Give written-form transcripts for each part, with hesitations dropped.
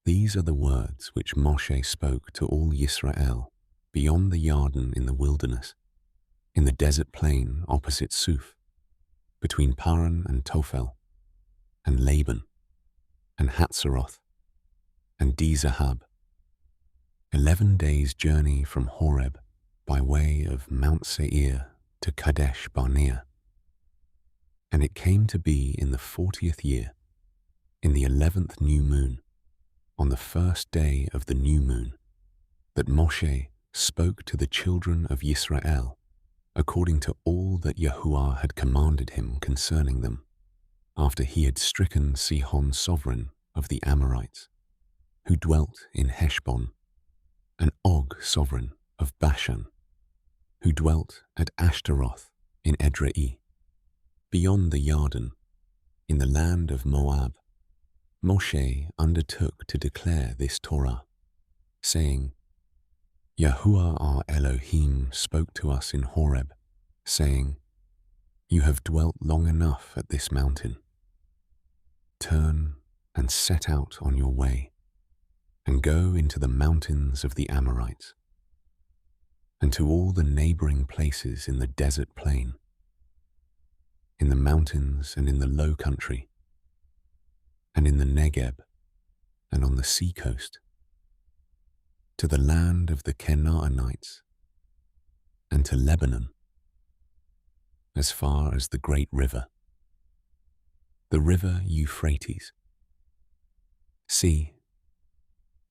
These are the words which Moshe spoke to all Yisrael beyond the Yarden in the wilderness, in the desert plain opposite Suf, between Paran and Tophel, and Laban, and Hatzeroth, and Dizahab, 11 days' journey from Horeb by way of Mount Seir to Kadesh Barnea. And it came to be in the 40th year, in the 11th new moon, on the first day of the new moon, that Moshe spoke to the children of Yisrael according to all that Yahuah had commanded him concerning them, after he had stricken Sihon sovereign of the Amorites, who dwelt in Heshbon, and Og sovereign of Bashan, who dwelt at Ashtaroth in Edrei, beyond the Yarden, in the land of Moab. Moshe undertook to declare this Torah, saying, Yahuah our Elohim spoke to us in Horeb, saying, You have dwelt long enough at this mountain. Turn and set out on your way, and go into the mountains of the Amorites, and to all the neighboring places in the desert plain, in the mountains and in the low country, and in the Negeb, and on the sea coast, to the land of the Canaanites, and to Lebanon, as far as the great river, the river Euphrates. See,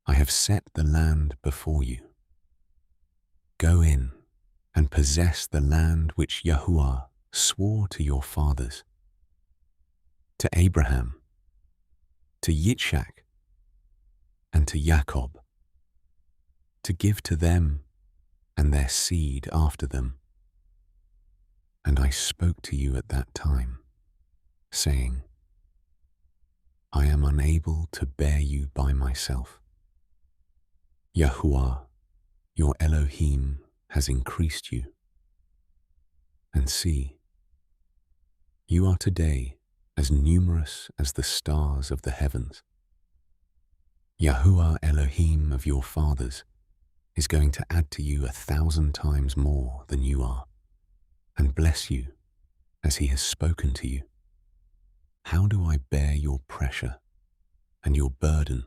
I have set the land before you. Go in and possess the land which Yahuah swore to your fathers, to Abraham, to Yitzhak, and to Jacob, to give to them and their seed after them. And I spoke to you at that time, saying, I am unable to bear you by myself. Yahuah, your Elohim, has increased you. And see, you are today as numerous as the stars of the heavens. Yahuah Elohim of your fathers is going to add to you 1,000 times more than you are, and bless you as he has spoken to you. How do I bear your pressure and your burden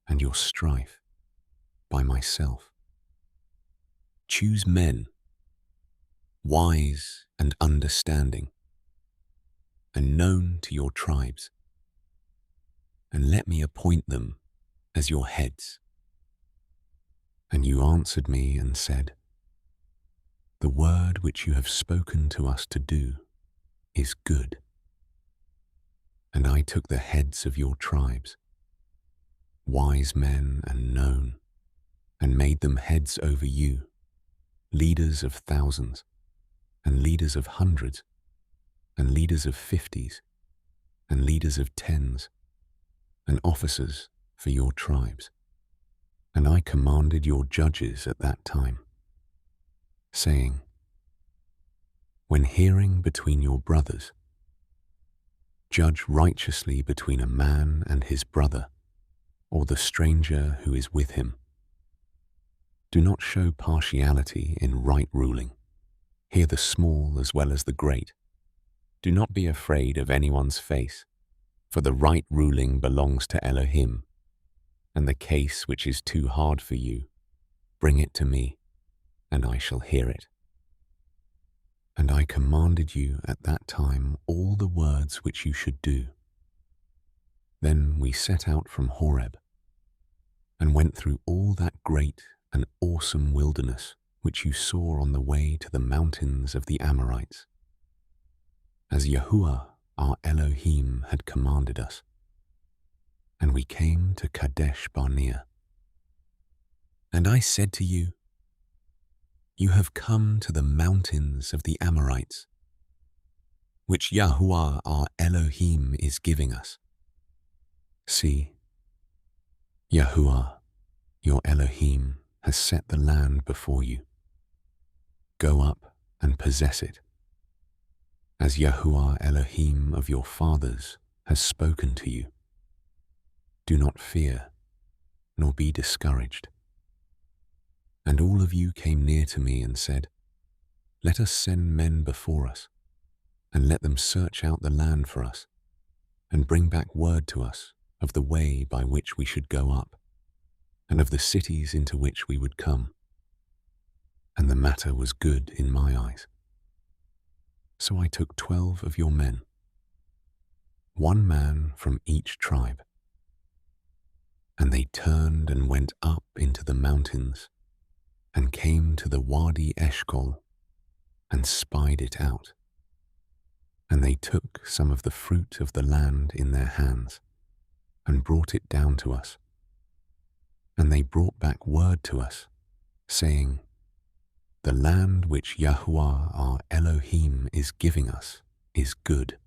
and your strife by myself? Choose men, wise and understanding, and known to your tribes, and let me appoint them as your heads. And you answered me and said, The word which you have spoken to us to do is good. And I took the heads of your tribes, wise men and known, and made them heads over you, leaders of thousands, and leaders of hundreds, and leaders of 50s, and leaders of 10s, and officers for your tribes. And I commanded your judges at that time, saying, When hearing between your brothers, judge righteously between a man and his brother, or the stranger who is with him. Do not show partiality in right ruling. Hear the small as well as the great. Do not be afraid of anyone's face, for the right ruling belongs to Elohim, and the case which is too hard for you, bring it to me, and I shall hear it. And I commanded you at that time all the words which you should do. Then we set out from Horeb, and went through all that great and awesome wilderness which you saw on the way to the mountains of the Amorites, as Yahuah our Elohim had commanded us. And we came to Kadesh Barnea. And I said to you, You have come to the mountains of the Amorites, which Yahuah our Elohim is giving us. See, Yahuah, your Elohim, has set the land before you. Go up and possess it, as Yahuah Elohim of your fathers has spoken to you. Do not fear, nor be discouraged. And all of you came near to me and said, "Let us send men before us, and let them search out the land for us, and bring back word to us of the way by which we should go up, and of the cities into which we would come." And the matter was good in my eyes. So I took 12 of your men, one man from each tribe, and they turned and went up into the mountains and came to the Wadi Eshkol and spied it out. And they took some of the fruit of the land in their hands and brought it down to us. And they brought back word to us, saying, "The land which Yahuah our Elohim is giving us is good."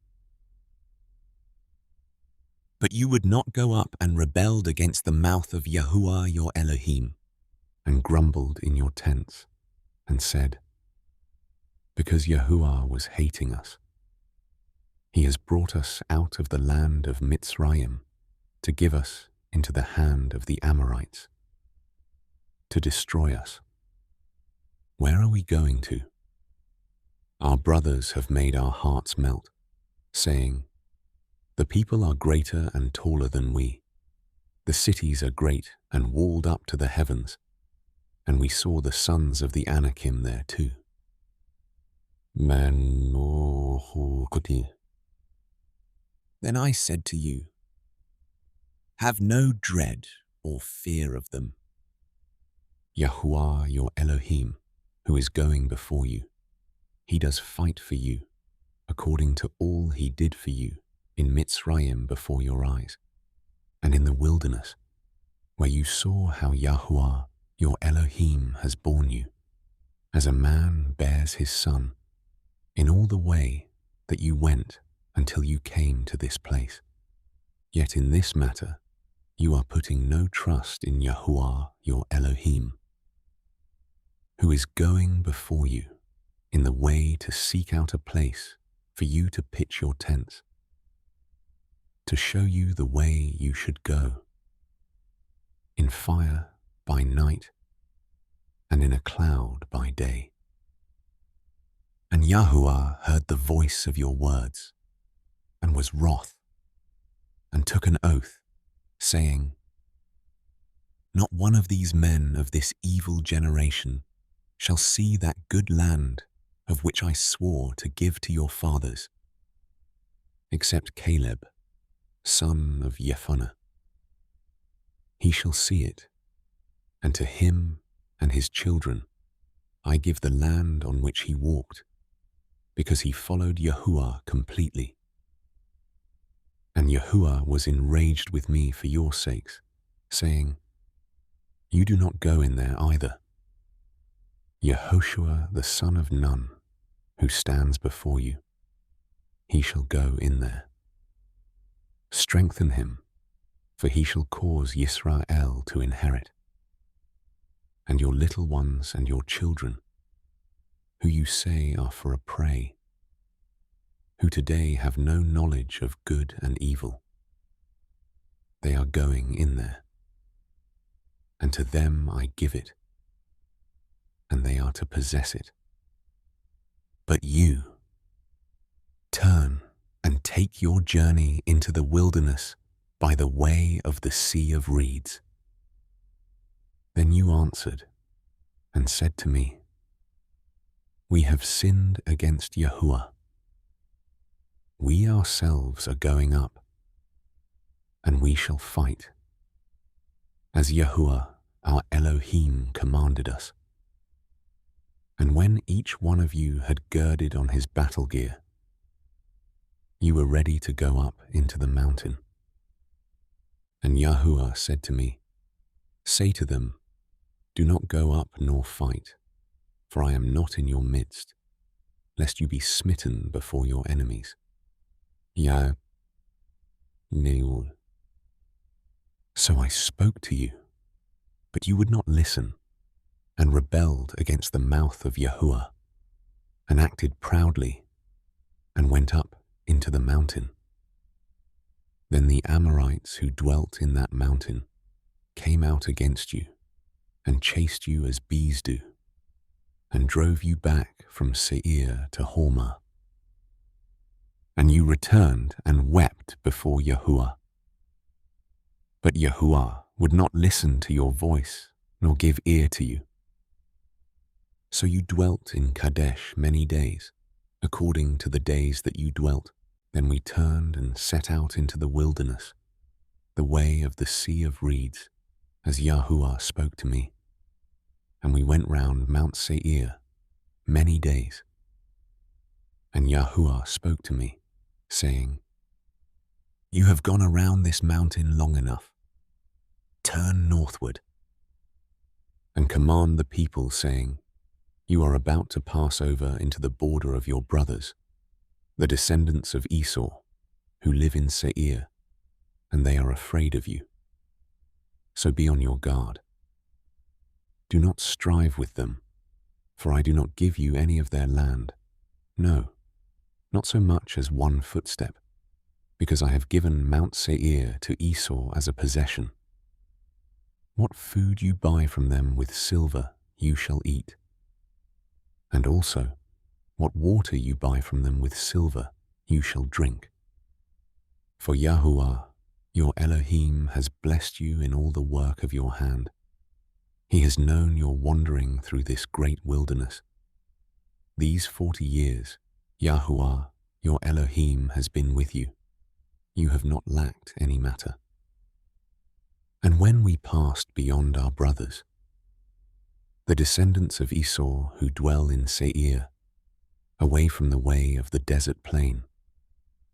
But you would not go up and rebelled against the mouth of Yahuah your Elohim, and grumbled in your tents, and said, "Because Yahuah was hating us, he has brought us out of the land of Mitzrayim to give us into the hand of the Amorites, to destroy us. Where are we going to? Our brothers have made our hearts melt, saying, 'The people are greater and taller than we. The cities are great and walled up to the heavens, and we saw the sons of the Anakim there too.'" Then I said to you, "Have no dread or fear of them. Yahuah your Elohim, who is going before you, he does fight for you, according to all he did for you in Mitzrayim before your eyes, and in the wilderness, where you saw how Yahuah your Elohim has borne you, as a man bears his son, in all the way that you went until you came to this place. Yet in this matter you are putting no trust in Yahuah your Elohim, who is going before you in the way to seek out a place for you to pitch your tents, to show you the way you should go, in fire by night and in a cloud by day. And Yahuah heard the voice of your words and was wroth, and took an oath, saying, "Not one of these men of this evil generation shall see that good land of which I swore to give to your fathers, except Caleb, son of Jephunneh. He shall see it, and to him and his children I give the land on which he walked, because he followed Yahuah completely. And Yahuah was enraged with me for your sakes, saying, 'You do not go in there either.' Yahushua the son of Nun, who stands before you, he shall go in there. Strengthen him, for he shall cause Yisrael to inherit. And your little ones and your children, who you say are for a prey, who today have no knowledge of good and evil, they are going in there. And to them I give it, and they are to possess it. But you, turn and take your journey into the wilderness by the way of the Sea of Reeds." Then you answered and said to me, "We have sinned against Yahuah. We ourselves are going up, and we shall fight, as Yahuah our Elohim commanded us." And when each one of you had girded on his battle gear, you were ready to go up into the mountain. And Yahuah said to me, "Say to them, do not go up nor fight, for I am not in your midst, lest you be smitten before your enemies." Yahuah. So I spoke to you, but you would not listen, and rebelled against the mouth of Yahuah, and acted proudly, and went up into the mountain. Then the Amorites who dwelt in that mountain came out against you and chased you as bees do, and drove you back from Seir to Hormah. And you returned and wept before Yahuah. But Yahuah would not listen to your voice, nor give ear to you. So you dwelt in Kadesh many days, according to the days that you dwelt. Then we turned and set out into the wilderness, the way of the sea of reeds, as Yahuah spoke to me. And we went round Mount Seir many days. And Yahuah spoke to me, saying, You have gone around this mountain long enough. Turn northward, and command the people, saying, You are about to pass over into the border of your brothers, the descendants of Esau, who live in Seir, and they are afraid of you. So be on your guard. Do not strive with them, for I do not give you any of their land. No, not so much as one footstep, because I have given Mount Seir to Esau as a possession. What food you buy from them with silver you shall eat, and also what water you buy from them with silver you shall drink. For Yahuah, your Elohim, has blessed you in all the work of your hand. He has known your wandering through this great wilderness. These 40 years, Yahuah, your Elohim, has been with you. You have not lacked any matter. And when we passed beyond our brothers, the descendants of Esau who dwell in Seir, away from the way of the desert plain,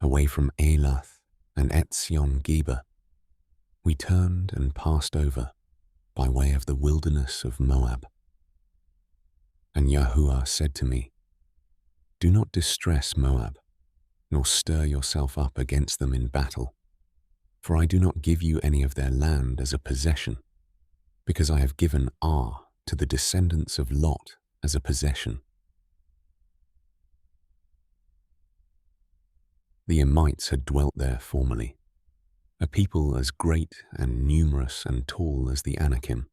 away from Elath and Etzion-Geber, we turned and passed over by way of the wilderness of Moab. And Yahuah said to me, Do not distress Moab, nor stir yourself up against them in battle, for I do not give you any of their land as a possession, because I have given Ar to the descendants of Lot as a possession. The Emites had dwelt there formerly, a people as great and numerous and tall as the Anakim.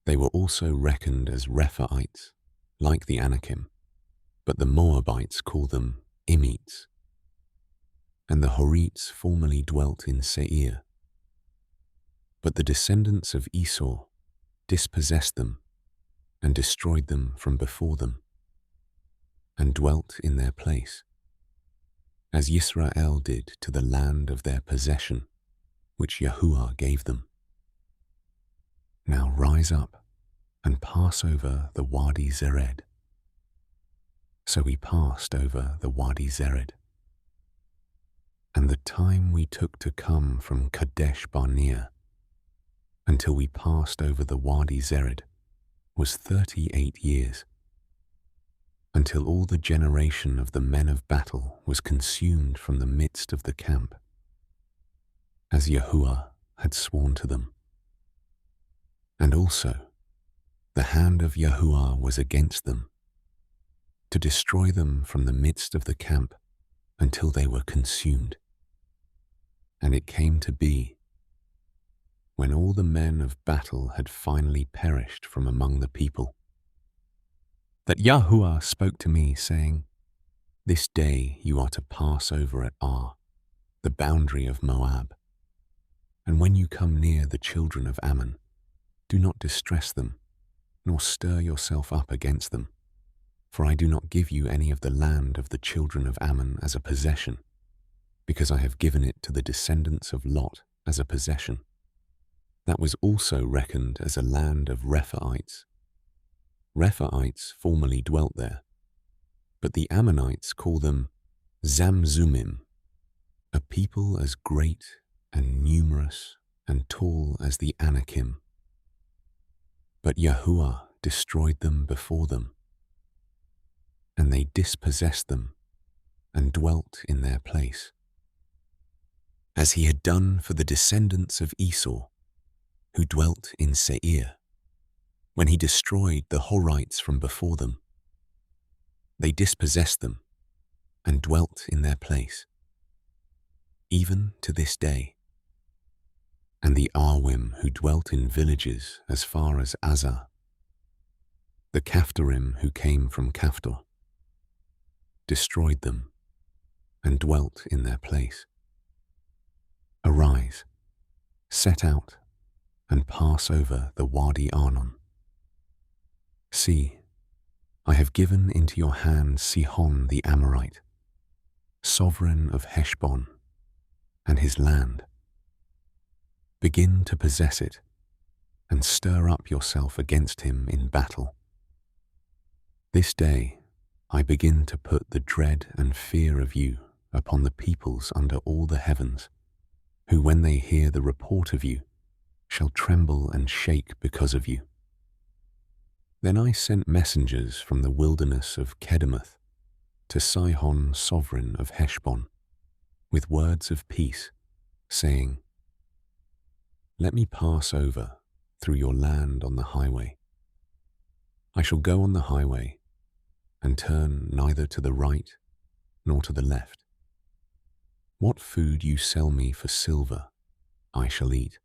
They were also reckoned as Rephaites, like the Anakim, but the Moabites call them Imites. And the Horites formerly dwelt in Seir. But the descendants of Esau dispossessed them and destroyed them from before them, and dwelt in their place, as Yisrael did to the land of their possession, which Yahuah gave them. Now rise up and pass over the Wadi Zered. So we passed over the Wadi Zered. And the time we took to come from Kadesh Barnea until we passed over the Wadi Zered was 38 years, until all the generation of the men of battle was consumed from the midst of the camp, as Yahuah had sworn to them. And also the hand of Yahuah was against them, to destroy them from the midst of the camp until they were consumed. And it came to be, when all the men of battle had finally perished from among the people, that Yahuah spoke to me, saying, This day you are to pass over at Ar, the boundary of Moab. And when you come near the children of Ammon, do not distress them, nor stir yourself up against them, for I do not give you any of the land of the children of Ammon as a possession, because I have given it to the descendants of Lot as a possession. That was also reckoned as a land of Rephaites. Rephaites formerly dwelt there, but the Ammonites call them Zamzumim, a people as great and numerous and tall as the Anakim. But Yahuah destroyed them before them, and they dispossessed them and dwelt in their place, as he had done for the descendants of Esau, who dwelt in Seir, when he destroyed the Horites from before them. They dispossessed them and dwelt in their place, even to this day. and the Arwim who dwelt in villages as far as Azar, the Caphtorim who came from Caphtor, destroyed them and dwelt in their place. Arise, set out, and pass over the Wadi Arnon. See, I have given into your hand Sihon the Amorite, sovereign of Heshbon, and his land. Begin to possess it, and stir up yourself against him in battle. This day I begin to put the dread and fear of you upon the peoples under all the heavens, who when they hear the report of you shall tremble and shake because of you. Then I sent messengers from the wilderness of Kedemoth to Sihon, sovereign of Heshbon, with words of peace, saying, Let me pass over through your land on the highway. I shall go on the highway and turn neither to the right nor to the left. What food you sell me for silver, I shall eat,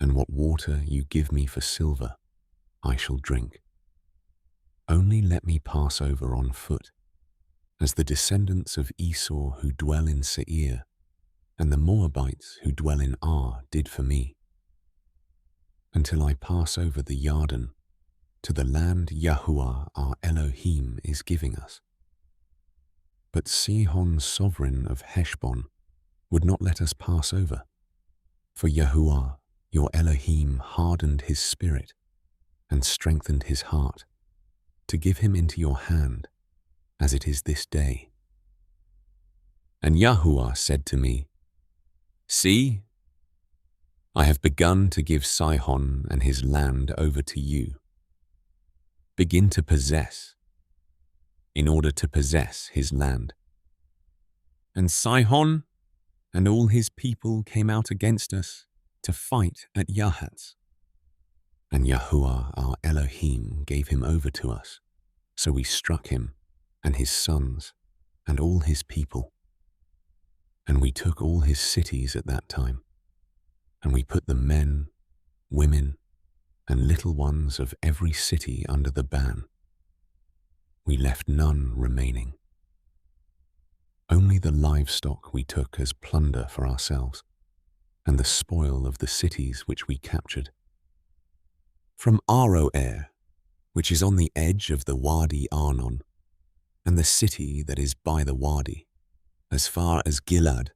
and what water you give me for silver, I shall drink. Only let me pass over on foot, as the descendants of Esau who dwell in Seir, and the Moabites who dwell in Ar did for me, until I pass over the Yarden to the land Yahuah our Elohim is giving us. But Sihon, sovereign of Heshbon, would not let us pass over, for Yahuah, your Elohim, hardened his spirit and strengthened his heart to give him into your hand, as it is this day. And Yahuah said to me, See, I have begun to give Sihon and his land over to you. Begin to possess, in order to possess his land. And Sihon and all his people came out against us to fight at Yahatz. And Yahuah our Elohim gave him over to us, so we struck him and his sons and all his people. And we took all his cities at that time, and we put the men, women, and little ones of every city under the ban. We left none remaining. Only the livestock we took as plunder for ourselves, and the spoil of the cities which we captured. From Aroer, which is on the edge of the Wadi Arnon, and the city that is by the Wadi, as far as Gilad,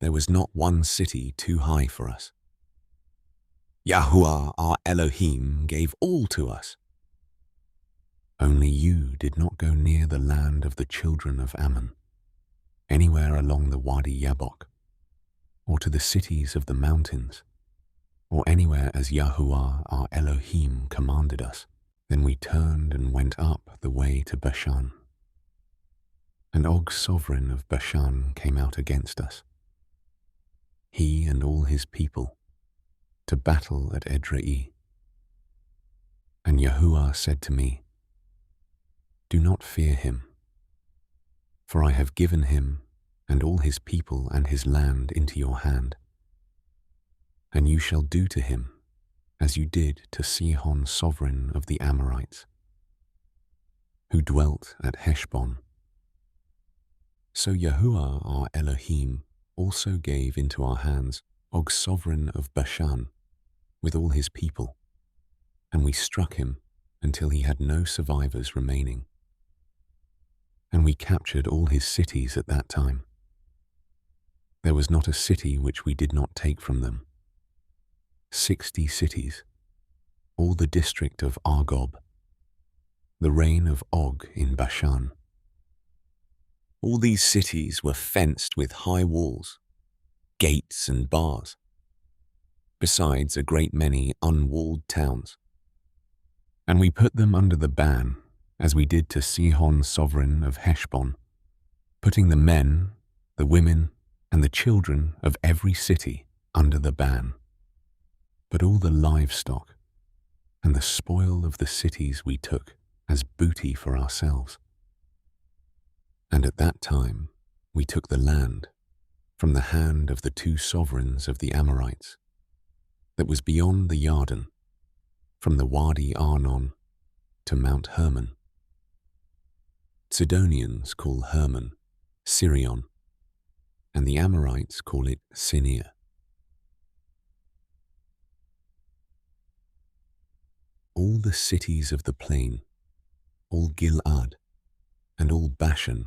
there was not one city too high for us. Yahuah our Elohim gave all to us. Only you did not go near the land of the children of Ammon, anywhere along the Wadi Yabok, or to the cities of the mountains, or anywhere as Yahuah our Elohim commanded us. Then we turned and went up the way to Bashan. And Og, sovereign of Bashan, came out against us, he and all his people, to battle at Edrei. And Yahuah said to me, Do not fear him, for I have given him and all his people and his land into your hand. And you shall do to him as you did to Sihon, sovereign of the Amorites, who dwelt at Heshbon. So Yahuah our Elohim also gave into our hands Og, sovereign of Bashan, with all his people, and we struck him until he had no survivors remaining. And we captured all his cities at that time. There was not a city which we did not take from them. 60 cities, all the district of Argob, the reign of Og in Bashan. All these cities were fenced with high walls, gates and bars, besides a great many unwalled towns. And we put them under the ban, as we did to Sihon, sovereign of Heshbon, putting the men, the women, and the children of every city under the ban. But all the livestock and the spoil of the cities we took as booty for ourselves. And at that time we took the land from the hand of the two sovereigns of the Amorites, that was beyond the Yarden, from the Wadi Arnon to Mount Hermon. Sidonians call Hermon Sirion, and the Amorites call it Sinir. All the cities of the plain, all Gilad, and all Bashan,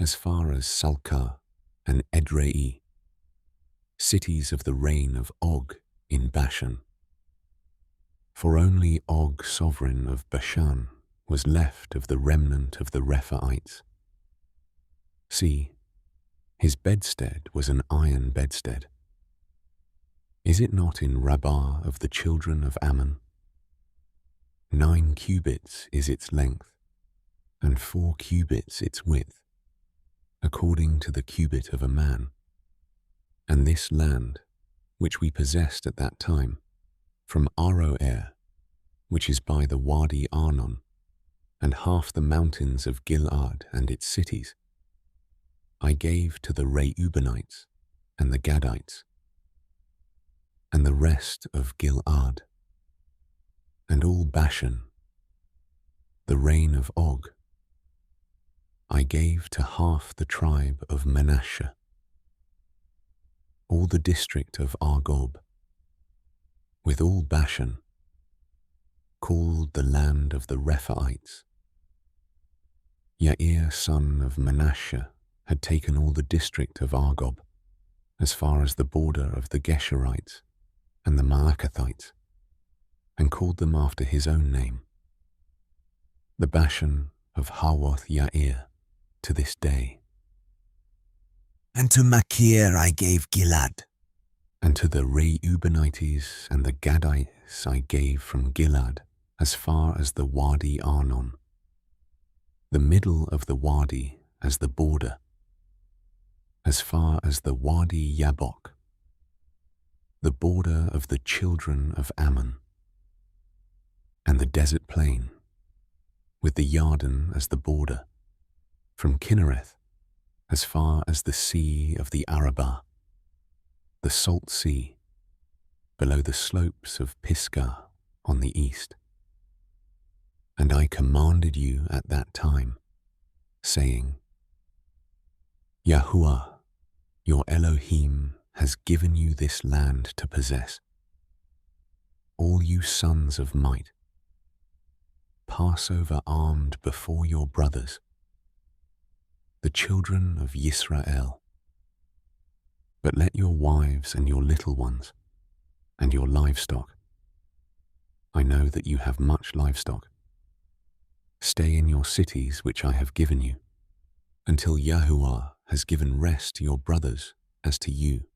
as far as Salcah and Edrei, cities of the reign of Og in Bashan. For only Og, sovereign of Bashan, was left of the remnant of the Rephaites. See, his bedstead was an iron bedstead. Is it not in Rabbah of the children of Ammon? 9 cubits is its length, and 4 cubits its width, according to the cubit of a man. And this land, which we possessed at that time, from Aroer, which is by the Wadi Arnon, and half the mountains of Gilad and its cities, I gave to the Reubenites and the Gadites, and the rest of Gilad, and all Bashan, the reign of Og, I gave to half the tribe of Manasseh, all the district of Argob, with all Bashan, called the land of the Rephaites. Yair, son of Manasseh, had taken all the district of Argob, as far as the border of the Geshurites and the Maacathites, and called them after his own name, the Bashan of Hawoth Yair, to this day. And to Machir I gave Gilad, And to the Reubenites and the Gadites I gave from Gilad, as far as the Wadi Arnon, the middle of the Wadi as the border, as far as the Wadi Yabok, the border of the children of Ammon, and the desert plain, with the Yarden as the border, from Kinnereth as far as the sea of the Arabah, the salt sea, below the slopes of Pisgah on the east. And I commanded you at that time, saying, Yahuah, your Elohim, has given you this land to possess. All you sons of might, pass over armed before your brothers, the children of Yisrael. But let your wives and your little ones, and your livestock, I know that you have much livestock, stay in your cities which I have given you, until Yahuah has given rest to your brothers as to you.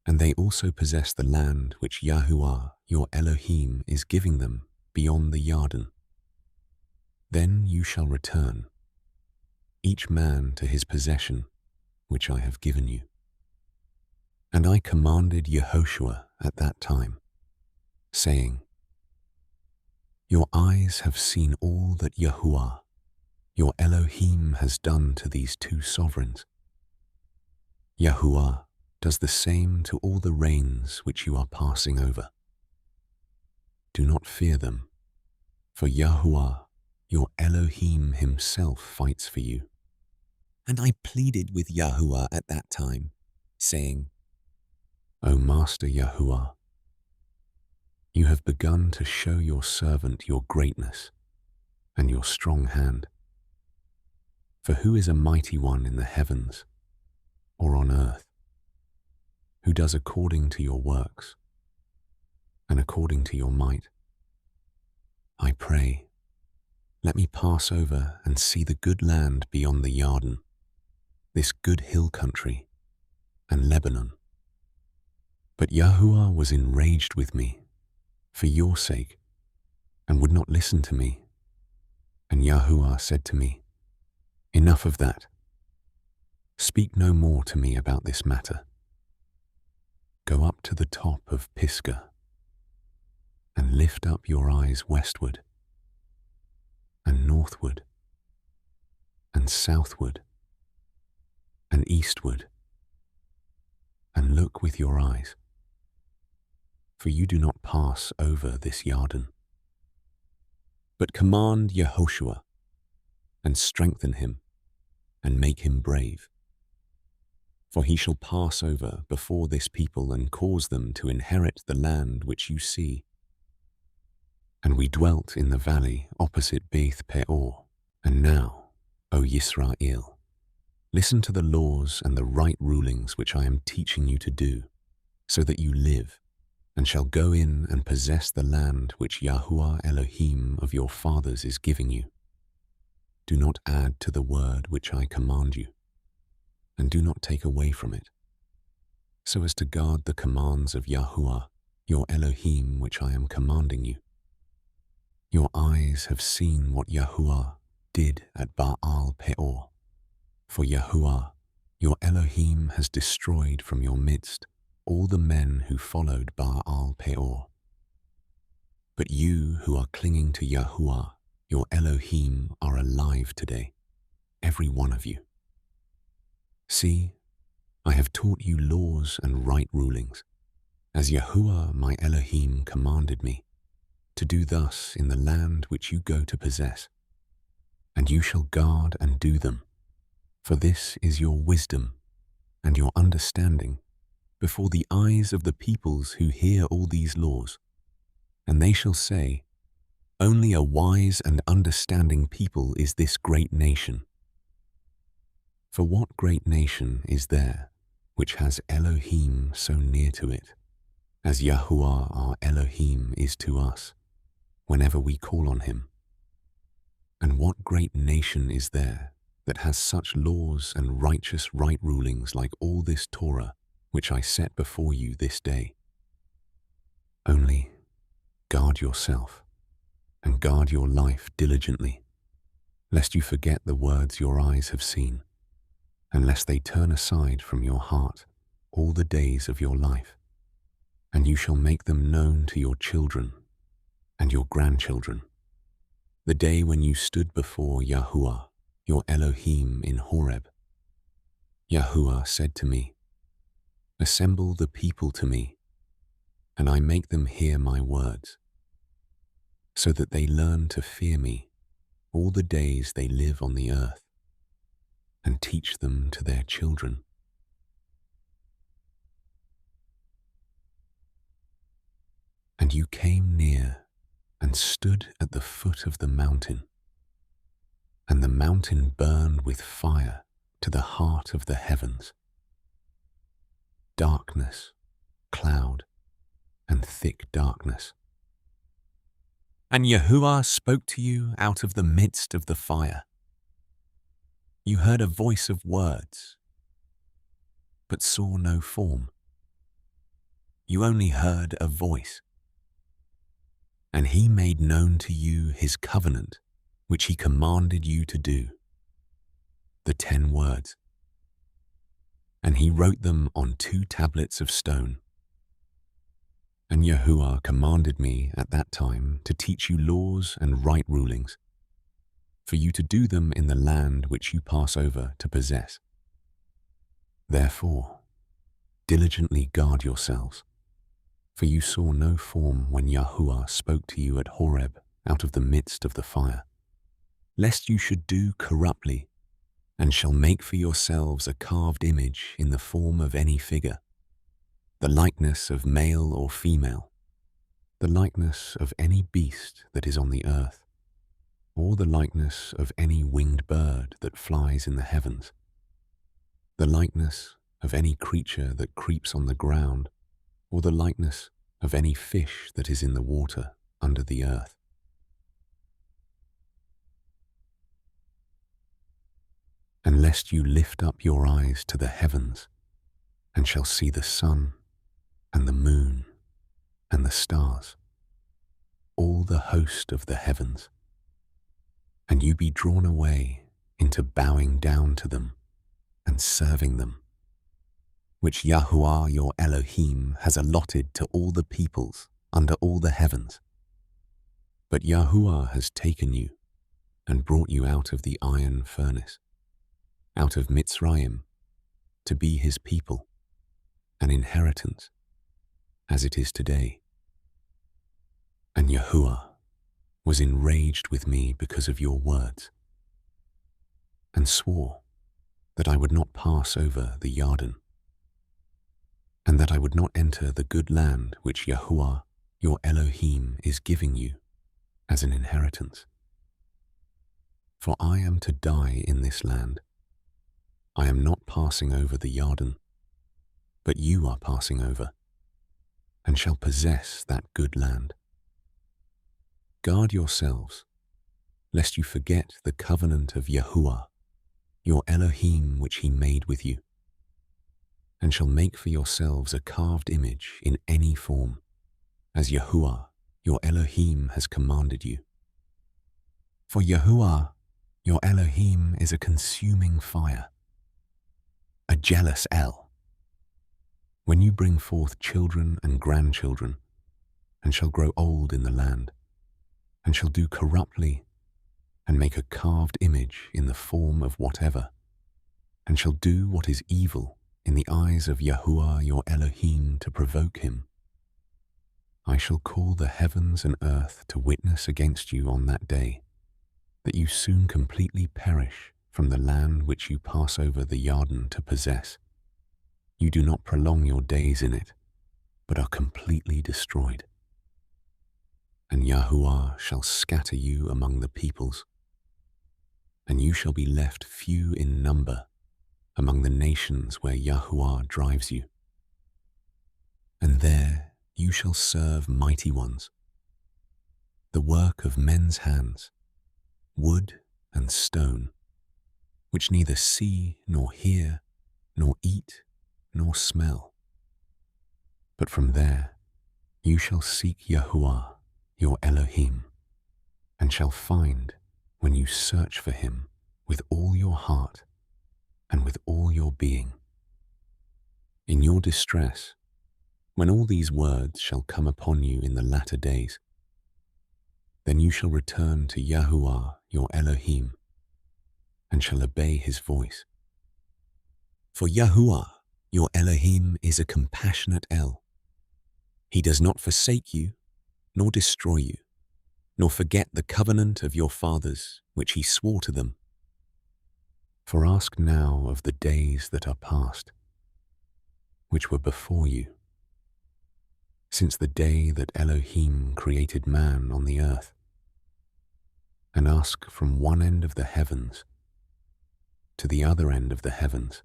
And they also possess the land which Yahuah, your Elohim, is giving them beyond the Yarden. Then you shall return, each man to his possession, which I have given you. And I commanded Yahushua at that time, saying, Your eyes have seen all that Yahuah, your Elohim, has done to these two sovereigns. Yahuah does the same to all the reigns which you are passing over. Do not fear them, for Yahuah, your Elohim, himself fights for you. and I pleaded with Yahuah at that time, saying, O Master Yahuah, you have begun to show your servant your greatness and your strong hand. For who is a mighty one in the heavens or on earth, who does according to your works and according to your might? I pray, let me pass over and see the good land beyond the Yarden, this good hill country, and Lebanon. But Yahuah was enraged with me for your sake, and would not listen to me. And Yahuah said to me, Enough of that. Speak no more to me about this matter. Go up to the top of Pisgah, and lift up your eyes westward, and northward, and southward, and eastward, and look with your eyes, for you do not pass over this Yarden. But command Yahushua, and strengthen him, and make him brave. For he shall pass over before this people and cause them to inherit the land which you see. And we dwelt in the valley opposite Beth Peor. And now, O Yisrael, listen to the laws and the right rulings which I am teaching you to do, so that you live, and shall go in and possess the land which Yahuah Elohim of your fathers is giving you. Do not add to the word which I command you, and do not take away from it, so as to guard the commands of Yahuah, your Elohim, which I am commanding you. Your eyes have seen what Yahuah did at Baal Peor, for Yahuah, your Elohim, has destroyed from your midst all the men who followed Baal Peor. But you who are clinging to Yahuah, your Elohim, are alive today, every one of you. See, I have taught you laws and right rulings, as Yahuah my Elohim commanded me, to do thus in the land which you go to possess. And you shall guard and do them, for this is your wisdom and your understanding before the eyes of the peoples who hear all these laws. And they shall say, only a wise and understanding people is this great nation. For what great nation is there which has Elohim so near to it, as Yahuah our Elohim is to us, whenever we call on him? And what great nation is there that has such laws and righteous right rulings like all this Torah which I set before you this day? Only guard yourself and guard your life diligently, lest you forget the words your eyes have seen, and lest they turn aside from your heart all the days of your life. And you shall make them known to your children and your grandchildren, the day when you stood before Yahuah, your Elohim, in Horeb. Yahuah said to me, assemble the people to me, and I make them hear my words, so that they learn to fear me all the days they live on the earth, and teach them to their children. And you came near and stood at the foot of the mountain, and the mountain burned with fire to the heart of the heavens. Darkness, cloud, and thick darkness. And Yahuah spoke to you out of the midst of the fire. You heard a voice of words, but saw no form. You only heard a voice. And he made known to you his covenant, which he commanded you to do, the 10 words. And he wrote them on 2 tablets of stone. And Yahuah commanded me at that time to teach you laws and right rulings, for you to do them in the land which you pass over to possess. Therefore, diligently guard yourselves, for you saw no form when Yahuah spoke to you at Horeb out of the midst of the fire, lest you should do corruptly, and shall make for yourselves a carved image in the form of any figure, the likeness of male or female, the likeness of any beast that is on the earth, or the likeness of any winged bird that flies in the heavens, the likeness of any creature that creeps on the ground, or the likeness of any fish that is in the water under the earth. And lest you lift up your eyes to the heavens, and shall see the sun, and the moon, and the stars, all the host of the heavens, and you be drawn away into bowing down to them and serving them, which Yahuah your Elohim has allotted to all the peoples under all the heavens. But Yahuah has taken you and brought you out of the iron furnace, out of Mitzrayim, to be his people, an inheritance, as it is today. And Yahuah was enraged with me because of your words, and swore that I would not pass over the Yarden, and that I would not enter the good land which Yahuah, your Elohim, is giving you as an inheritance. For I am to die in this land. I am not passing over the Yarden, but you are passing over, and shall possess that good land. Guard yourselves, lest you forget the covenant of Yahuah, your Elohim, which he made with you, and shall make for yourselves a carved image in any form, as Yahuah, your Elohim, has commanded you. For Yahuah, your Elohim, is a consuming fire, a jealous El. When you bring forth children and grandchildren, and shall grow old in the land, and shall do corruptly, and make a carved image in the form of whatever, and shall do what is evil in the eyes of Yahuah your Elohim to provoke him, I shall call the heavens and earth to witness against you on that day, that you soon completely perish from the land which you pass over the Yarden to possess. You do not prolong your days in it, but are completely destroyed. And Yahuah shall scatter you among the peoples, and you shall be left few in number among the nations where Yahuah drives you. And there you shall serve mighty ones, the work of men's hands, wood and stone, which neither see nor hear, nor eat nor smell. But from there you shall seek Yahuah, your Elohim, and shall find when you search for him with all your heart and with all your being. In your distress, when all these words shall come upon you in the latter days, then you shall return to Yahuah your Elohim, and shall obey his voice. For Yahuah your Elohim is a compassionate El. He does not forsake you, nor destroy you, nor forget the covenant of your fathers, which he swore to them. For ask now of the days that are past, which were before you, since the day that Elohim created man on the earth, and ask from one end of the heavens to the other end of the heavens,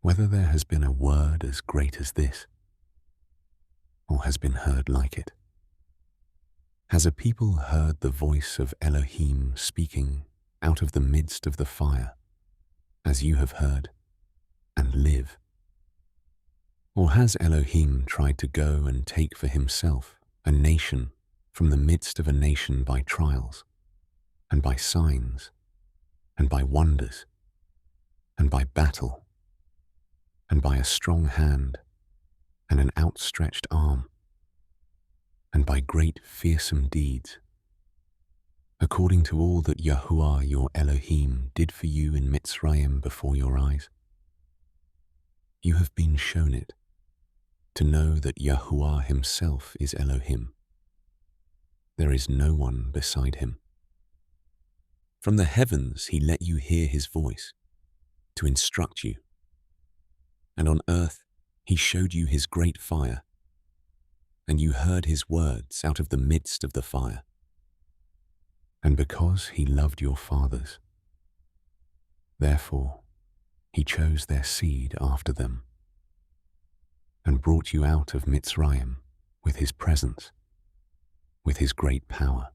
whether there has been a word as great as this, or has been heard like it. Has a people heard the voice of Elohim speaking out of the midst of the fire, as you have heard, and live? Or has Elohim tried to go and take for himself a nation from the midst of a nation by trials, and by signs, and by wonders, and by battle, and by a strong hand, and an outstretched arm, and by great fearsome deeds, according to all that Yahuah your Elohim did for you in Mitzrayim before your eyes? You have been shown it, to know that Yahuah himself is Elohim. There is no one beside him. From the heavens he let you hear his voice, to instruct you. And on earth he showed you his great fire, and you heard his words out of the midst of the fire. And because he loved your fathers, therefore he chose their seed after them, and brought you out of Mitzrayim with his presence, with his great power,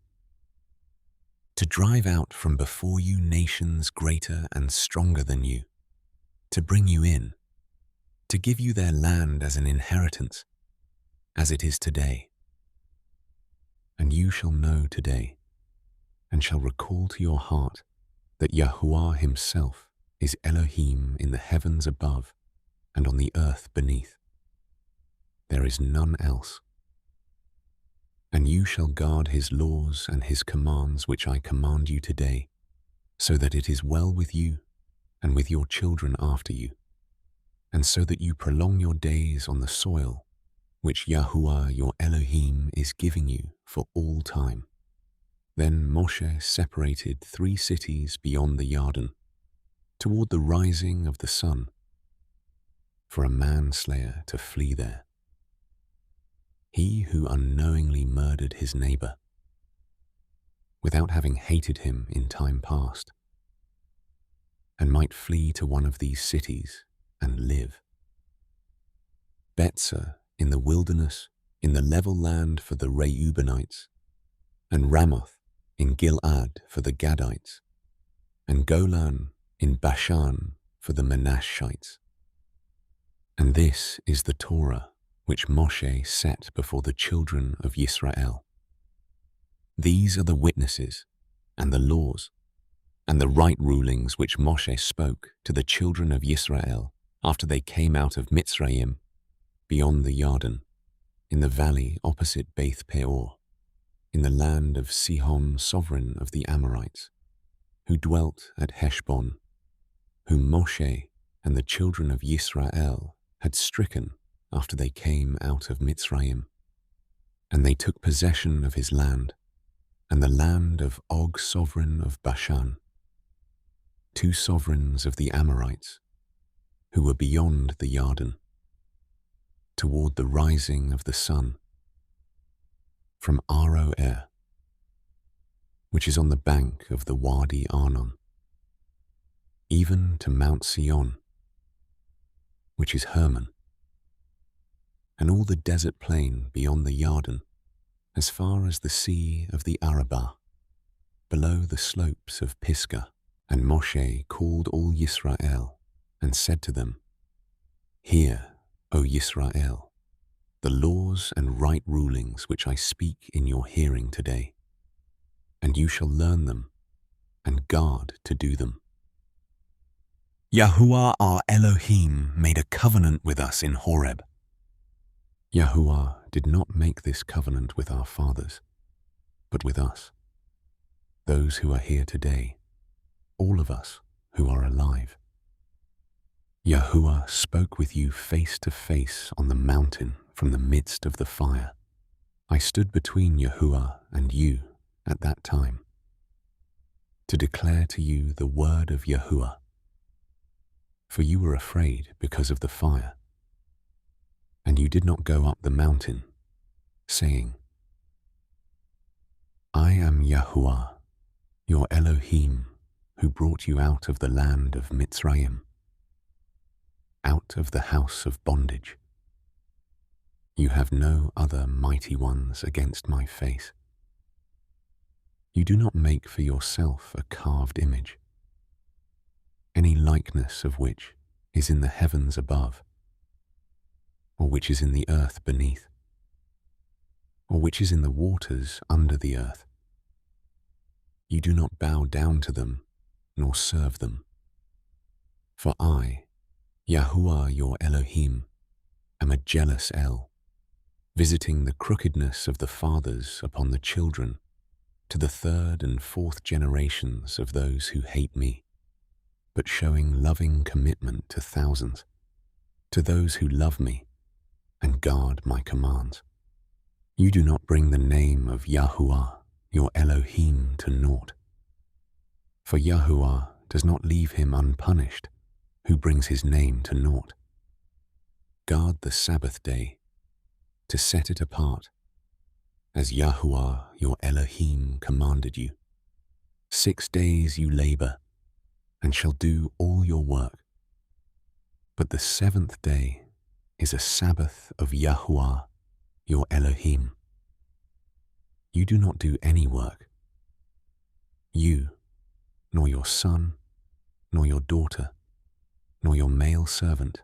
to drive out from before you nations greater and stronger than you, to bring you in, to give you their land as an inheritance, as it is today. And you shall know today, and shall recall to your heart, that Yahuah himself is Elohim in the heavens above and on the earth beneath. There is none else. And you shall guard his laws and his commands which I command you today, so that it is well with you, and with your children after you, and so that you prolong your days on the soil which Yahuah your Elohim is giving you for all time. Then Moshe separated 3 cities beyond the Yarden, toward the rising of the sun, for a manslayer to flee there. He who unknowingly murdered his neighbor, without having hated him in time past, and might flee to one of these cities and live. Betzer in the wilderness, in the level land for the Reubenites, and Ramoth in Gilad for the Gadites, and Golan in Bashan for the Menashites. And this is the Torah which Moshe set before the children of Yisrael. These are the witnesses, and the laws, and the right rulings which Moshe spoke to the children of Yisrael after they came out of Mitzrayim, beyond the Yarden, in the valley opposite Beth Peor, in the land of Sihon, sovereign of the Amorites, who dwelt at Heshbon, whom Moshe and the children of Yisrael had stricken after they came out of Mitzrayim. And they took possession of his land, and the land of Og, sovereign of Bashan, 2 sovereigns of the Amorites, who were beyond the Yarden, toward the rising of the sun, from Aroer, which is on the bank of the Wadi Arnon, even to Mount Sion, which is Hermon, and all the desert plain beyond the Yarden, as far as the sea of the Arabah, below the slopes of Pisgah. And Moshe called all Yisrael and said to them, Hear, O Yisrael, the laws and right rulings which I speak in your hearing today, and you shall learn them and guard to do them. Yahuah our Elohim made a covenant with us in Horeb. Yahuah did not make this covenant with our fathers, but with us, those who are here today, all of us who are alive. Yahuah spoke with you face to face on the mountain from the midst of the fire. I stood between Yahuah and you at that time, to declare to you the word of Yahuah, for you were afraid because of the fire, and you did not go up the mountain, saying, I am Yahuah, your Elohim, who brought you out of the land of Mitzrayim, out of the house of bondage. You have no other mighty ones against my face. You do not make for yourself a carved image, any likeness of which is in the heavens above, or which is in the earth beneath, or which is in the waters under the earth. You do not bow down to them, nor serve them. For I, Yahuah your Elohim, am a jealous El, visiting the crookedness of the fathers upon the children, to the 3rd and 4th generations of those who hate me, but showing loving commitment to thousands, to those who love me and guard my commands. You do not bring the name of Yahuah your Elohim to naught, for Yahuah does not leave him unpunished who brings his name to naught. Guard the Sabbath day, to set it apart, as Yahuah your Elohim commanded you. 6 days you labor, and shall do all your work. But the 7th day is a Sabbath of Yahuah your Elohim. You do not do any work, you, nor your son, nor your daughter, nor your male servant,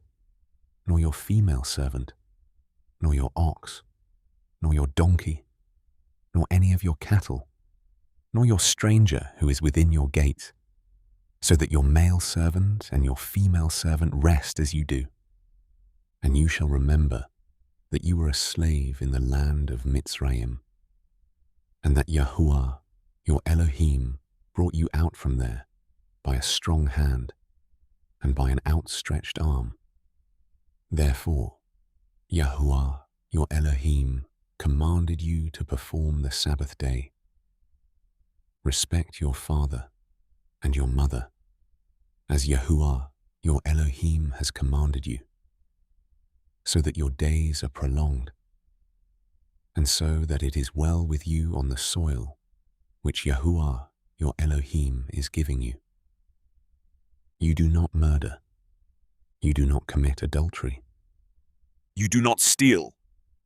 nor your female servant, nor your ox, nor your donkey, nor any of your cattle, nor your stranger who is within your gates, so that your male servant and your female servant rest as you do. And you shall remember that you were a slave in the land of Mitzrayim, and that Yahuah your Elohim brought you out from there by a strong hand, and by an outstretched arm. Therefore, Yahuah, your Elohim, commanded you to perform the Sabbath day. Respect your father and your mother, as Yahuah, your Elohim, has commanded you, so that your days are prolonged, and so that it is well with you on the soil which Yahuah, your Elohim, is giving you. You do not murder. You do not commit adultery. You do not steal.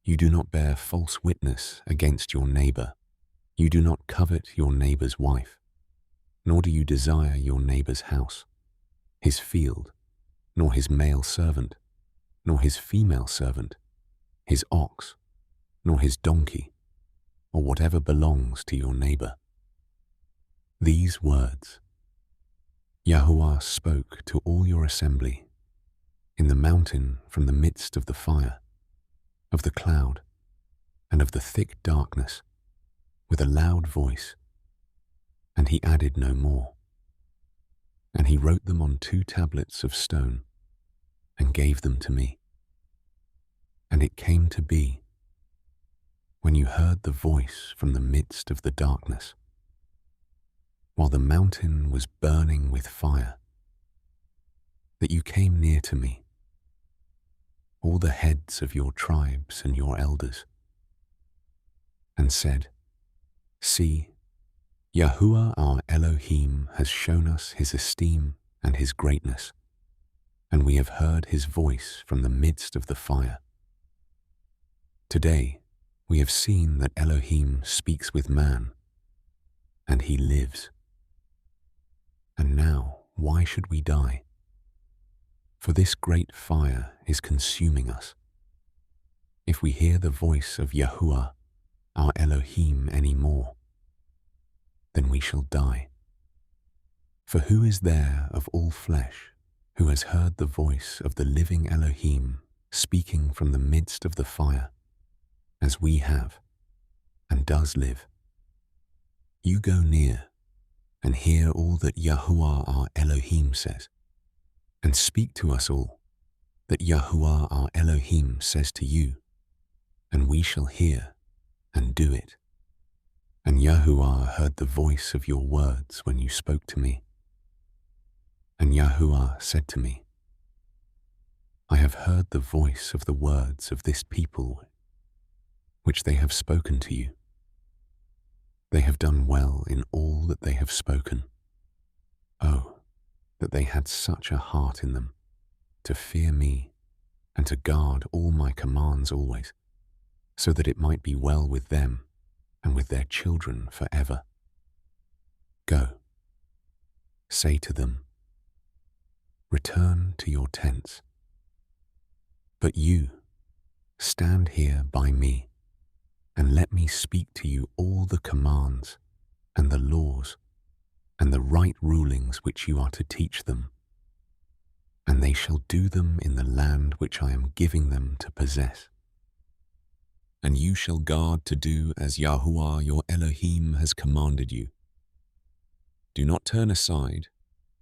You do not bear false witness against your neighbor. You do not covet your neighbor's wife, nor do you desire your neighbor's house, his field, nor his male servant, nor his female servant, his ox, nor his donkey, or whatever belongs to your neighbor. These words Yahuah spoke to all your assembly in the mountain from the midst of the fire, of the cloud, and of the thick darkness, with a loud voice, and he added no more. And he wrote them on 2 tablets of stone, and gave them to me. And it came to be, when you heard the voice from the midst of the darkness, while the mountain was burning with fire, that you came near to me, all the heads of your tribes and your elders, and said, See, Yahuah our Elohim has shown us his esteem and his greatness, and we have heard his voice from the midst of the fire. Today we have seen that Elohim speaks with man, and he lives. And now why should we die? For this great fire is consuming us. If we hear the voice of Yahuah, our Elohim, any more, then we shall die. For who is there of all flesh who has heard the voice of the living Elohim speaking from the midst of the fire, as we have, and does live? You go near and hear all that Yahuah our Elohim says, and speak to us all that Yahuah our Elohim says to you, and we shall hear and do it. And Yahuah heard the voice of your words when you spoke to me. And Yahuah said to me, I have heard the voice of the words of this people which they have spoken to you. They have done well in all that they have spoken. Oh, that they had such a heart in them, to fear me and to guard all my commands always, so that it might be well with them and with their children forever. Go, say to them, return to your tents. But you, stand here by me, and let me speak to you all the commands and the laws and the right rulings which you are to teach them, and they shall do them in the land which I am giving them to possess. And you shall guard to do as Yahuah your Elohim has commanded you. Do not turn aside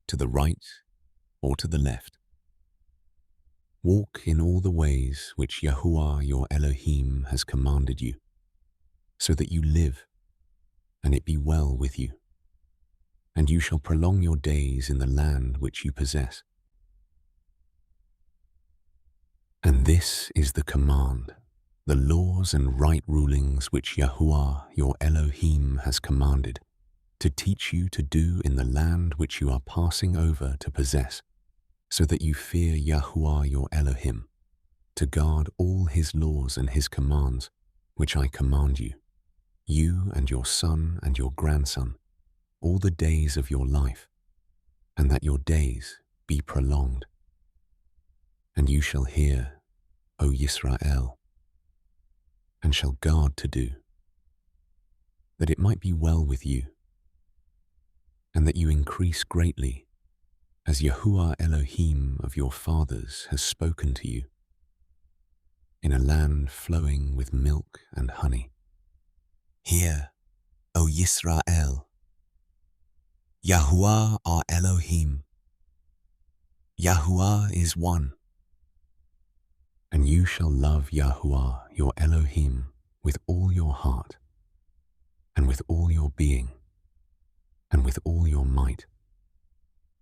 to the right or to the left. Walk in all the ways which Yahuah your Elohim has commanded you, so that you live, and it be well with you. And you shall prolong your days in the land which you possess. And this is the command, the laws and right rulings which Yahuah your Elohim has commanded, to teach you to do in the land which you are passing over to possess, so that you fear Yahuah your Elohim, to guard all his laws and his commands, which I command you, you and your son and your grandson, all the days of your life, and that your days be prolonged. And you shall hear, O Yisrael, and shall guard to do, that it might be well with you, and that you increase greatly, as Yahuah Elohim of your fathers has spoken to you, in a land flowing with milk and honey. Hear, O Yisrael, Yahuah our Elohim, Yahuah is one. And you shall love Yahuah your Elohim with all your heart, and with all your being, and with all your might.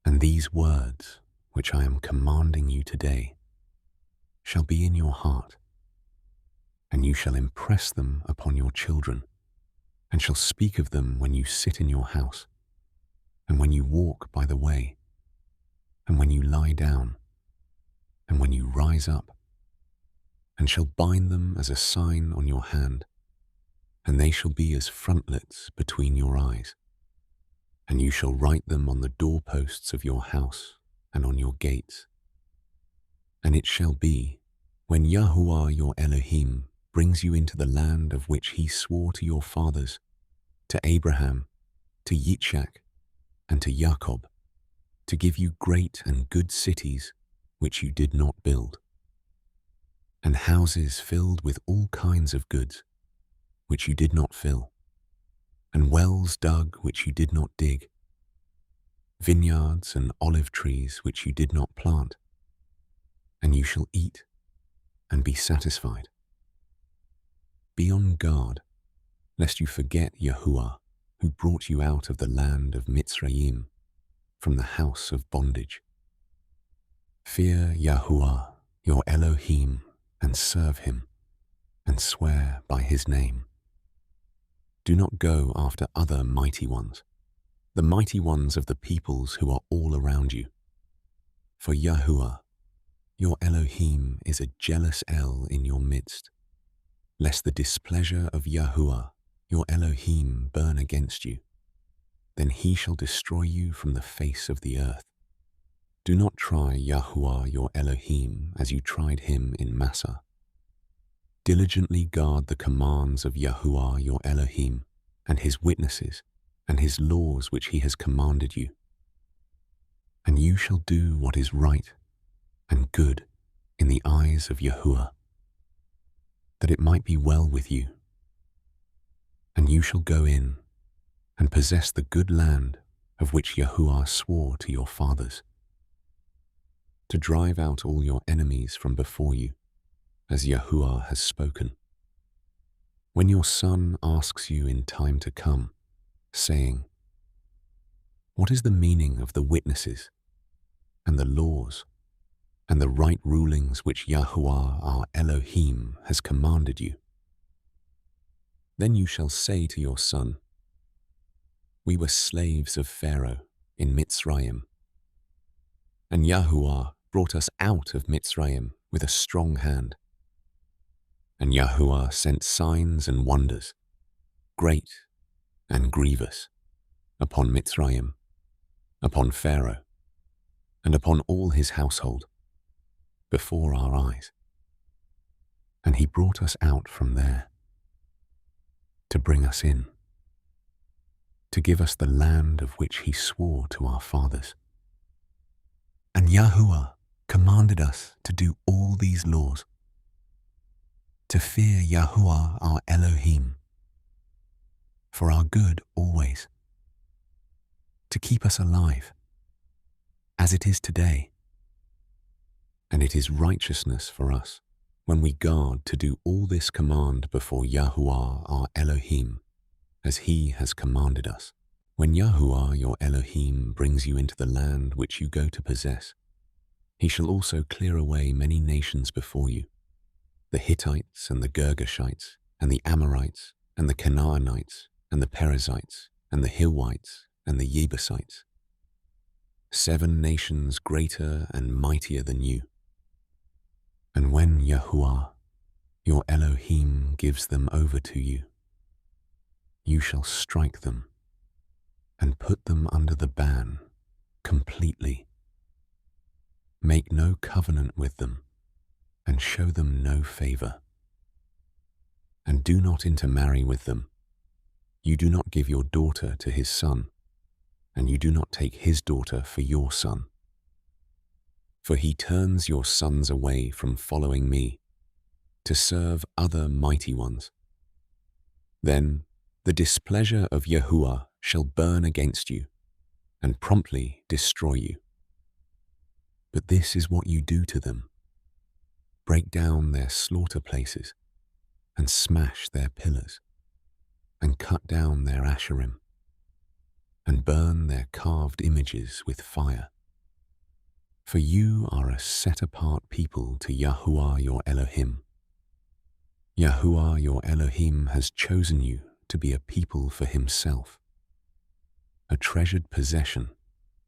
And these words, which I am commanding you today, shall be in your heart, and you shall impress them upon your children, and shall speak of them when you sit in your house, and when you walk by the way, and when you lie down, and when you rise up, and shall bind them as a sign on your hand, and they shall be as frontlets between your eyes. And you shall write them on the doorposts of your house and on your gates. And it shall be, when Yahuah your Elohim brings you into the land of which he swore to your fathers, to Abraham, to Yitzchak, and to Jacob, to give you great and good cities which you did not build, and houses filled with all kinds of goods which you did not fill, and wells dug which you did not dig, vineyards and olive trees which you did not plant, and you shall eat and be satisfied. Be on guard, lest you forget Yahuah, who brought you out of the land of Mitzrayim, from the house of bondage. Fear Yahuah, your Elohim, and serve him, and swear by his name. Do not go after other mighty ones, the mighty ones of the peoples who are all around you. For Yahuah, your Elohim, is a jealous El in your midst, lest the displeasure of Yahuah, your Elohim, burn against you. Then he shall destroy you from the face of the earth. Do not try Yahuah your Elohim as you tried him in Massah. Diligently guard the commands of Yahuah your Elohim, and his witnesses, and his laws which he has commanded you. And you shall do what is right and good in the eyes of Yahuah, that it might be well with you. And you shall go in and possess the good land of which Yahuah swore to your fathers, to drive out all your enemies from before you, as Yahuah has spoken. When your son asks you in time to come, saying, what is the meaning of the witnesses, and the laws, and the right rulings which Yahuah our Elohim has commanded you? Then you shall say to your son, we were slaves of Pharaoh in Mitzrayim, and Yahuah brought us out of Mitzrayim with a strong hand. And Yahuah sent signs and wonders, great and grievous, upon Mitzrayim, upon Pharaoh, and upon all his household, before our eyes. And he brought us out from there, to bring us in, to give us the land of which he swore to our fathers. And Yahuah commanded us to do all these laws, to fear Yahuah our Elohim, for our good always, to keep us alive, as it is today. And it is righteousness for us when we guard to do all this command before Yahuah our Elohim, as he has commanded us. When Yahuah your Elohim brings you into the land which you go to possess, he shall also clear away many nations before you, the Hittites and the Girgashites, and the Amorites, and the Canaanites, and the Perizzites, and the Hivites, and the Jebusites, 7 nations greater and mightier than you. And when Yahuah, your Elohim, gives them over to you, you shall strike them and put them under the ban completely. Make no covenant with them, and show them no favor. And do not intermarry with them. You do not give your daughter to his son, and you do not take his daughter for your son. For he turns your sons away from following me, to serve other mighty ones. Then the displeasure of Yahuah shall burn against you, and promptly destroy you. But this is what you do to them: break down their slaughter places, and smash their pillars, and cut down their Asherim, and burn their carved images with fire. For you are a set-apart people to Yahuah your Elohim. Yahuah your Elohim has chosen you to be a people for himself, a treasured possession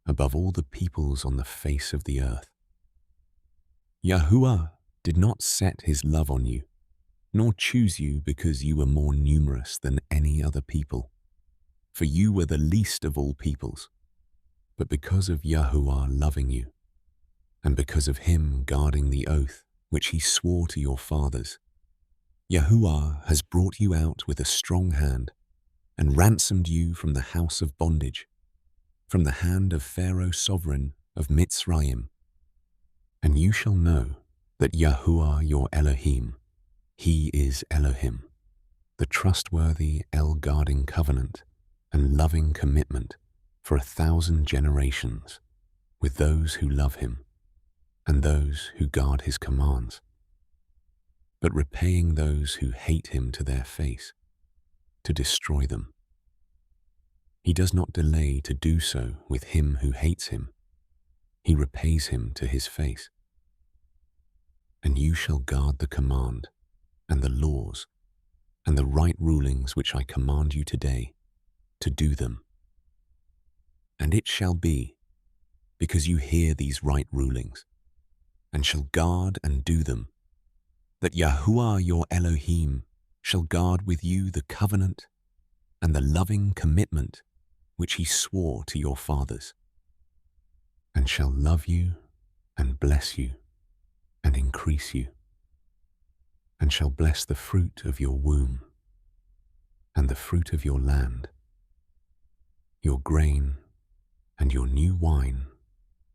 above all the peoples on the face of the earth. Yahuah did not set his love on you, nor choose you because you were more numerous than any other people, for you were the least of all peoples, but because of Yahuah loving you, and because of him guarding the oath which he swore to your fathers. Yahuah has brought you out with a strong hand and ransomed you from the house of bondage, from the hand of Pharaoh sovereign of Mitzrayim. And you shall know that Yahuah your Elohim, he is Elohim, the trustworthy El-guarding covenant and loving commitment for 1,000 generations with those who love him and those who guard his commands, but repaying those who hate him to their face, to destroy them. He does not delay to do so with him who hates him. He repays him to his face. And you shall guard the command and the laws and the right rulings which I command you today, to do them. And it shall be, because you hear these right rulings, and shall guard and do them, that Yahuah your Elohim shall guard with you the covenant and the loving commitment which he swore to your fathers, and shall love you and bless you and increase you, and shall bless the fruit of your womb and the fruit of your land, your grain and your new wine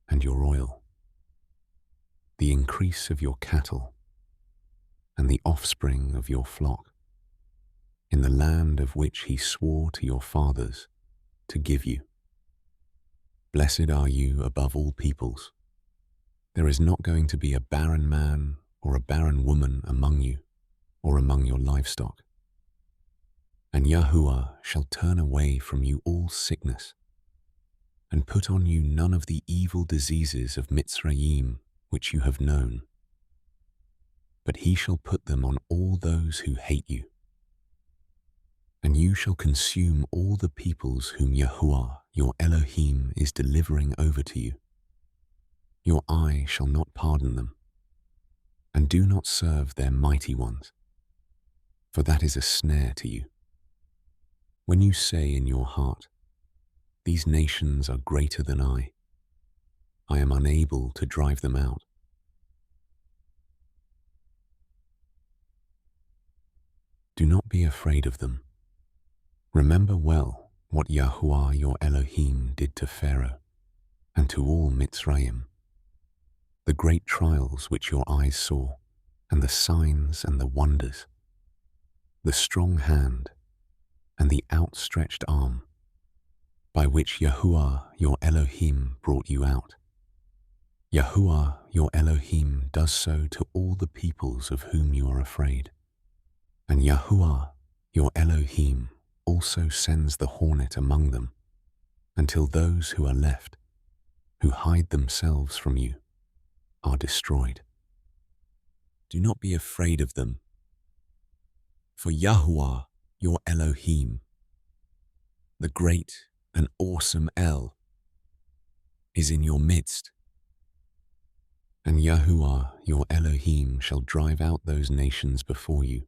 and your oil, the increase of your cattle and the offspring of your flock, in the land of which he swore to your fathers to give you. Blessed are you above all peoples. There is not going to be a barren man or a barren woman among you or among your livestock. And Yahuah shall turn away from you all sickness, and put on you none of the evil diseases of Mitzrayim which you have known, but he shall put them on all those who hate you. And you shall consume all the peoples whom Yahuah your Elohim is delivering over to you. Your eye shall not pardon them, and do not serve their mighty ones, for that is a snare to you. When you say in your heart, these nations are greater than I am unable to drive them out. Do not be afraid of them. Remember well what Yahuah your Elohim did to Pharaoh and to all Mitzrayim, the great trials which your eyes saw, and the signs and the wonders, the strong hand and the outstretched arm, by which Yahuah your Elohim brought you out. Yahuah your Elohim does so to all the peoples of whom you are afraid. And Yahuah your Elohim also sends the hornet among them, until those who are left, who hide themselves from you, are destroyed. Do not be afraid of them, for Yahuah your Elohim, the great and awesome El, is in your midst. And Yahuah your Elohim shall drive out those nations before you,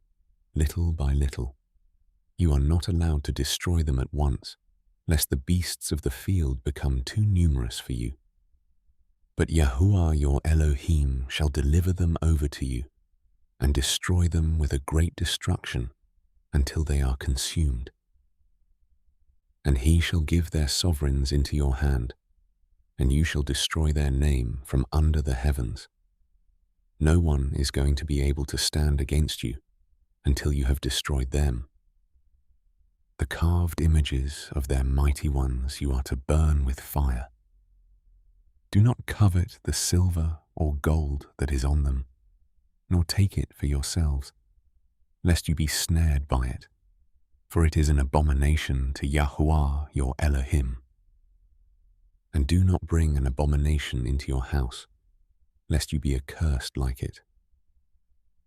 little by little. You are not allowed to destroy them at once, lest the beasts of the field become too numerous for you. But Yahuah your Elohim shall deliver them over to you, and destroy them with a great destruction until they are consumed. And he shall give their sovereigns into your hand, and you shall destroy their name from under the heavens. No one is going to be able to stand against you until you have destroyed them. The carved images of their mighty ones you are to burn with fire. Do not covet the silver or gold that is on them, nor take it for yourselves, lest you be snared by it, for it is an abomination to Yahuah your Elohim. And do not bring an abomination into your house, lest you be accursed like it.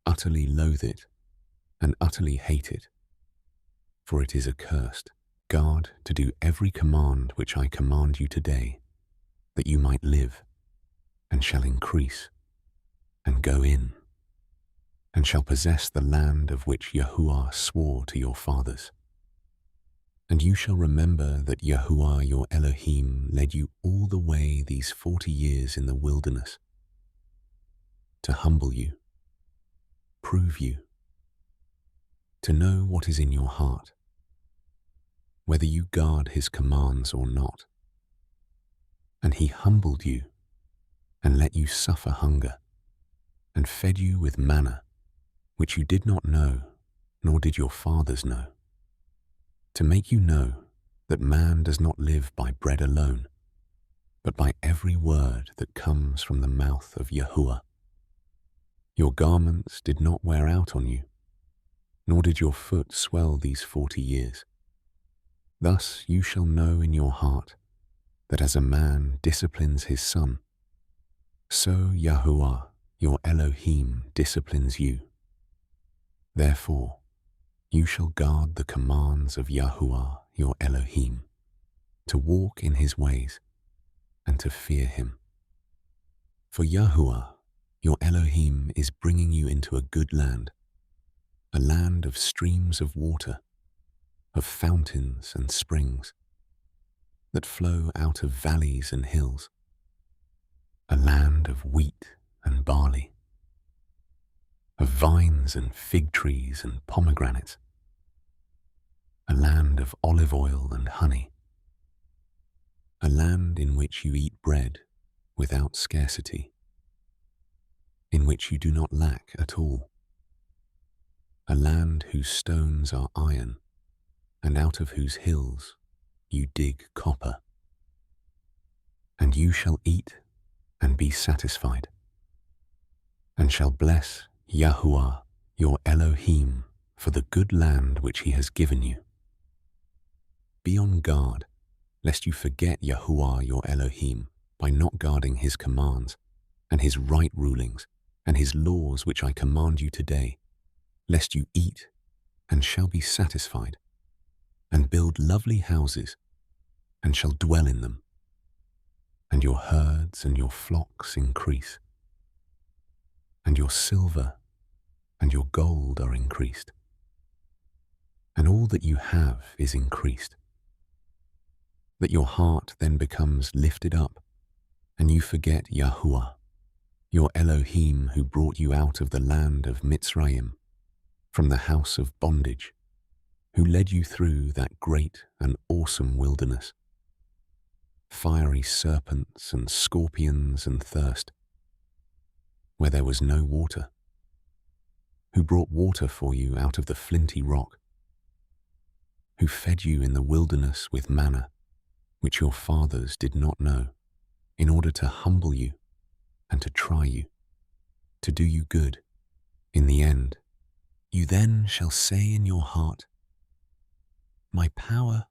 Utterly loathe it, and utterly hate it, for it is accursed. Guard to do every command which I command you today, that you might live, and shall increase, and go in, and shall possess the land of which Yahuah swore to your fathers. And you shall remember that Yahuah your Elohim led you all the way these 40 years in the wilderness, to humble you, prove you, to know what is in your heart, whether you guard his commands or not. And he humbled you, and let you suffer hunger, and fed you with manna, which you did not know, nor did your fathers know, to make you know that man does not live by bread alone, but by every word that comes from the mouth of Yahuah. Your garments did not wear out on you, nor did your foot swell these 40 years. Thus you shall know in your heart that as a man disciplines his son, so Yahuah your Elohim disciplines you. Therefore you shall guard the commands of Yahuah your Elohim, to walk in his ways and to fear him. For Yahuah your Elohim is bringing you into a good land, a land of streams of water, of fountains and springs that flow out of valleys and hills, a land of wheat and barley, of vines and fig trees and pomegranates, a land of olive oil and honey, a land in which you eat bread without scarcity, in which you do not lack at all, a land whose stones are iron, and out of whose hills you dig copper. And you shall eat and be satisfied, and shall bless Yahuah your Elohim for the good land which he has given you. Be on guard, lest you forget Yahuah your Elohim by not guarding his commands, and his right rulings, and his laws which I command you today, lest you eat and shall be satisfied, and build lovely houses, and shall dwell in them, and your herds and your flocks increase, and your silver and your gold are increased, and all that you have is increased, that your heart then becomes lifted up, and you forget Yahuah, your Elohim, who brought you out of the land of Mitzrayim, from the house of bondage, who led you through that great and awesome wilderness, fiery serpents and scorpions and thirst, where there was no water, who brought water for you out of the flinty rock, who fed you in the wilderness with manna, which your fathers did not know, in order to humble you and to try you, to do you good. In the end, you then shall say in your heart, my power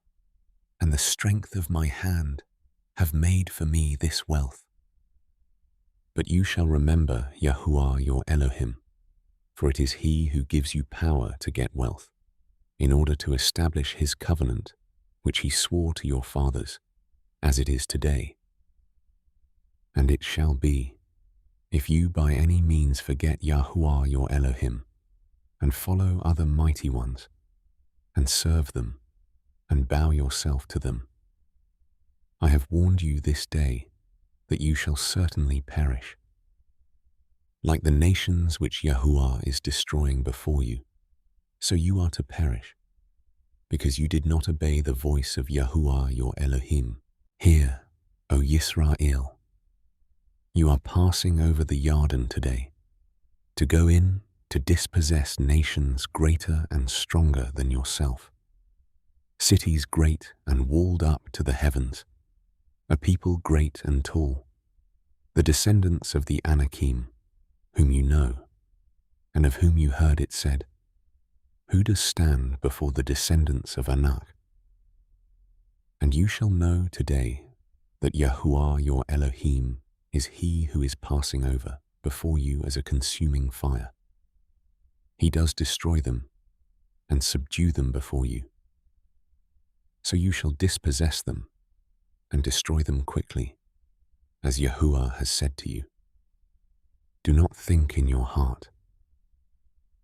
and the strength of my hand have made for me this wealth. But you shall remember Yahuah your Elohim, for it is he who gives you power to get wealth, in order to establish his covenant, which he swore to your fathers, as it is today. And it shall be, if you by any means forget Yahuah your Elohim, and follow other mighty ones, and serve them, and bow yourself to them, I have warned you this day that you shall certainly perish. Like the nations which Yahuah is destroying before you, so you are to perish, because you did not obey the voice of Yahuah your Elohim. Hear, O Yisrael, you are passing over the Yarden today, to go in to dispossess nations greater and stronger than yourself, cities great and walled up to the heavens, a people great and tall, the descendants of the Anakim, whom you know, and of whom you heard it said, who does stand before the descendants of Anak? And you shall know today that Yahuah your Elohim is he who is passing over before you as a consuming fire. He does destroy them and subdue them before you. So you shall dispossess them and destroy them quickly, as Yahuah has said to you. Do not think in your heart,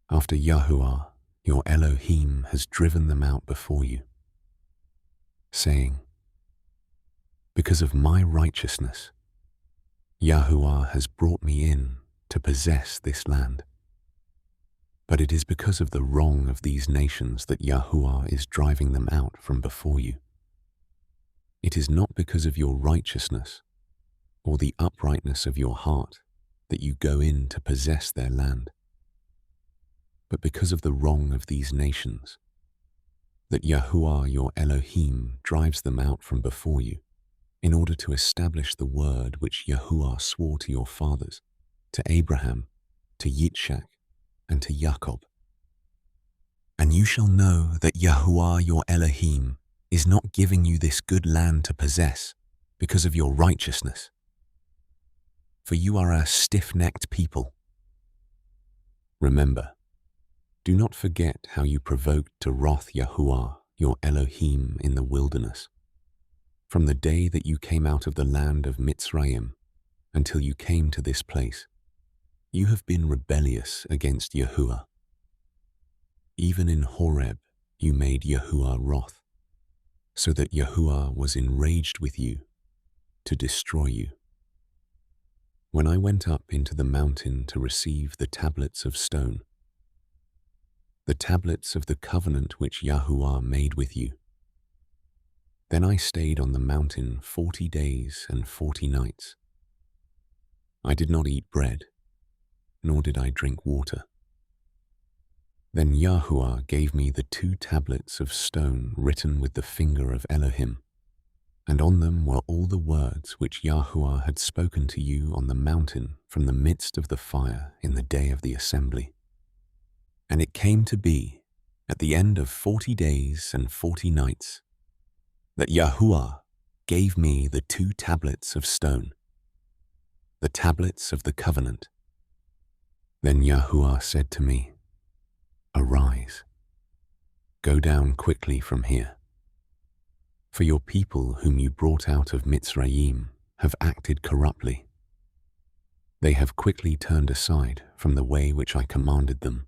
after Yahuah your Elohim has driven them out before you, saying, because of my righteousness, Yahuah has brought me in to possess this land. But it is because of the wrong of these nations that Yahuah is driving them out from before you. It is not because of your righteousness or the uprightness of your heart that you go in to possess their land, but because of the wrong of these nations that Yahuah your Elohim drives them out from before you, in order to establish the word which Yahuah swore to your fathers, to Abraham, to Yitzchak, and to Jacob. And you shall know that Yahuah your Elohim is not giving you this good land to possess because of your righteousness, for you are a stiff-necked people. Remember, do not forget how you provoked to wrath Yahuah your Elohim in the wilderness, from the day that you came out of the land of Mitzrayim until you came to this place. You have been rebellious against Yahuah. Even in Horeb you made Yahuah wroth, so that Yahuah was enraged with you to destroy you. When I went up into the mountain to receive the tablets of stone, the tablets of the covenant which Yahuah made with you, then I stayed on the mountain 40 days and 40 nights. I did not eat bread, nor did I drink water. Then Yahuah gave me the 2 tablets of stone written with the finger of Elohim, and on them were all the words which Yahuah had spoken to you on the mountain from the midst of the fire in the day of the assembly. And it came to be, at the end of 40 days and 40 nights, that Yahuah gave me the 2 tablets of stone, the tablets of the covenant. Then Yahuah said to me, arise, go down quickly from here, for your people whom you brought out of Mitzrayim have acted corruptly. They have quickly turned aside from the way which I commanded them.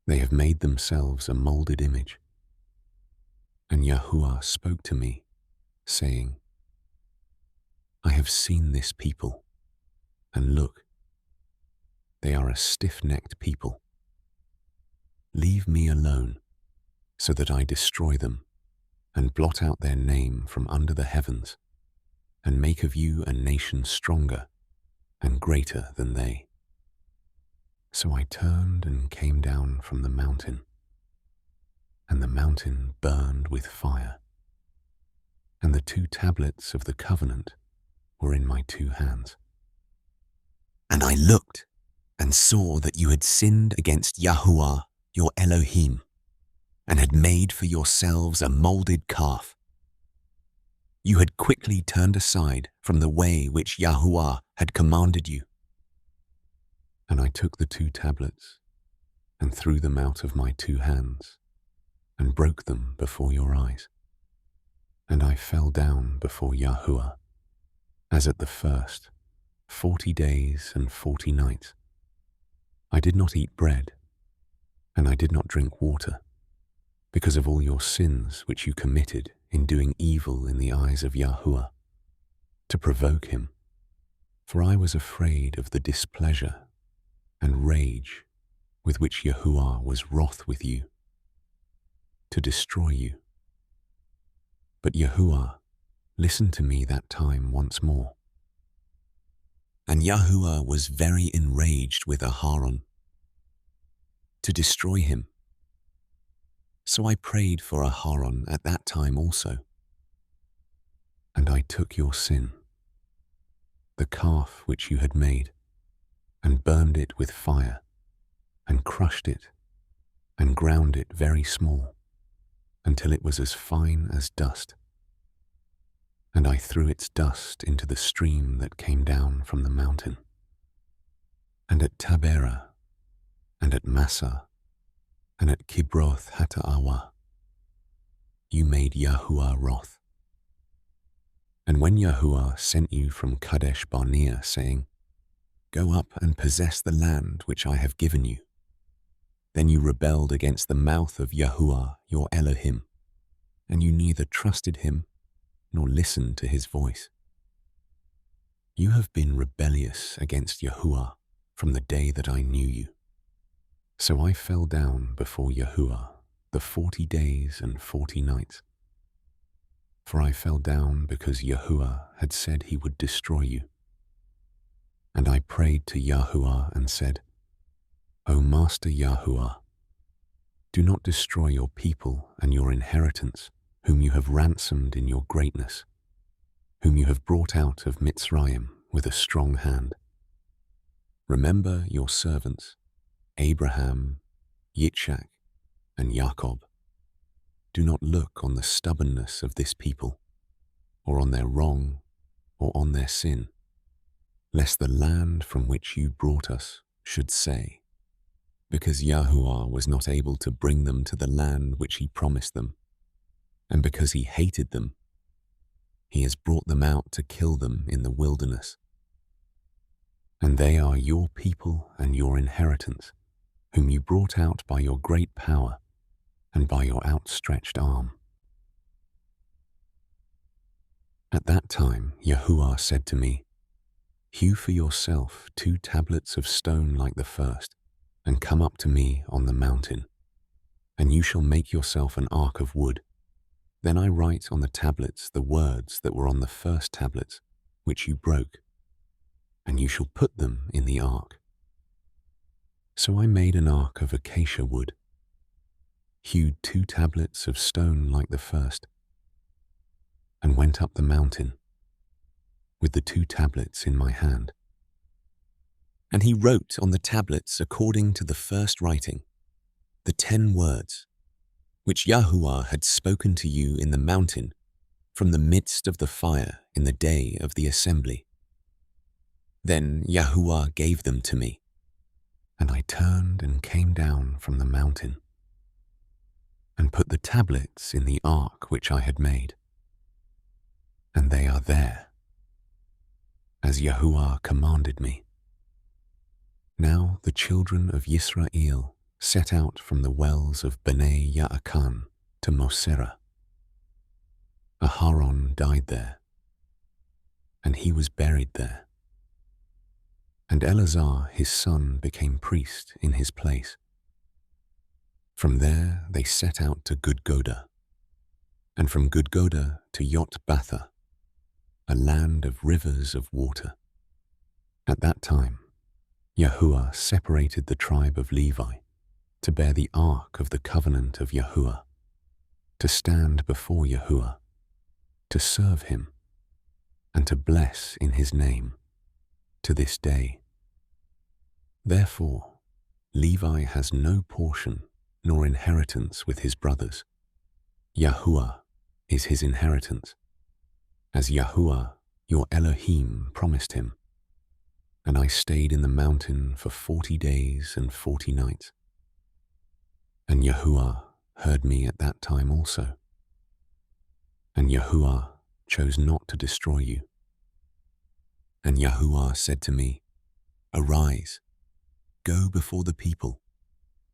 They have made themselves a molded image. And Yahuah spoke to me, saying, I have seen this people, and look, they are a stiff-necked people. Leave me alone, so that I destroy them, and blot out their name from under the heavens, and make of you a nation stronger and greater than they. So I turned and came down from the mountain, and the mountain burned with fire, and the 2 tablets of the covenant were in my 2 hands. And I looked and saw that you had sinned against Yahuah your Elohim, and had made for yourselves a molded calf. You had quickly turned aside from the way which Yahuah had commanded you. And I took the 2 tablets and threw them out of my 2 hands, and broke them before your eyes. And I fell down before Yahuah, as at the first, 40 days and 40 nights. I did not eat bread, and I did not drink water, because of all your sins which you committed in doing evil in the eyes of Yahuah, to provoke him. For I was afraid of the displeasure and rage with which Yahuah was wroth with you, to destroy you. But Yahuah listened to me that time once more. And Yahuah was very enraged with Aharon, to destroy him. So I prayed for Aharon at that time also. And I took your sin, the calf which you had made, and burned it with fire, and crushed it, and ground it very small, until it was as fine as dust. And I threw its dust into the stream that came down from the mountain. And at Taberah, and at Massah, and at Kibroth Hattaawah, you made Yahuah wroth. And when Yahuah sent you from Kadesh Barnea, saying, Go up and possess the land which I have given you, then you rebelled against the mouth of Yahuah your Elohim, and you neither trusted him nor listened to his voice. You have been rebellious against Yahuah from the day that I knew you. So I fell down before Yahuah the 40 days and 40 nights. For I fell down because Yahuah had said he would destroy you. And I prayed to Yahuah and said, O Master Yahuah, do not destroy your people and your inheritance, whom you have ransomed in your greatness, whom you have brought out of Mitzrayim with a strong hand. Remember your servants, Abraham, Yitzchak, and Jacob. Do not look on the stubbornness of this people, or on their wrong, or on their sin, lest the land from which you brought us should say, because Yahuah was not able to bring them to the land which he promised them, and because he hated them, he has brought them out to kill them in the wilderness. And they are your people and your inheritance, whom you brought out by your great power and by your outstretched arm. At that time Yahuah said to me, Hew for yourself 2 tablets of stone like the first, and come up to me on the mountain, and you shall make yourself an ark of wood. Then I write on the tablets the words that were on the first tablets, which you broke, and you shall put them in the ark. So I made an ark of acacia wood, hewed 2 tablets of stone like the first, and went up the mountain with the 2 tablets in my hand. And he wrote on the tablets according to the first writing, the 10 words, which Yahuah had spoken to you in the mountain from the midst of the fire in the day of the assembly. Then Yahuah gave them to me, and I turned and came down from the mountain, and put the tablets in the ark which I had made. And they are there, as Yahuah commanded me. Now the children of Yisrael set out from the wells of Bnei Ya'akan to Moserah. Aharon died there, and he was buried there. And Eleazar his son became priest in his place. From there they set out to Gudgoda, and from Gudgoda to Yotbatha, a land of rivers of water. At that time Yahuah separated the tribe of Levi to bear the ark of the covenant of Yahuah, to stand before Yahuah, to serve him, and to bless in his name to this day. Therefore, Levi has no portion nor inheritance with his brothers. Yahuah is his inheritance, as Yahuah your Elohim promised him. And I stayed in the mountain for 40 days and 40 nights. And Yahuah heard me at that time also. And Yahuah chose not to destroy you. And Yahuah said to me, Arise, go before the people,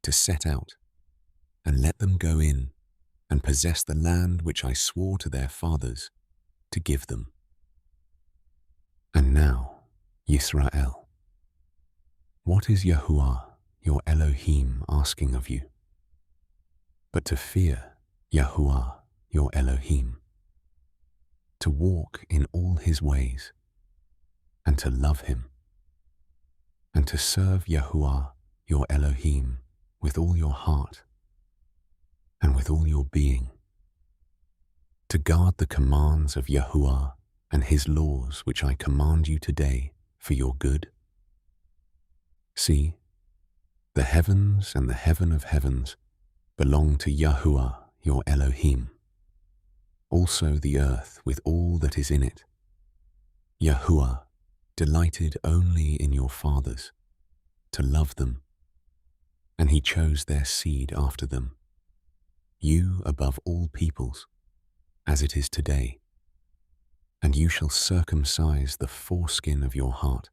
to set out, and let them go in and possess the land which I swore to their fathers to give them. And now, Yisrael, what is Yahuah your Elohim asking of you? But to fear Yahuah your Elohim, to walk in all his ways, and to love him, and to serve Yahuah your Elohim with all your heart and with all your being, to guard the commands of Yahuah and his laws which I command you today for your good? See, the heavens and the heaven of heavens belong to Yahuah your Elohim, also the earth with all that is in it. Yahuah delighted only in your fathers, to love them, and he chose their seed after them, you above all peoples, as it is today. And you shall circumcise the foreskin of your heart,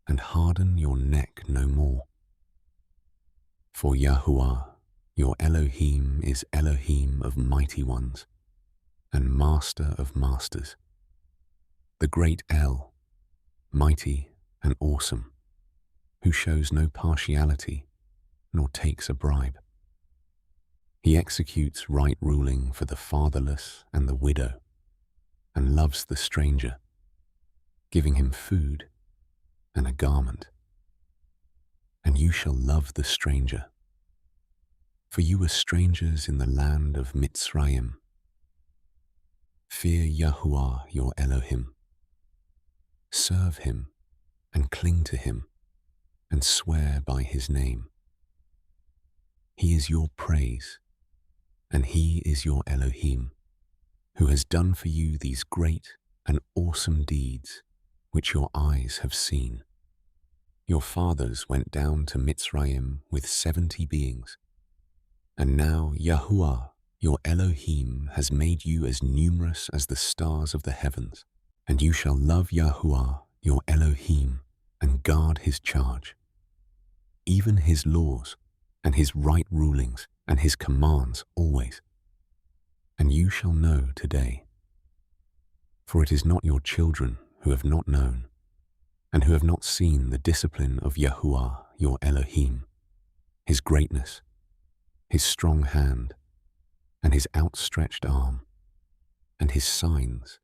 and harden your neck no more. For Yahuah, your Elohim, is Elohim of mighty ones, and Master of masters, the great El, mighty and awesome, who shows no partiality nor takes a bribe. He executes right ruling for the fatherless and the widow, and loves the stranger, giving him food and a garment. And you shall love the stranger, for you were strangers in the land of Mitzrayim. Fear Yahuah your Elohim. Serve him and cling to him, and swear by his name. He is your praise, and he is your Elohim, who has done for you these great and awesome deeds which your eyes have seen. Your fathers went down to Mitzrayim with 70 beings, and now Yahuah your Elohim has made you as numerous as the stars of the heavens, and you shall love Yahuah your Elohim and guard his charge, even his laws and his right rulings and his commands always. And you shall know today, for it is not your children who have not known, and who have not seen the discipline of Yahuah your Elohim, his greatness, his strong hand, and his outstretched arm, and his signs,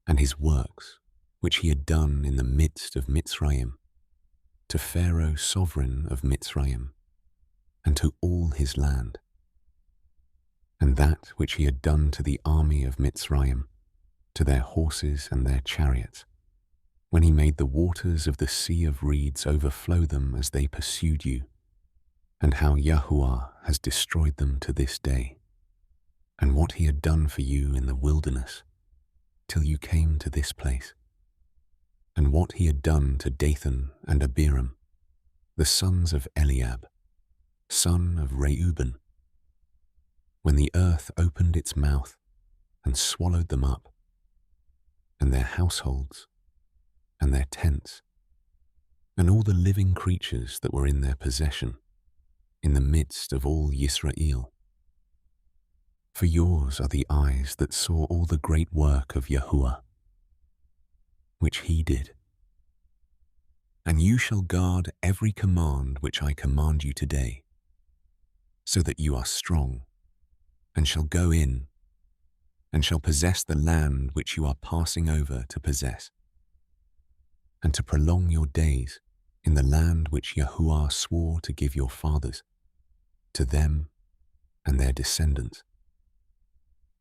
and his works, which he had done in the midst of Mitzrayim, to Pharaoh sovereign of Mitzrayim, and to all his land, and that which he had done to the army of Mitzrayim, to their horses and their chariots, when he made the waters of the sea of reeds overflow them as they pursued you, and how Yahuah has destroyed them to this day, and what he had done for you in the wilderness, till you came to this place, and what he had done to Dathan and Abiram, the sons of Eliab, son of Reuben, when the earth opened its mouth and swallowed them up, and their households, and their tents, and all the living creatures that were in their possession, in the midst of all Yisrael. For yours are the eyes that saw all the great work of Yahuah, which he did. And you shall guard every command which I command you today, so that you are strong, and shall go in, and shall possess the land which you are passing over to possess, and to prolong your days in the land which Yahuah swore to give your fathers, to them and their descendants,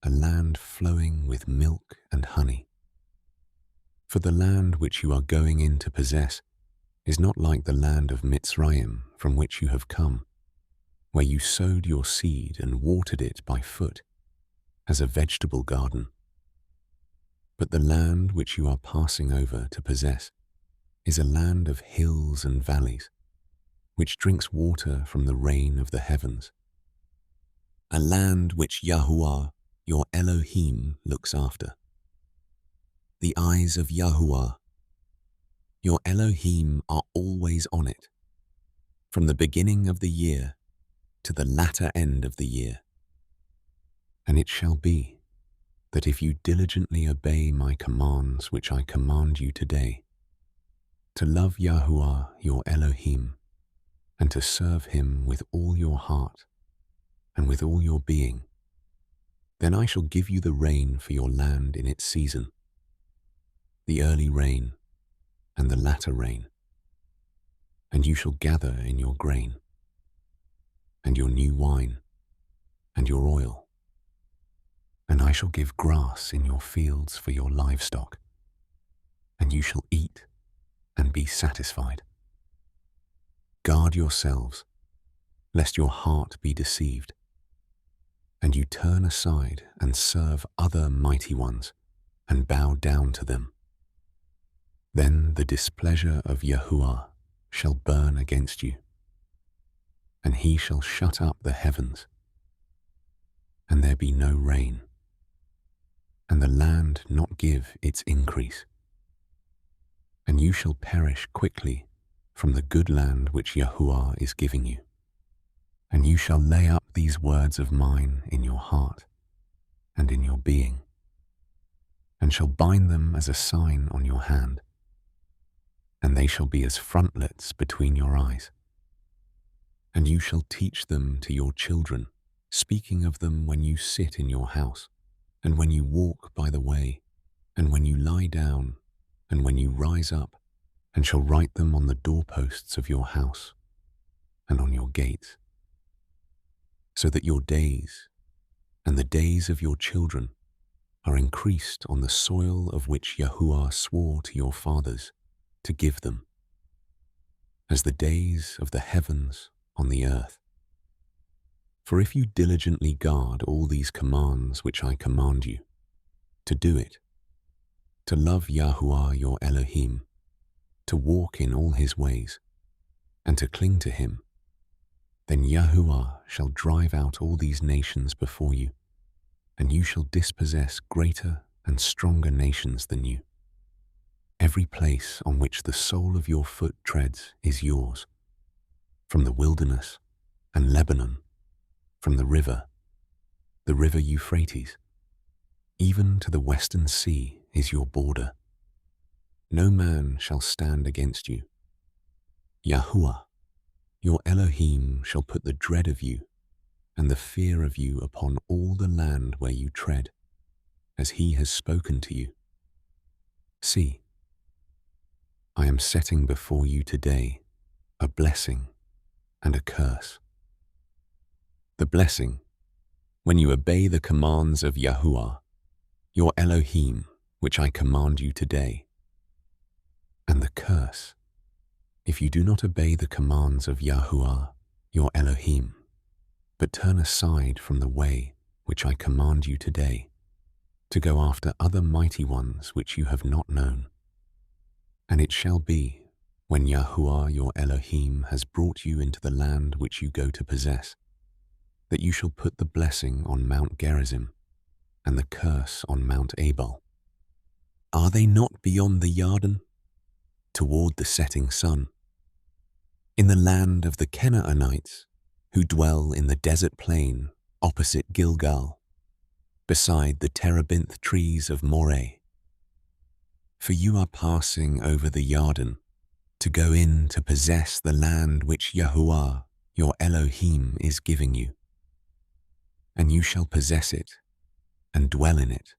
a land flowing with milk and honey. For the land which you are going in to possess is not like the land of Mitzrayim from which you have come, where you sowed your seed and watered it by foot, as a vegetable garden. But the land which you are passing over to possess is a land of hills and valleys, which drinks water from the rain of the heavens, a land which Yahuah, your Elohim, looks after. The eyes of Yahuah, your Elohim, are always on it, from the beginning of the year to the latter end of the year. And it shall be that if you diligently obey my commands which I command you today, to love Yahuah your Elohim, and to serve him with all your heart and with all your being, then I shall give you the rain for your land in its season, the early rain and the latter rain, and you shall gather in your grain, and your new wine, and your oil, and I shall give grass in your fields for your livestock, and you shall eat and be satisfied. Guard yourselves, lest your heart be deceived, and you turn aside and serve other mighty ones and bow down to them. Then the displeasure of Yahuah shall burn against you, and he shall shut up the heavens, and there be no rain, and the land not give its increase. And you shall perish quickly from the good land which Yahuah is giving you. And you shall lay up these words of mine in your heart and in your being, and shall bind them as a sign on your hand, and they shall be as frontlets between your eyes. And you shall teach them to your children, speaking of them when you sit in your house, and when you walk by the way, and when you lie down, and when you rise up, and shall write them on the doorposts of your house and on your gates, so that your days and the days of your children are increased on the soil of which Yahuah swore to your fathers to give them, as the days of the heavens on the earth. For if you diligently guard all these commands which I command you, to do it, to love Yahuah your Elohim, to walk in all his ways, and to cling to him, then Yahuah shall drive out all these nations before you, and you shall dispossess greater and stronger nations than you. Every place on which the sole of your foot treads is yours, from the wilderness and Lebanon, from the river Euphrates, even to the western sea is your border. No man shall stand against you. Yahuah, your Elohim, shall put the dread of you and the fear of you upon all the land where you tread, as he has spoken to you. See, I am setting before you today a blessing and a curse. The blessing, when you obey the commands of Yahuah, your Elohim, which I command you today. And the curse, if you do not obey the commands of Yahuah, your Elohim, but turn aside from the way which I command you today, to go after other mighty ones which you have not known. And it shall be, when Yahuah your Elohim has brought you into the land which you go to possess, that you shall put the blessing on Mount Gerizim and the curse on Mount Ebal. Are they not beyond the Yarden, toward the setting sun, in the land of the Canaanites, who dwell in the desert plain opposite Gilgal, beside the terebinth trees of Moreh? For you are passing over the Yarden to go in to possess the land which Yahuah your Elohim is giving you. And you shall possess it and dwell in it,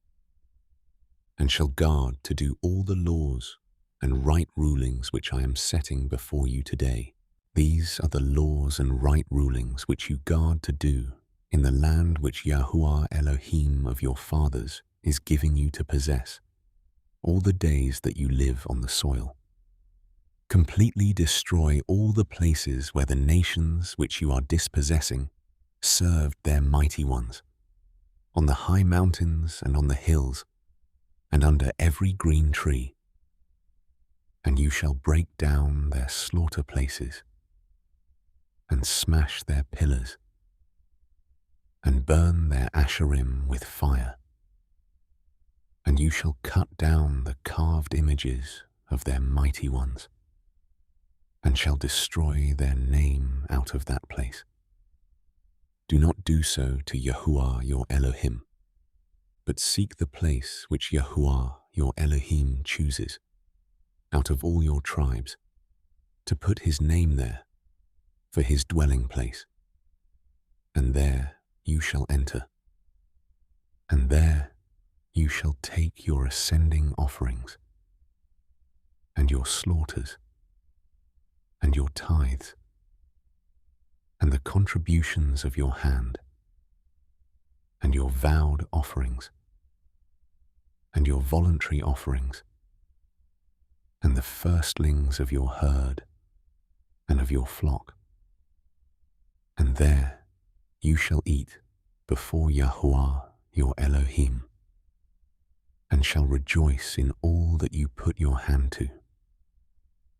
and shall guard to do all the laws and right rulings which I am setting before you today. These are the laws and right rulings which you guard to do in the land which Yahuah Elohim of your fathers is giving you to possess, all the days that you live on the soil. Completely destroy all the places where the nations which you are dispossessing served their mighty ones, on the high mountains and on the hills, and under every green tree. And you shall break down their slaughter places, and smash their pillars, and burn their asherim with fire. And you shall cut down the carved images of their mighty ones, and shall destroy their name out of that place. Do not do so to Yahuah your Elohim, but seek the place which Yahuah your Elohim chooses, out of all your tribes, to put his name there, for his dwelling place. And there you shall enter, and there you shall take your ascending offerings, and your slaughters, and your tithes, and the contributions of your hand, and your vowed offerings, and your voluntary offerings, and the firstlings of your herd and of your flock. And there you shall eat before Yahuah your Elohim, and shall rejoice in all that you put your hand to,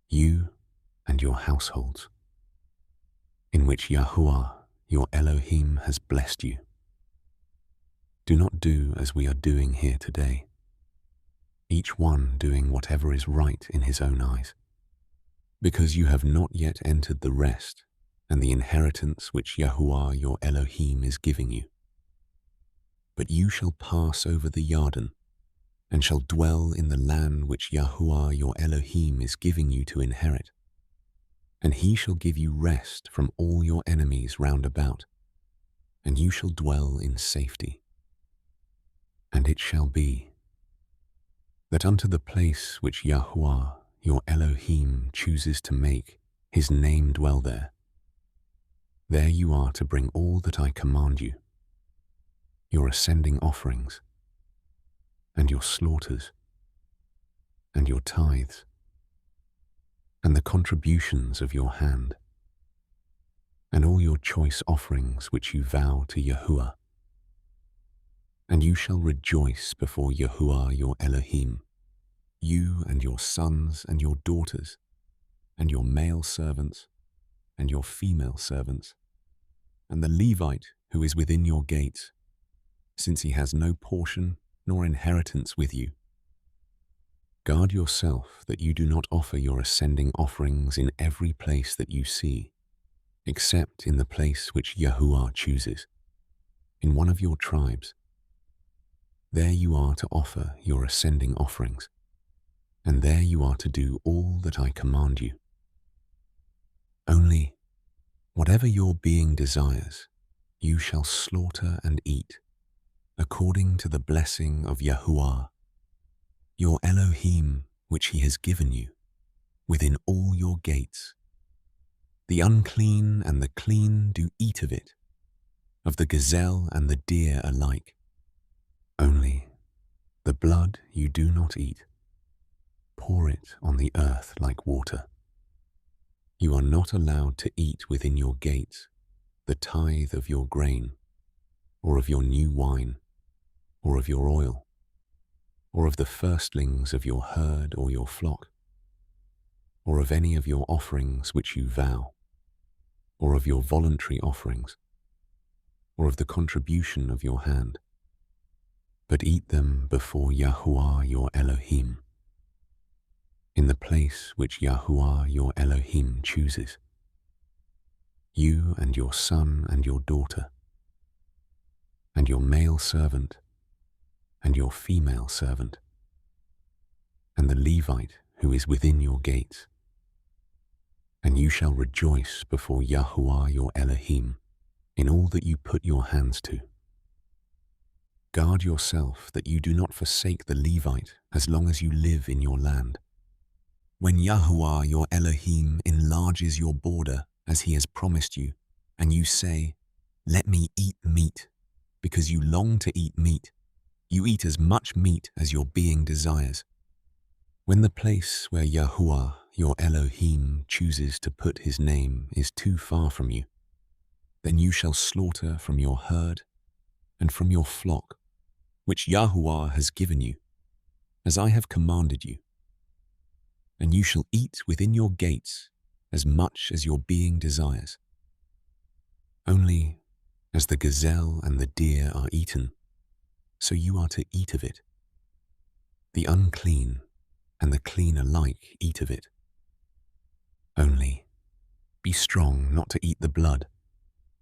you and your households, in which Yahuah your Elohim has blessed you. Do not do as we are doing here today, each one doing whatever is right in his own eyes, because you have not yet entered the rest and the inheritance which Yahuah your Elohim is giving you. But you shall pass over the Yarden, and shall dwell in the land which Yahuah your Elohim is giving you to inherit. And he shall give you rest from all your enemies round about, and you shall dwell in safety. And it shall be that unto the place which Yahuah your Elohim chooses to make his name dwell there, there you are to bring all that I command you, your ascending offerings, and your slaughters, and your tithes, and the contributions of your hand, and all your choice offerings which you vow to Yahuah. And you shall rejoice before Yahuah your Elohim, you and your sons and your daughters, and your male servants and your female servants, and the Levite who is within your gates, since he has no portion nor inheritance with you. Guard yourself that you do not offer your ascending offerings in every place that you see, except in the place which Yahuah chooses, in one of your tribes. There you are to offer your ascending offerings, and there you are to do all that I command you. Only whatever your being desires, you shall slaughter and eat, according to the blessing of Yahuah, your Elohim, which he has given you, within all your gates. The unclean and the clean do eat of it, of the gazelle and the deer alike. Only the blood you do not eat. Pour it on the earth like water. You are not allowed to eat within your gates the tithe of your grain, or of your new wine, or of your oil, or of the firstlings of your herd or your flock, or of any of your offerings which you vow, or of your voluntary offerings, or of the contribution of your hand. But eat them before Yahuah your Elohim, in the place which Yahuah your Elohim chooses, you and your son and your daughter, and your male servant and your female servant, and the Levite who is within your gates. And you shall rejoice before Yahuah your Elohim in all that you put your hands to. Guard yourself that you do not forsake the Levite as long as you live in your land. When Yahuah your Elohim enlarges your border as he has promised you, and you say, "Let me eat meat," because you long to eat meat, you eat as much meat as your being desires. When the place where Yahuah your Elohim chooses to put his name is too far from you, then you shall slaughter from your herd and from your flock, which Yahuah has given you, as I have commanded you. And you shall eat within your gates as much as your being desires. Only as the gazelle and the deer are eaten, so you are to eat of it. The unclean and the clean alike eat of it. Only be strong not to eat the blood,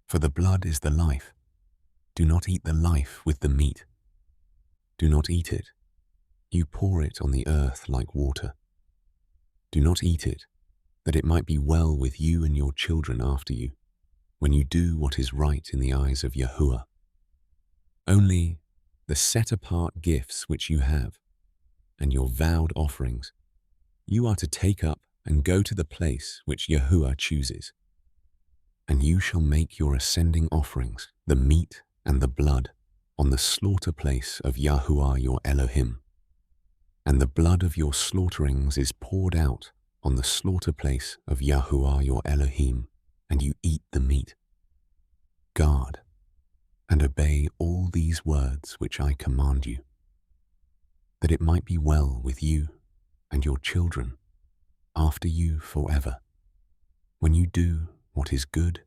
for the blood is the life. Do not eat the life with the meat. Do not eat it. You pour it on the earth like water. Do not eat it, that it might be well with you and your children after you, when you do what is right in the eyes of Yahuah. Only the set-apart gifts which you have, and your vowed offerings, you are to take up and go to the place which Yahuah chooses. And you shall make your ascending offerings, the meat and the blood, on the slaughter place of Yahuah your Elohim. and the blood of your slaughterings is poured out on the slaughter place of Yahuah your Elohim, and you eat the meat. Guard and obey all these words which I command you, that it might be well with you and your children after you forever, when you do what is good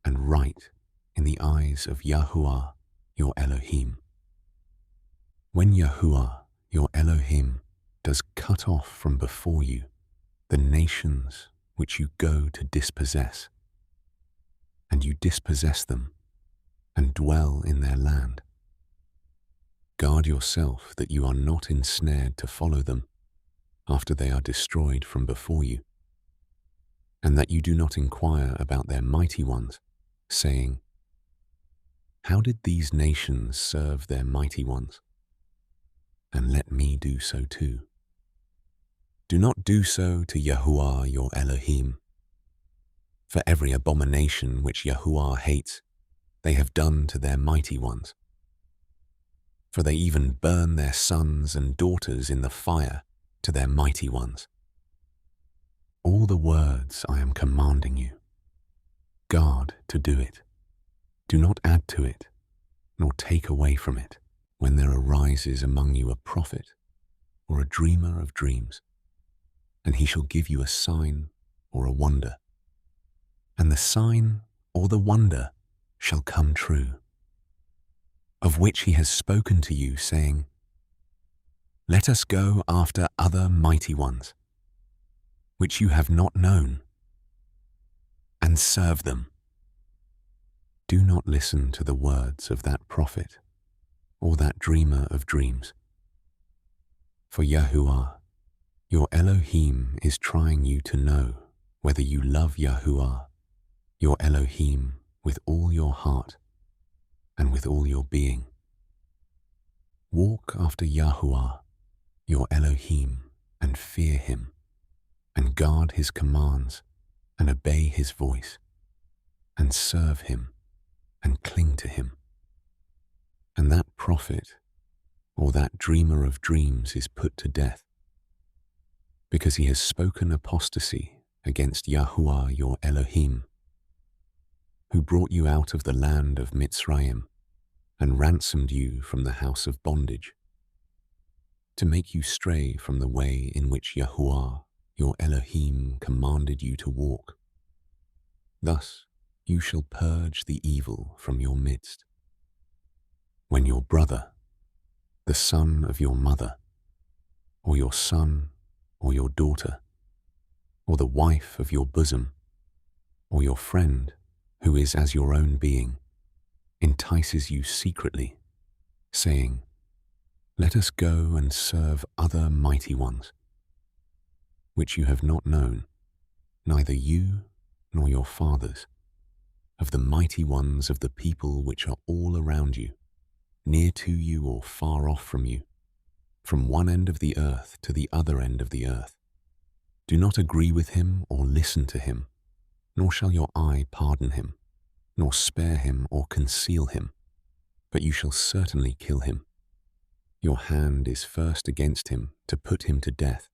and right in the eyes of Yahuah your Elohim. When Yahuah your Elohim does cut off from before you the nations which you go to dispossess, and you dispossess them and dwell in their land, guard yourself that you are not ensnared to follow them after they are destroyed from before you, and that you do not inquire about their mighty ones, saying, how did these nations serve their mighty ones? And let me do so too. Do not do so to Yahuah your Elohim. For every abomination which Yahuah hates, they have done to their mighty ones. For they even burn their sons and daughters in the fire to their mighty ones. All the words I am commanding you, guard to do it. Do not add to it, nor take away from it, when there arises among you a prophet or a dreamer of dreams, and he shall give you a sign or a wonder, and the sign or the wonder shall come true, of which he has spoken to you, saying, let us go after other mighty ones, which you have not known, and serve them. Do not listen to the words of that prophet or that dreamer of dreams. For Yahuah, your Elohim, is trying you to know whether you love Yahuah, your Elohim, with all your heart and with all your being. Walk after Yahuah, your Elohim, and fear him, and guard his commands, and obey his voice, and serve him, and cling to him. And that prophet or that dreamer of dreams is put to death, because he has spoken apostasy against Yahuah your Elohim, who brought you out of the land of Mitzrayim and ransomed you from the house of bondage, to make you stray from the way in which Yahuah your Elohim commanded you to walk. Thus you shall purge the evil from your midst. When your brother, the son of your mother, or your son or your daughter, or the wife of your bosom, or your friend who is as your own being, entices you secretly, saying, let us go and serve other mighty ones, which you have not known, neither you nor your fathers, of the mighty ones of the people which are all around you, near to you or far off from you, from one end of the earth to the other end of the earth. Do not agree with him or listen to him, nor shall your eye pardon him, nor spare him or conceal him, but you shall certainly kill him. Your hand is first against him to put him to death,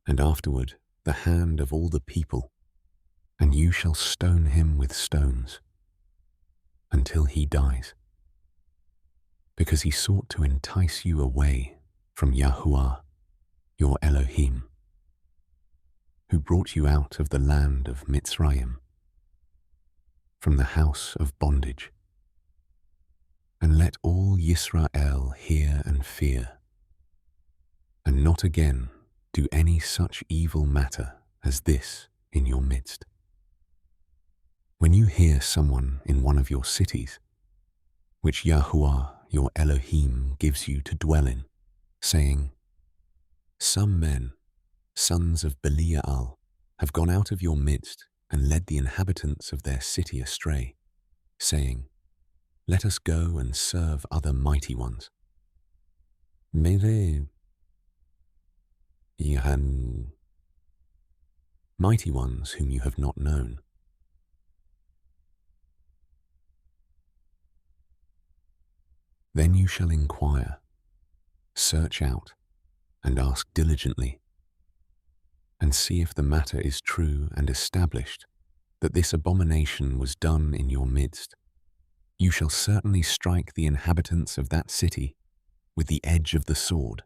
and afterward the hand of all the people, and you shall stone him with stones until he dies, because he sought to entice you away from Yahuah, your Elohim, who brought you out of the land of Mitzrayim, from the house of bondage. And let all Yisrael hear and fear, and not again do any such evil matter as this in your midst. When you hear someone in one of your cities, which Yahuah your Elohim gives you to dwell in, saying, some men, sons of Belial, have gone out of your midst and led the inhabitants of their city astray, saying, let us go and serve other mighty ones. Mighty ones whom you have not known. Then you shall inquire, search out, and ask diligently, and see if the matter is true and established, that this abomination was done in your midst. You shall certainly strike the inhabitants of that city with the edge of the sword,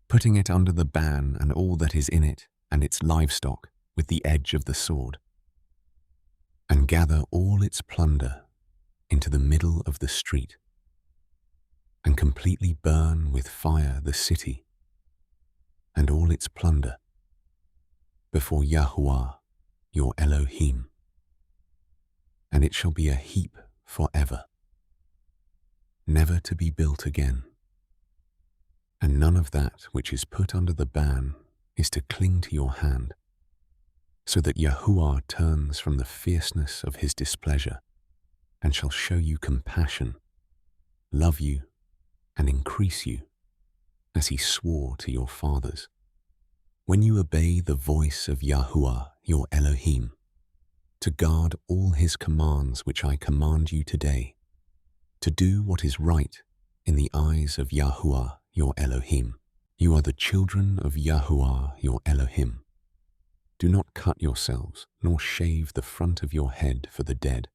putting it under the ban and all that is in it and its livestock with the edge of the sword, and gather all its plunder into the middle of the street, and completely burn with fire the city and all its plunder before Yahuah your Elohim, and it shall be a heap forever, never to be built again. And none of that which is put under the ban is to cling to your hand, so that Yahuah turns from the fierceness of his displeasure and shall show you compassion, love you, and increase you, as he swore to your fathers. When you obey the voice of Yahuah your Elohim, to guard all his commands which I command you today, to do what is right in the eyes of Yahuah your Elohim, you are the children of Yahuah your Elohim. Do not cut yourselves, nor shave the front of your head for the dead,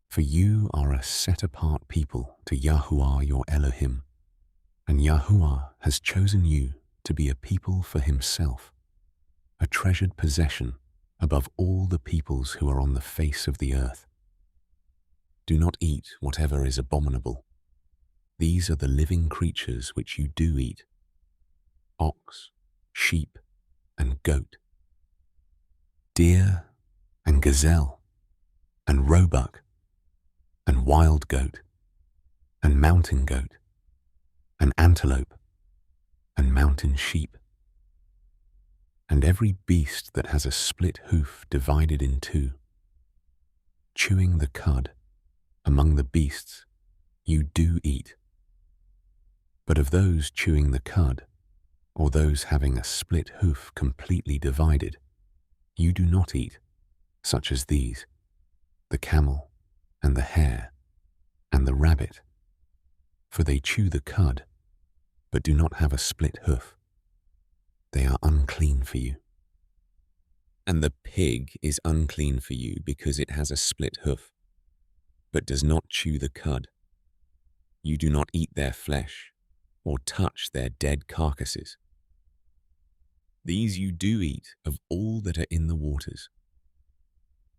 for you are a set-apart people to Yahuah your Elohim, and Yahuah has chosen you to be a people for himself, a treasured possession above all the peoples who are on the face of the earth. Do not eat whatever is abominable. These are the living creatures which you do eat: ox, sheep, and goat, deer, and gazelle, and roebuck, and wild goat, and mountain goat, and antelope, and mountain sheep, and every beast that has a split hoof divided in two. Chewing the cud among the beasts you do eat. But of those chewing the cud, or those having a split hoof completely divided, you do not eat, such as these: the camel, and the hare, and the rabbit, for they chew the cud, but do not have a split hoof. They are unclean for you. And the pig is unclean for you because it has a split hoof, but does not chew the cud. You do not eat their flesh, or touch their dead carcasses. These you do eat of all that are in the waters.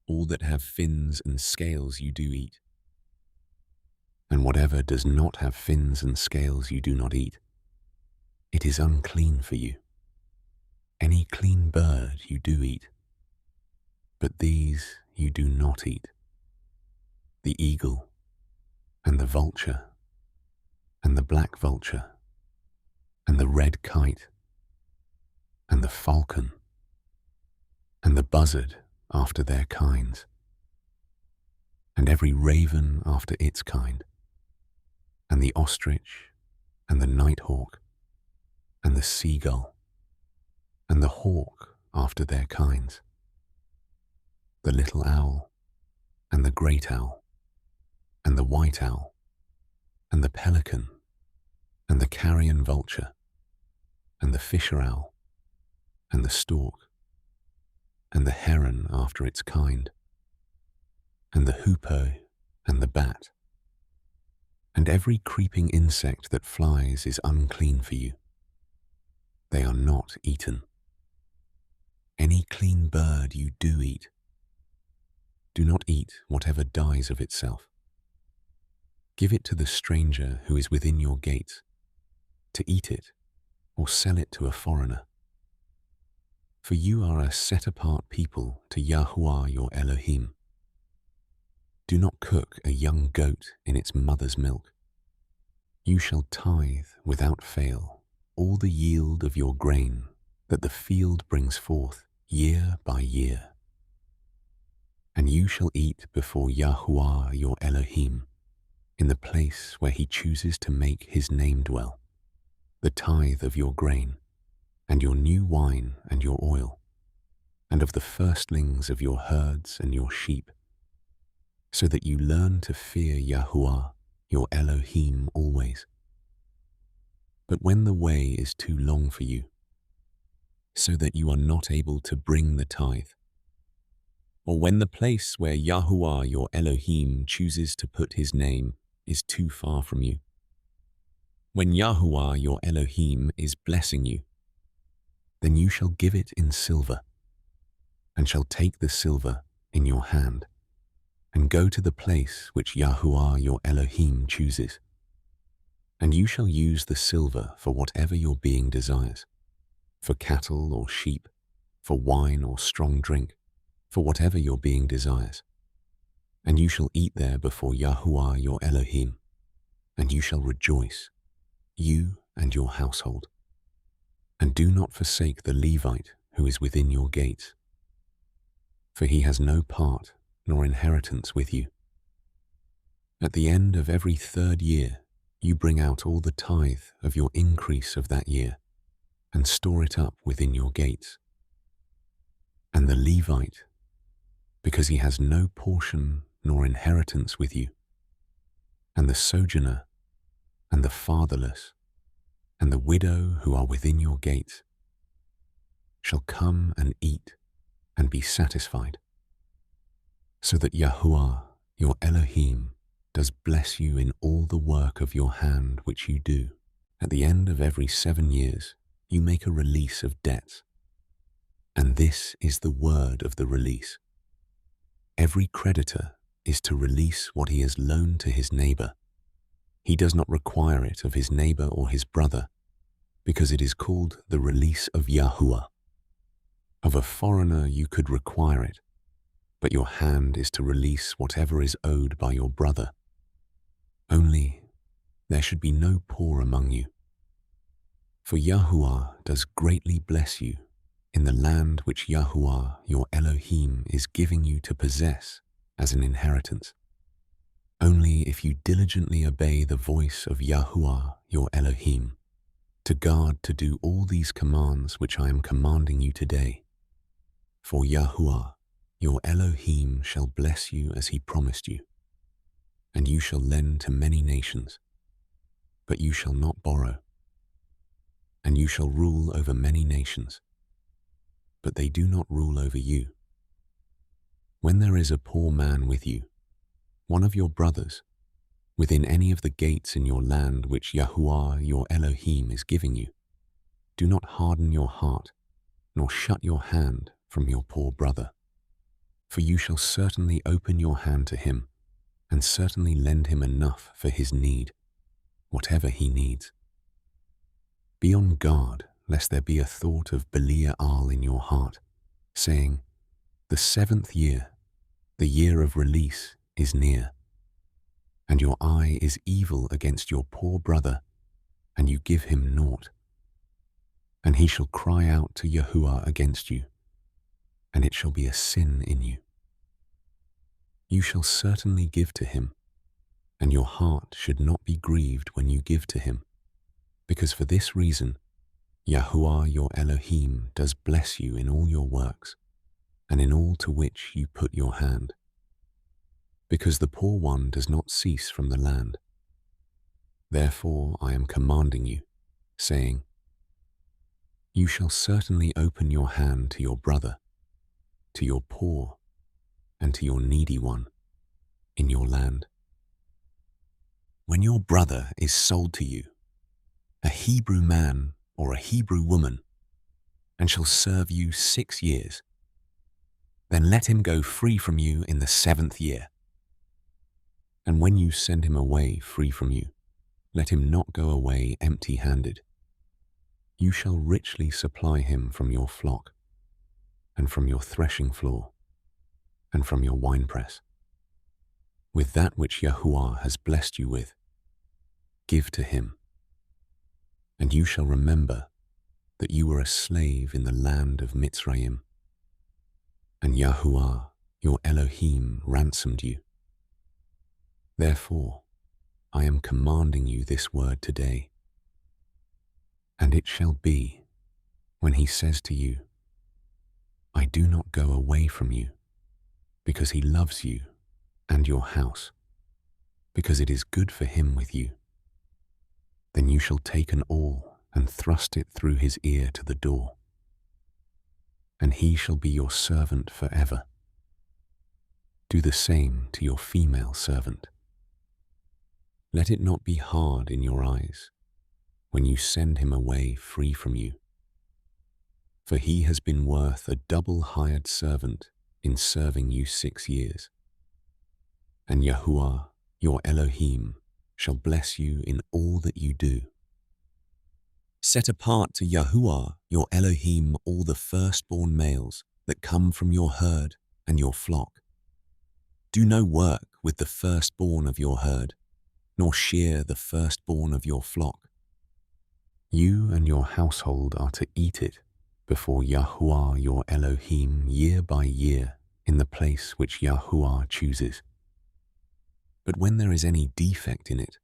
All that have fins and scales you do eat. And whatever does not have fins and scales you do not eat. It is unclean for you. Any clean bird you do eat, but these you do not eat: the eagle, and the vulture, and the black vulture, and the red kite, and the falcon, and the buzzard after their kinds, and every raven after its kind, and the ostrich, and the nighthawk, and the seagull, and the hawk after their kinds, the little owl, and the great owl, and the white owl, and the pelican, and the carrion vulture, and the fisher owl, and the stork, and the heron after its kind, and the hoopoe, and the bat. And every creeping insect that flies is unclean for you. They are not eaten. Any clean bird you do eat. Do not eat whatever dies of itself. Give it to the stranger who is within your gates, to eat it or sell it to a foreigner. For you are a set-apart people to Yahuah your Elohim. Do not cook a young goat in its mother's milk. You shall tithe without fail all the yield of your grain that the field brings forth year by year. And you shall eat before Yahuah your Elohim, in the place where he chooses to make his name dwell, the tithe of your grain, and your new wine and your oil, and of the firstlings of your herds and your sheep, so that you learn to fear Yahuah your Elohim always. But when the way is too long for you, so that you are not able to bring the tithe, or when the place where Yahuah your Elohim chooses to put his name is too far from you, when Yahuah your Elohim is blessing you, then you shall give it in silver, and shall take the silver in your hand, and go to the place which Yahuah your Elohim chooses. And you shall use the silver for whatever your being desires, for cattle or sheep, for wine or strong drink, for whatever your being desires. And you shall eat there before Yahuah your Elohim, and you shall rejoice, you and your household. And do not forsake the Levite who is within your gates, for he has no part nor inheritance with you. At the end of every 3rd year, you bring out all the tithe of your increase of that year, and store it up within your gates. And the Levite, because he has no portion nor inheritance with you, and the sojourner, and the fatherless, and the widow who are within your gates, shall come and eat and be satisfied, so that Yahuah your Elohim does bless you in all the work of your hand which you do. At the end of every 7 years, you make a release of debts. And this is the word of the release. Every creditor is to release what he has loaned to his neighbor. He does not require it of his neighbor or his brother, because it is called the release of Yahuah. Of a foreigner you could require it, but your hand is to release whatever is owed by your brother. Only there should be no poor among you. For Yahuah does greatly bless you in the land which Yahuah your Elohim is giving you to possess as an inheritance. Only if you diligently obey the voice of Yahuah your Elohim, to guard to do all these commands which I am commanding you today. For Yahuah your Elohim shall bless you as he promised you, and you shall lend to many nations, but you shall not borrow. And you shall rule over many nations, but they do not rule over you. When there is a poor man with you, one of your brothers, within any of the gates in your land which Yahuah your Elohim is giving you, do not harden your heart, nor shut your hand from your poor brother. For you shall certainly open your hand to him, and certainly lend him enough for his need, whatever he needs. Be on guard lest there be a thought of Belial in your heart, saying, the 7th year, the year of release, is near, and your eye is evil against your poor brother, and you give him naught. And he shall cry out to Yahuah against you, and it shall be a sin in you. You shall certainly give to him, and your heart should not be grieved when you give to him, because for this reason Yahuah your Elohim does bless you in all your works, and in all to which you put your hand, because the poor one does not cease from the land. Therefore I am commanding you, saying, you shall certainly open your hand to your brother, to your poor, and to your needy one in your land. When your brother is sold to you, a Hebrew man or a Hebrew woman, and shall serve you 6 years, then let him go free from you in the 7th year. And when you send him away free from you, let him not go away empty-handed. You shall richly supply him from your flock, and from your threshing floor, and from your winepress. With that which Yahuah has blessed you with, give to him. And you shall remember that you were a slave in the land of Mitzrayim, and Yahuah your Elohim ransomed you. Therefore, I am commanding you this word today. And it shall be, when he says to you, I do not go away from you, because he loves you and your house, because it is good for him with you, then you shall take an awl and thrust it through his ear to the door, and he shall be your servant forever. Do the same to your female servant. Let it not be hard in your eyes when you send him away free from you, for he has been worth a double hired servant in serving you 6 years. And Yahuah, your Elohim, shall bless you in all that you do. Set apart to Yahuah, your Elohim, all the firstborn males that come from your herd and your flock. Do no work with the firstborn of your herd, nor shear the firstborn of your flock. You and your household are to eat it before Yahuah your Elohim year by year in the place which Yahuah chooses. But when there is any defect in it,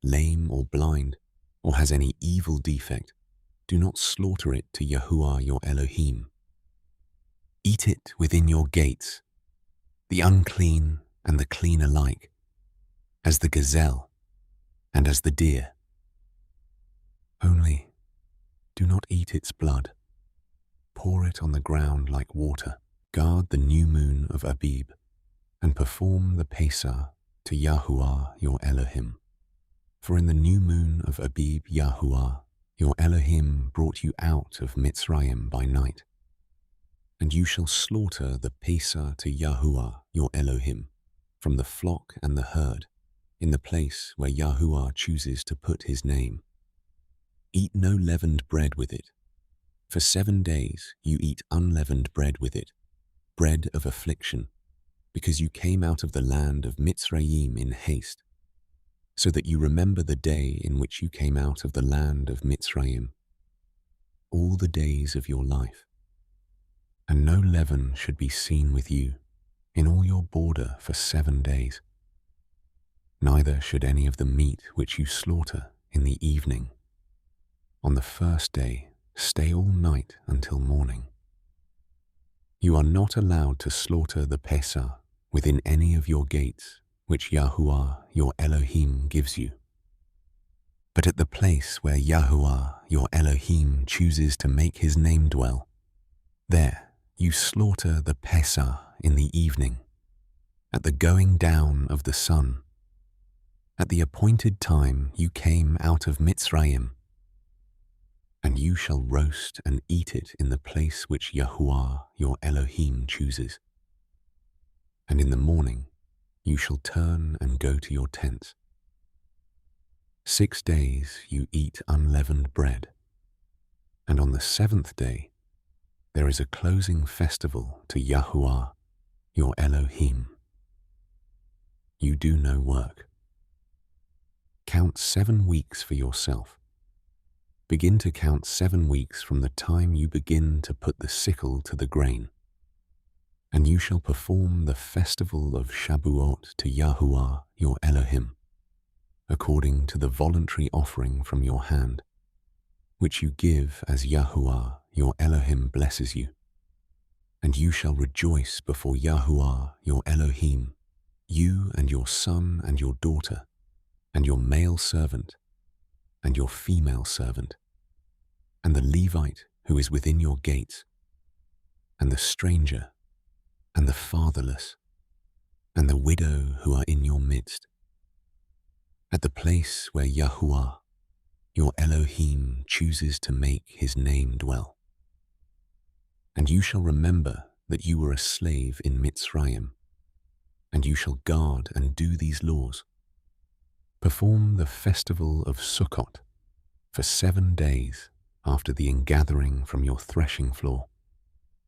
lame or blind, or has any evil defect, do not slaughter it to Yahuah your Elohim. Eat it within your gates, the unclean and the clean alike, as the gazelle and as the deer. Only do not eat its blood. Pour it on the ground like water. Guard the new moon of Abib, and perform the Pesah to Yahuah your Elohim. For in the new moon of Abib Yahuah your Elohim brought you out of Mitzrayim by night. And you shall slaughter the Pesah to Yahuah your Elohim from the flock and the herd, in the place where Yahuah chooses to put his name. Eat no leavened bread with it. For 7 days you eat unleavened bread with it, bread of affliction, because you came out of the land of Mitzrayim in haste, so that you remember the day in which you came out of the land of Mitzrayim, all the days of your life. And no leaven should be seen with you in all your border for 7 days. Neither should any of the meat which you slaughter in the evening. On the first day, stay all night until morning. You are not allowed to slaughter the Pesah within any of your gates, which Yahuah your Elohim gives you. But at the place where Yahuah your Elohim chooses to make his name dwell, there you slaughter the Pesah in the evening, at the going down of the sun, at the appointed time you came out of Mitzrayim. And you shall roast and eat it in the place which Yahuah your Elohim chooses. And in the morning you shall turn and go to your tents. 6 days you eat unleavened bread, and on the 7th day there is a closing festival to Yahuah your Elohim. You do no work. Count 7 weeks for yourself. Begin to count 7 weeks from the time you begin to put the sickle to the grain. And you shall perform the festival of Shabuot to Yahuah your Elohim, according to the voluntary offering from your hand, which you give as Yahuah your Elohim blesses you. And you shall rejoice before Yahuah your Elohim, you and your son and your daughter, and your male servant, and your female servant, and the Levite who is within your gates, and the stranger, and the fatherless, and the widow who are in your midst, at the place where Yahuah your Elohim chooses to make his name dwell. And you shall remember that you were a slave in Mitzrayim, and you shall guard and do these laws. Perform the festival of Sukkot for 7 days after the ingathering from your threshing floor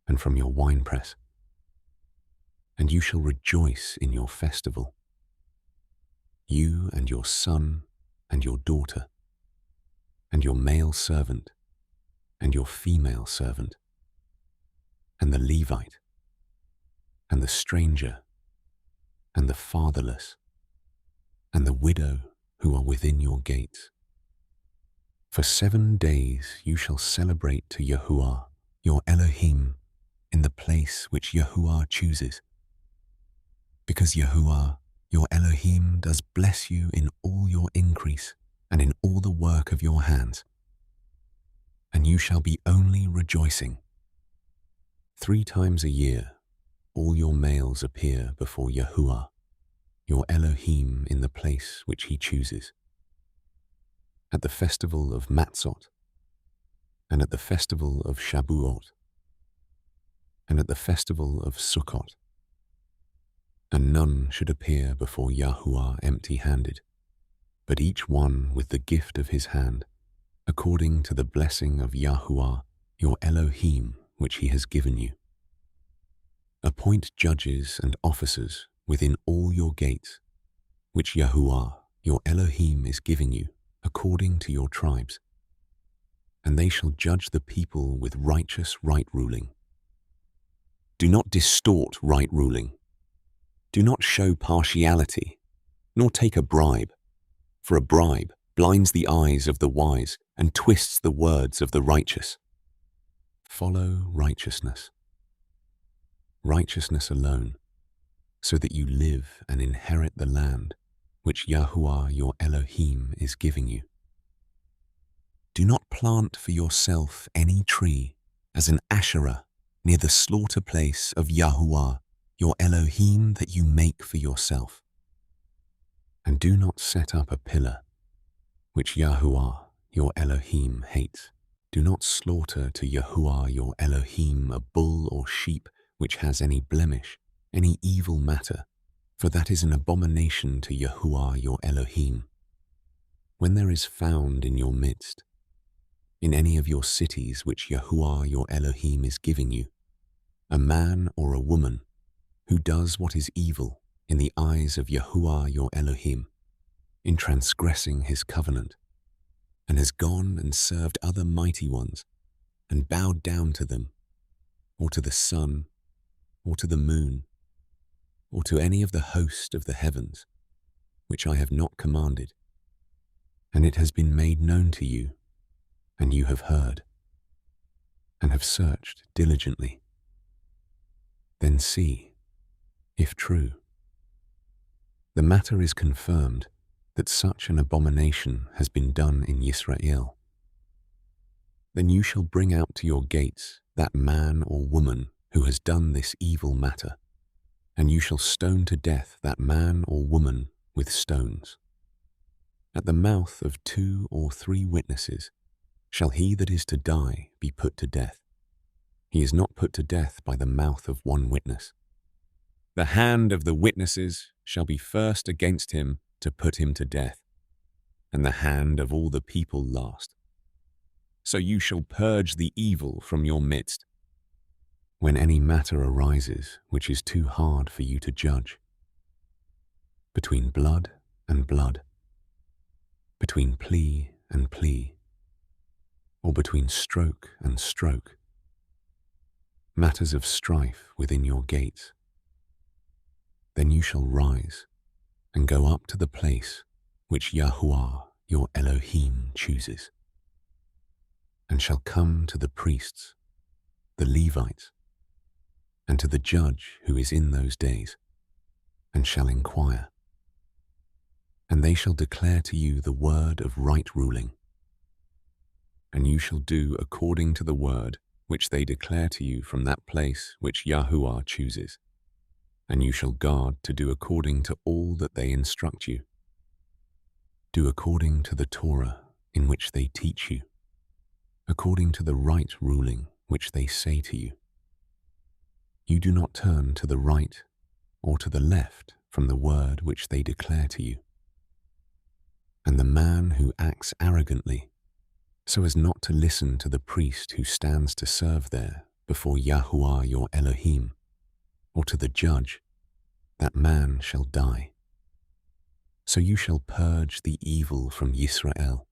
and from your winepress. And you shall rejoice in your festival, you and your son and your daughter, and your male servant and your female servant, and the Levite, and the stranger, and the fatherless, and the widow who are within your gates. For 7 days you shall celebrate to Yahuah your Elohim in the place which Yahuah chooses, because Yahuah your Elohim does bless you in all your increase and in all the work of your your hands, and you shall be only rejoicing. 3 times a year, all your males appear before Yahuah, your Elohim, in the place which he chooses. At the festival of Matzot, and at the festival of Shabuot, and at the festival of Sukkot. And none should appear before Yahuah empty-handed, but each one with the gift of his hand, according to the blessing of Yahuah, your Elohim, which he has given you. Appoint judges and officers within all your gates, which Yahuah, your Elohim, is giving you, according to your tribes. And they shall judge the people with righteous right ruling. Do not distort right ruling. Do not show partiality, nor take a bribe, for a bribe blinds the eyes of the wise and twists the words of the righteous. Follow righteousness. Righteousness alone, so that you live and inherit the land which Yahuah your Elohim is giving you. Do not plant for yourself any tree as an Asherah near the slaughter place of Yahuah your Elohim that you make for yourself. And do not set up a pillar which Yahuah your Elohim hates. Do not slaughter to Yahuah your Elohim a bull or sheep which has any blemish, any evil matter, for that is an abomination to Yahuah your Elohim. When there is found in your midst, in any of your cities which Yahuah your Elohim is giving you, a man or a woman who does what is evil in the eyes of Yahuah your Elohim, in transgressing his covenant, and has gone and served other mighty ones, and bowed down to them, or to the sun, or to the moon, or to any of the host of the heavens, which I have not commanded, and it has been made known to you, and you have heard, and have searched diligently. Then see, if true, the matter is confirmed that such an abomination has been done in Yisrael. Then you shall bring out to your gates that man or woman who has done this evil matter, and you shall stone to death that man or woman with stones. At the mouth of 2 or 3 witnesses shall he that is to die be put to death. He is not put to death by the mouth of 1 witness. The hand of the witnesses shall be first against him to put him to death, and the hand of all the people last. So you shall purge the evil from your midst. When any matter arises which is too hard for you to judge, between blood and blood, between plea and plea, or between stroke and stroke, matters of strife within your gates, then you shall rise and go up to the place which Yahuah your Elohim chooses, and shall come to the priests, the Levites, and to the judge who is in those days, and shall inquire. And they shall declare to you the word of right ruling. And you shall do according to the word which they declare to you from that place which Yahuah chooses. And you shall guard to do according to all that they instruct you. Do according to the Torah in which they teach you, according to the right ruling which they say to you. You do not turn to the right or to the left from the word which they declare to you. And the man who acts arrogantly, so as not to listen to the priest who stands to serve there before Yahuah your Elohim, or to the judge, that man shall die. So you shall purge the evil from Yisrael,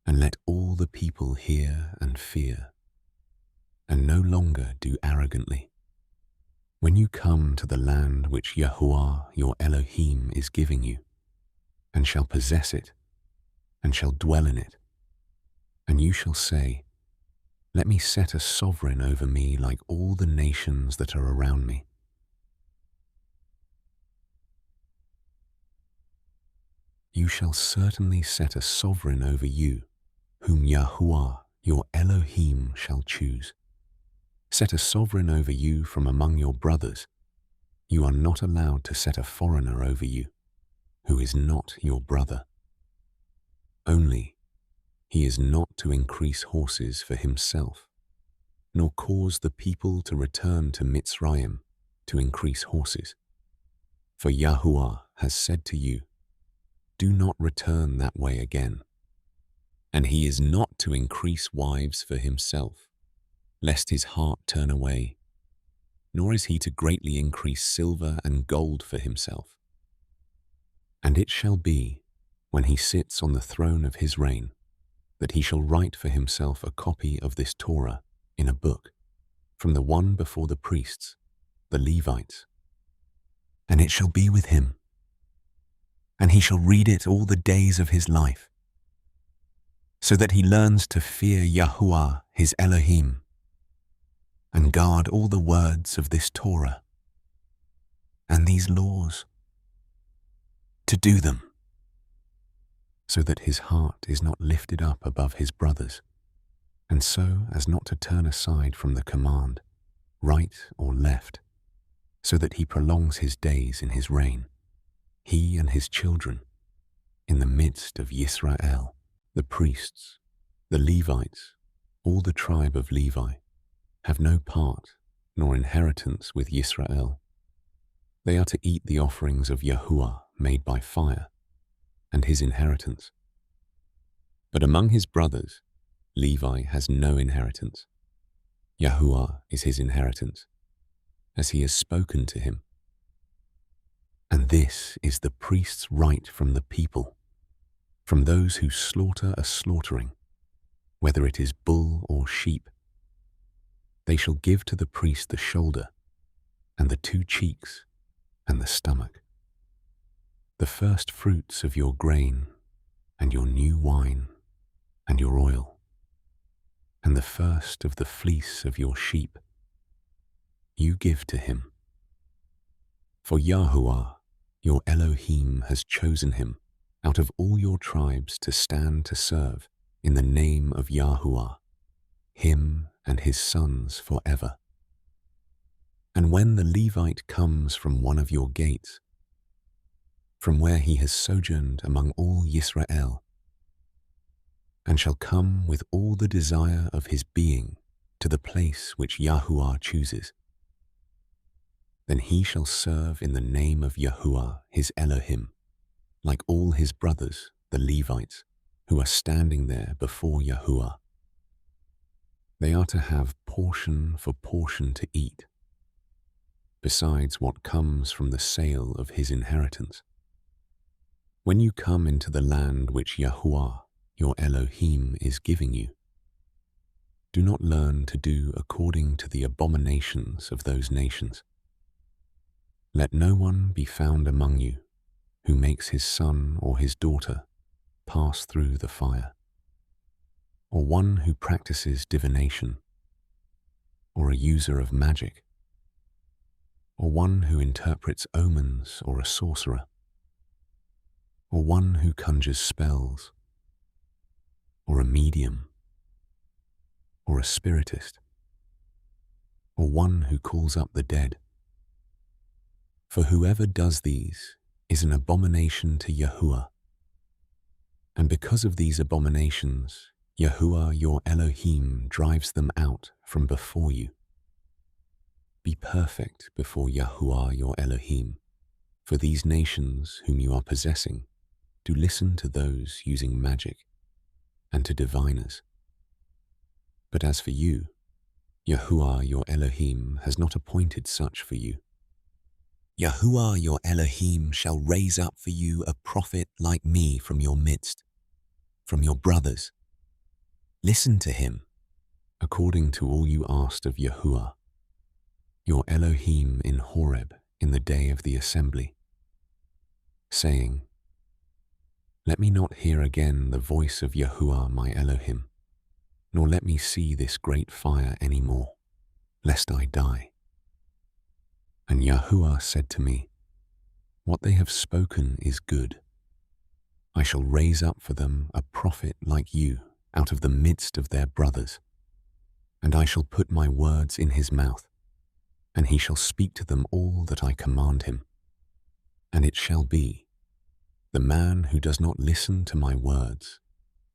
and let all the people hear and fear, and no longer do arrogantly. When you come to the land which Yahuah your Elohim is giving you, and shall possess it, and shall dwell in it, and you shall say, let me set a sovereign over me like all the nations that are around me. you shall certainly set a sovereign over you, whom Yahuah, your Elohim, shall choose. Set a sovereign over you from among your brothers. You are not allowed to set a foreigner over you, who is not your brother. Only, he is not to increase horses for himself, nor cause the people to return to Mitzrayim to increase horses. For Yahuah has said to you, do not return that way again. And he is not to increase wives for himself, lest his heart turn away, nor is he to greatly increase silver and gold for himself. And it shall be, when he sits on the throne of his reign, that he shall write for himself a copy of this Torah in a book, from the one before the priests, the Levites. And it shall be with him, and he shall read it all the days of his life, so that he learns to fear Yahuah, his Elohim, and guard all the words of this Torah and these laws, to do them, so that his heart is not lifted up above his brothers, and so as not to turn aside from the command, right or left, so that he prolongs his days in his reign, he and his children, in the midst of Yisrael, the priests, the Levites, all the tribe of Levi, have no part nor inheritance with Yisrael. They are to eat the offerings of Yahuah made by fire, and his inheritance. But among his brothers, Levi has no inheritance. Yahuah is his inheritance, as he has spoken to him. And this is the priest's right from the people, from those who slaughter a slaughtering, whether it is bull or sheep. They shall give to the priest the shoulder, and the 2 cheeks, and the stomach, the first fruits of your grain, and your new wine, and your oil, and the first of the fleece of your sheep, you give to him. For Yahuah, your Elohim, has chosen him out of all your tribes to stand to serve in the name of Yahuah, him and his sons forever. And when the Levite comes from one of your gates, from where he has sojourned among all Yisrael, and shall come with all the desire of his being to the place which Yahuah chooses, then he shall serve in the name of Yahuah, his Elohim, like all his brothers, the Levites, who are standing there before Yahuah. They are to have portion for portion to eat, besides what comes from the sale of his inheritance. When you come into the land which Yahuah, your Elohim, is giving you, do not learn to do according to the abominations of those nations. Let no one be found among you who makes his son or his daughter pass through the fire, or one who practices divination, or a user of magic, or one who interprets omens or a sorcerer, or one who conjures spells, or a medium, or a spiritist, or one who calls up the dead. For whoever does these is an abomination to Yahuah. And because of these abominations, Yahuah your Elohim drives them out from before you. Be perfect before Yahuah your Elohim, for these nations whom you are possessing do listen to those using magic and to diviners. But as for you, Yahuah your Elohim has not appointed such for you. Yahuah your Elohim shall raise up for you a prophet like me from your midst, from your brothers. Listen to him, according to all you asked of Yahuah, your Elohim in Horeb in the day of the assembly, saying, let me not hear again the voice of Yahuah my Elohim, nor let me see this great fire any more, lest I die. And Yahuah said to me, what they have spoken is good. I shall raise up for them a prophet like you out of the midst of their brothers, and I shall put my words in his mouth, and he shall speak to them all that I command him. And it shall be, the man who does not listen to my words,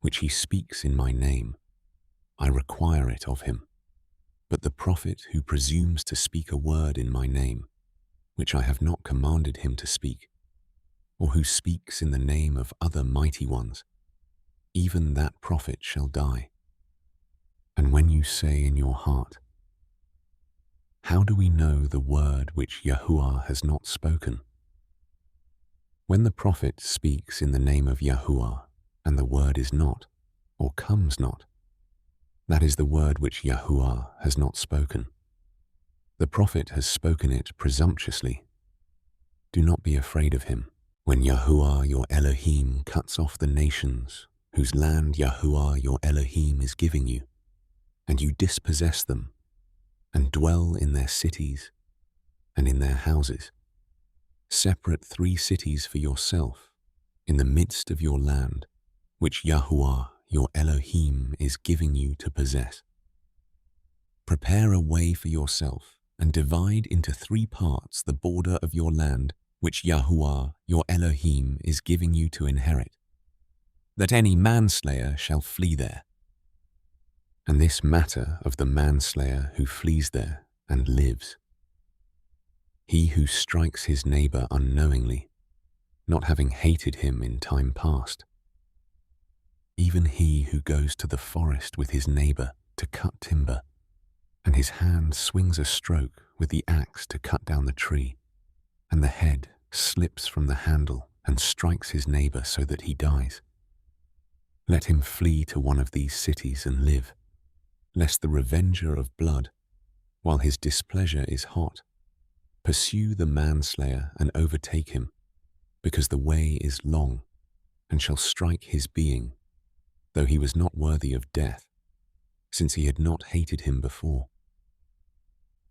which he speaks in my name, I require it of him. But the prophet who presumes to speak a word in my name, which I have not commanded him to speak, or who speaks in the name of other mighty ones, even that prophet shall die. And when you say in your heart, how do we know the word which Yahuah has not spoken? When the prophet speaks in the name of Yahuah, and the word is not, or comes not, that is the word which Yahuah has not spoken. The prophet has spoken it presumptuously. Do not be afraid of him. When Yahuah your Elohim cuts off the nations whose land Yahuah your Elohim is giving you, and you dispossess them, and dwell in their cities and in their houses, separate 3 cities for yourself in the midst of your land, which Yahuah your Elohim is giving you to possess. Prepare a way for yourself and divide into 3 parts the border of your land, which Yahuah your Elohim is giving you to inherit, that any manslayer shall flee there. And this matter of the manslayer who flees there and lives, he who strikes his neighbor unknowingly, not having hated him in time past, even he who goes to the forest with his neighbor to cut timber, and his hand swings a stroke with the axe to cut down the tree, and the head slips from the handle and strikes his neighbor so that he dies. Let him flee to one of these cities and live, lest the revenger of blood, while his displeasure is hot, pursue the manslayer and overtake him, because the way is long, and shall strike his being, though he was not worthy of death, since he had not hated him before.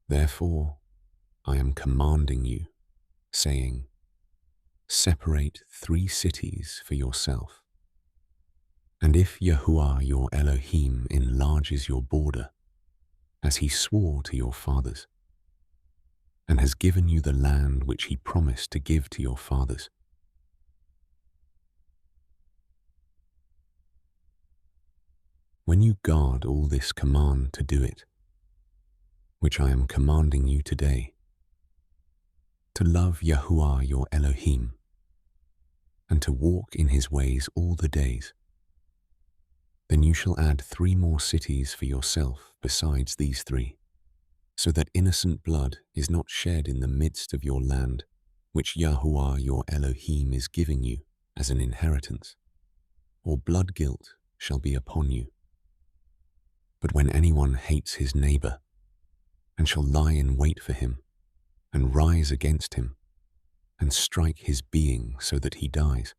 Therefore, I am commanding you, saying, separate 3 cities for yourself. And if Yahuah your Elohim enlarges your border, as he swore to your fathers, and has given you the land which he promised to give to your fathers, when you guard all this command to do it, which I am commanding you today, to love Yahuah your Elohim, and to walk in his ways all the days, then you shall add 3 more cities for yourself besides these 3, so that innocent blood is not shed in the midst of your land, which Yahuah your Elohim is giving you as an inheritance, or blood guilt shall be upon you. But when anyone hates his neighbor, and shall lie in wait for him, and rise against him, and strike his being so that he dies,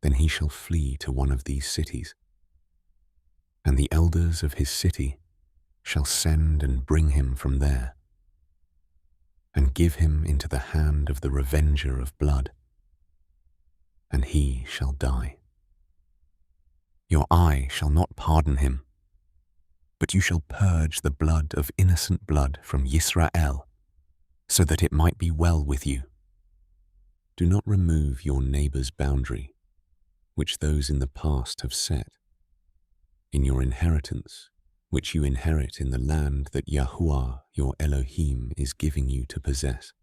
then he shall flee to one of these cities, and the elders of his city shall send and bring him from there, and give him into the hand of the revenger of blood, and he shall die. Your eye shall not pardon him, but you shall purge the blood of innocent blood from Yisrael, so that it might be well with you. Do not remove your neighbor's boundary, which those in the past have set, in your inheritance, which you inherit in the land that Yahuah your Elohim is giving you to possess.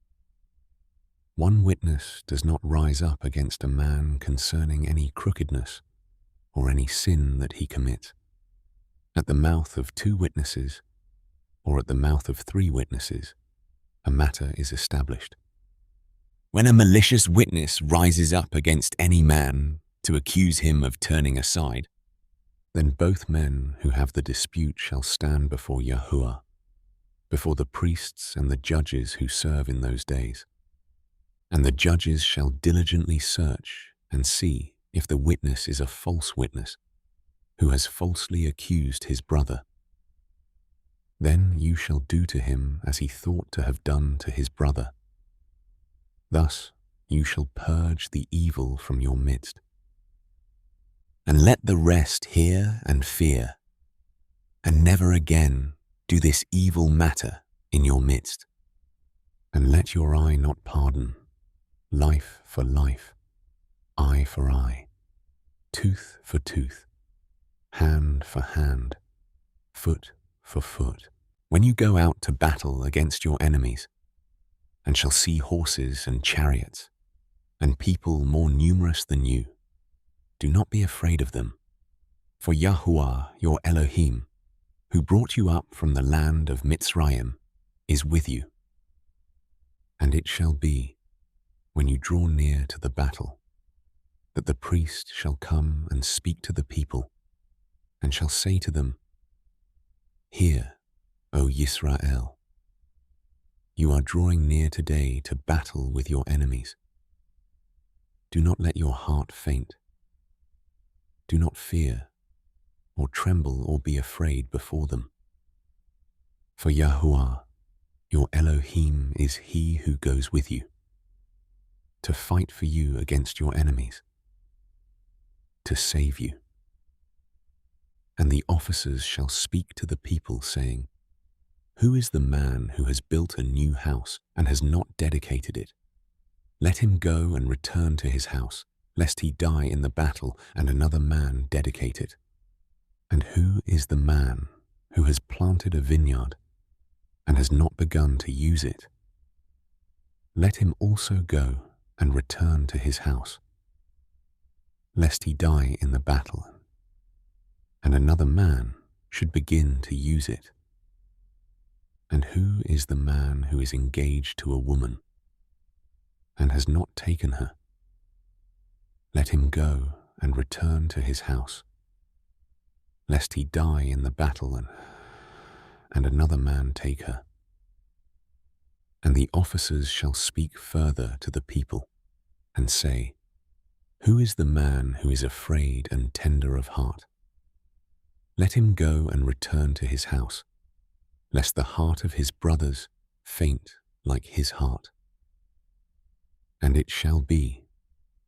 One witness does not rise up against a man concerning any crookedness or any sin that he commits. At the mouth of 2 witnesses, or at the mouth of 3 witnesses, a matter is established. When a malicious witness rises up against any man to accuse him of turning aside, then both men who have the dispute shall stand before Yahuah, before the priests and the judges who serve in those days. And the judges shall diligently search and see if the witness is a false witness, who has falsely accused his brother. Then you shall do to him as he thought to have done to his brother. Thus you shall purge the evil from your midst. And let the rest hear and fear, and never again do this evil matter in your midst. And let your eye not pardon, life for life, eye for eye, tooth for tooth, hand for hand, foot for foot. When you go out to battle against your enemies, and shall see horses and chariots, and people more numerous than you, do not be afraid of them. For Yahuah, your Elohim, who brought you up from the land of Mitzrayim, is with you. And it shall be, when you draw near to the battle, that the priest shall come and speak to the people, and shall say to them, Hear, O Yisrael, you are drawing near today to battle with your enemies. Do not let your heart faint. Do not fear, or tremble, or be afraid before them. For Yahuah, your Elohim, is he who goes with you, to fight for you against your enemies, to save you. And the officers shall speak to the people, saying, Who is the man who has built a new house and has not dedicated it? Let him go and return to his house, lest he die in the battle and another man dedicate it. And who is the man who has planted a vineyard and has not begun to use it? Let him also go and return to his house, lest he die in the battle, and another man should begin to use it. And who is the man who is engaged to a woman and has not taken her? Let him go and return to his house, lest he die in the battle and another man take her. And the officers shall speak further to the people and say, Who is the man who is afraid and tender of heart? Let him go and return to his house, lest the heart of his brothers faint like his heart. And it shall be,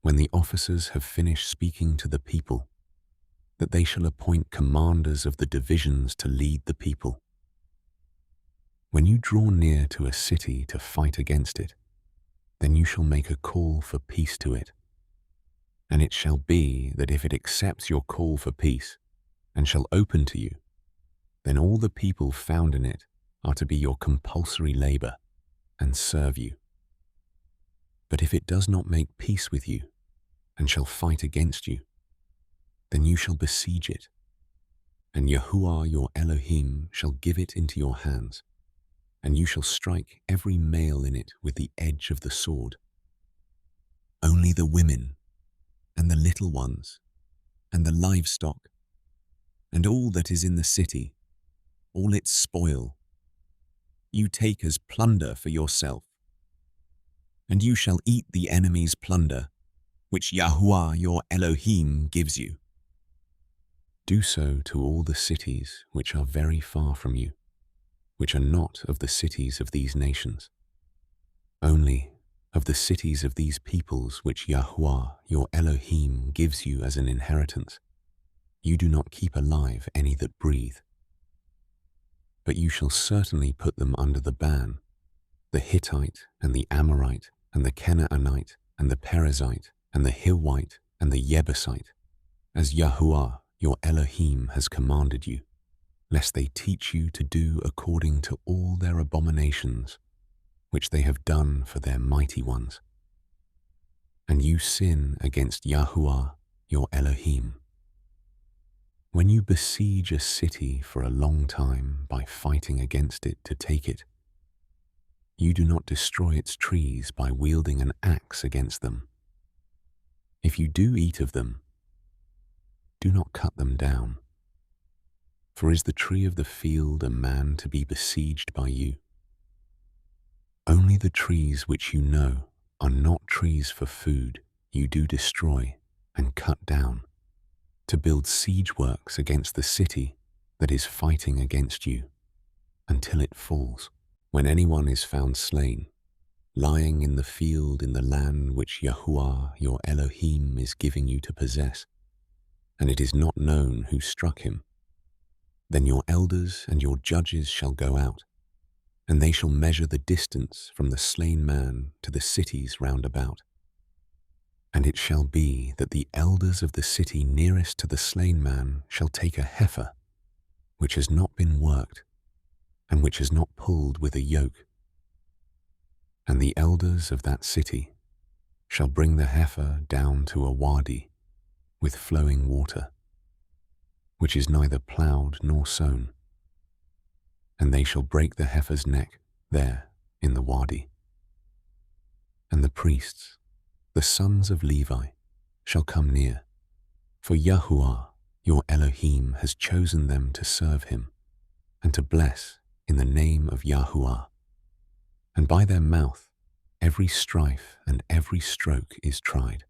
when the officers have finished speaking to the people, that they shall appoint commanders of the divisions to lead the people. When you draw near to a city to fight against it, then you shall make a call for peace to it. And it shall be that if it accepts your call for peace, and shall open to you, then all the people found in it are to be your compulsory labor and serve you. But if it does not make peace with you, and shall fight against you, then you shall besiege it, and Yahuah your Elohim shall give it into your hands, and you shall strike every male in it with the edge of the sword. Only the women, and the little ones, and the livestock, and all that is in the city, all its spoil, you take as plunder for yourself. And you shall eat the enemy's plunder, which Yahuah your Elohim gives you. Do so to all the cities which are very far from you, which are not of the cities of these nations, only of the cities of these peoples which Yahuah your Elohim gives you as an inheritance. You do not keep alive any that breathe. But you shall certainly put them under the ban, the Hittite and the Amorite and the Canaanite and the Perizzite and the Hivite and the Jebusite, as Yahuah your Elohim has commanded you, lest they teach you to do according to all their abominations, which they have done for their mighty ones. And you sin against Yahuah your Elohim. When you besiege a city for a long time by fighting against it to take it, you do not destroy its trees by wielding an axe against them. If you do eat of them, do not cut them down. For is the tree of the field a man to be besieged by you? Only the trees which you know are not trees for food you do destroy and cut down, to build siege works against the city that is fighting against you, until it falls. When anyone is found slain, lying in the field in the land which Yahuah your Elohim is giving you to possess, and it is not known who struck him, then your elders and your judges shall go out, and they shall measure the distance from the slain man to the cities round about. And it shall be that the elders of the city nearest to the slain man shall take a heifer, which has not been worked, and which has not pulled with a yoke. And the elders of that city shall bring the heifer down to a wadi with flowing water, which is neither ploughed nor sown, and they shall break the heifer's neck there in the wadi. And the priests, the sons of Levi, shall come near, for Yahuah your Elohim has chosen them to serve him and to bless in the name of Yahuah. And by their mouth every strife and every stroke is tried.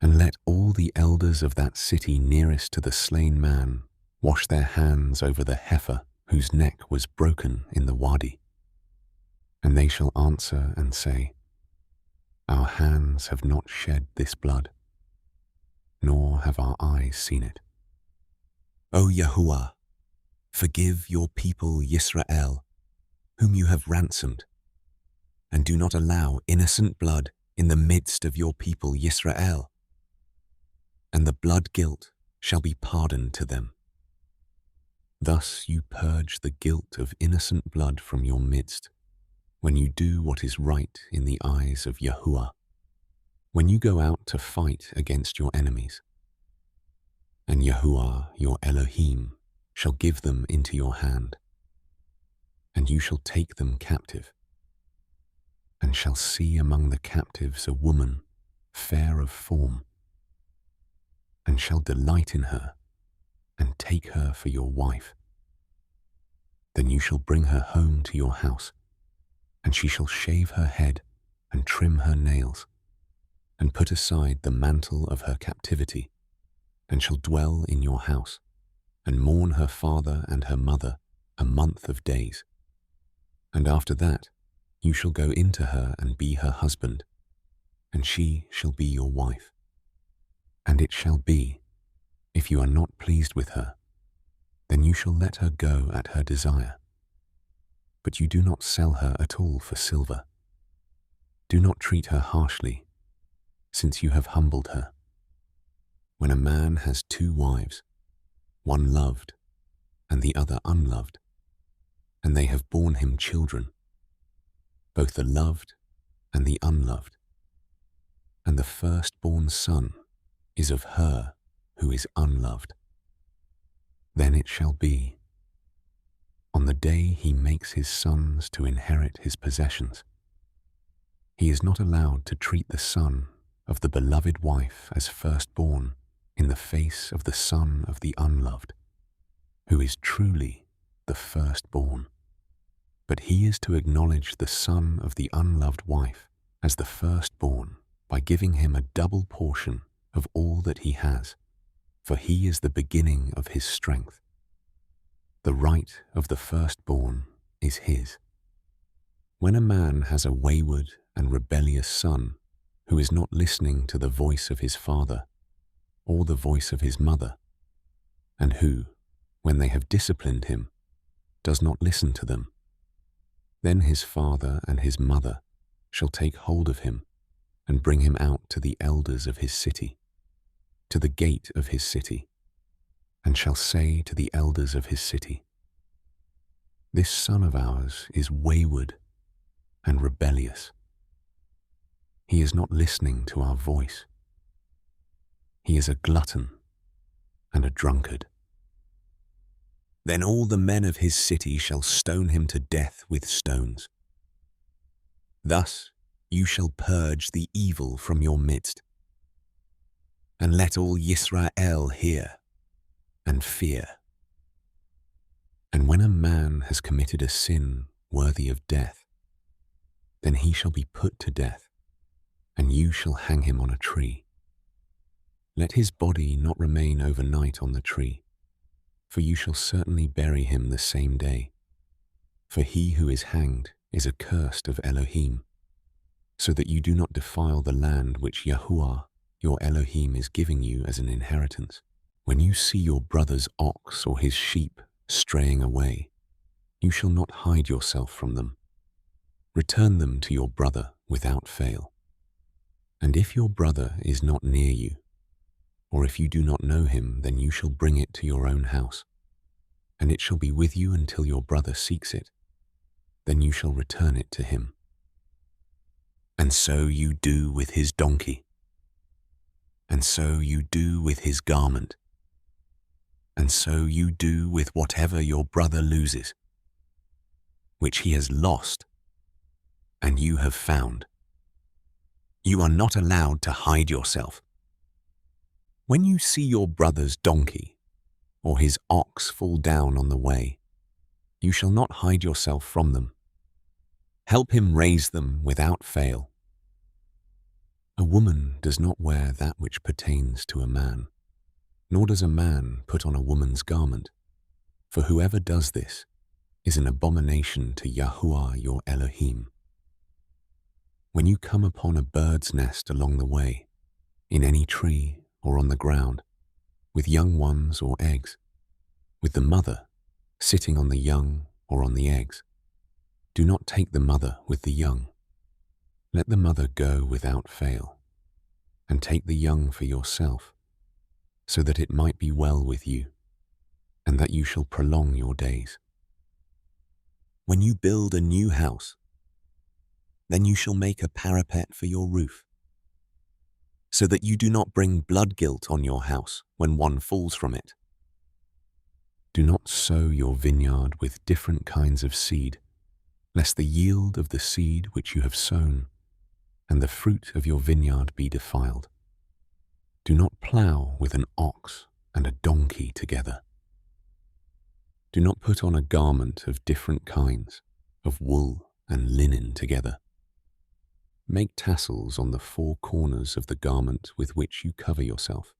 And let all the elders of that city nearest to the slain man wash their hands over the heifer whose neck was broken in the wadi. And they shall answer and say, Our hands have not shed this blood, nor have our eyes seen it. O Yahuah, forgive your people Yisrael, whom you have ransomed, and do not allow innocent blood in the midst of your people Yisrael, and the blood guilt shall be pardoned to them. Thus you purge the guilt of innocent blood from your midst, when you do what is right in the eyes of Yahuah, when you go out to fight against your enemies. And Yahuah your Elohim shall give them into your hand, and you shall take them captive, and shall see among the captives a woman fair of form, and shall delight in her, and take her for your wife. Then you shall bring her home to your house, and she shall shave her head and trim her nails, and put aside the mantle of her captivity, and shall dwell in your house, and mourn her father and her mother a month of days. And after that you shall go into her and be her husband, and she shall be your wife. And it shall be, if you are not pleased with her, then you shall let her go at her desire. But you do not sell her at all for silver. Do not treat her harshly, since you have humbled her. When a man has two wives, one loved and the other unloved, and they have borne him children, both the loved and the unloved, and the firstborn son is of her who is unloved, then it shall be, on the day he makes his sons to inherit his possessions, he is not allowed to treat the son of the beloved wife as firstborn in the face of the son of the unloved, who is truly the firstborn. But he is to acknowledge the son of the unloved wife as the firstborn by giving him a double portion of all that he has, for he is the beginning of his strength. The right of the firstborn is his. When a man has a wayward and rebellious son who is not listening to the voice of his father or the voice of his mother, and who, when they have disciplined him, does not listen to them, then his father and his mother shall take hold of him and bring him out to the elders of his city, to the gate of his city, and shall say to the elders of his city, This son of ours is wayward and rebellious. He is not listening to our voice. He is a glutton and a drunkard. Then all the men of his city shall stone him to death with stones. Thus you shall purge the evil from your midst. And let all Yisrael hear and fear. And when a man has committed a sin worthy of death, then he shall be put to death, and you shall hang him on a tree. Let his body not remain overnight on the tree, for you shall certainly bury him the same day. For he who is hanged is accursed of Elohim, so that you do not defile the land which Yahuah, your Elohim, is giving you as an inheritance. When you see your brother's ox or his sheep straying away, you shall not hide yourself from them. Return them to your brother without fail. And if your brother is not near you, or if you do not know him, then you shall bring it to your own house, and it shall be with you until your brother seeks it. Then you shall return it to him. And so you do with his donkey, and so you do with his garment, and so you do with whatever your brother loses, which he has lost, and you have found. You are not allowed to hide yourself. When you see your brother's donkey or his ox fall down on the way, you shall not hide yourself from them. Help him raise them without fail. A woman does not wear that which pertains to a man, nor does a man put on a woman's garment, for whoever does this is an abomination to Yahuah your Elohim. When you come upon a bird's nest along the way, in any tree or on the ground, with young ones or eggs, with the mother sitting on the young or on the eggs, do not take the mother with the young. Let the mother go without fail, and take the young for yourself, so that it might be well with you, and that you shall prolong your days. When you build a new house, then you shall make a parapet for your roof, so that you do not bring blood guilt on your house when one falls from it. Do not sow your vineyard with different kinds of seed, lest the yield of the seed which you have sown and the fruit of your vineyard be defiled. Do not plough with an ox and a donkey together. Do not put on a garment of different kinds, of wool and linen together. Make tassels on the four corners of the garment with which you cover yourself.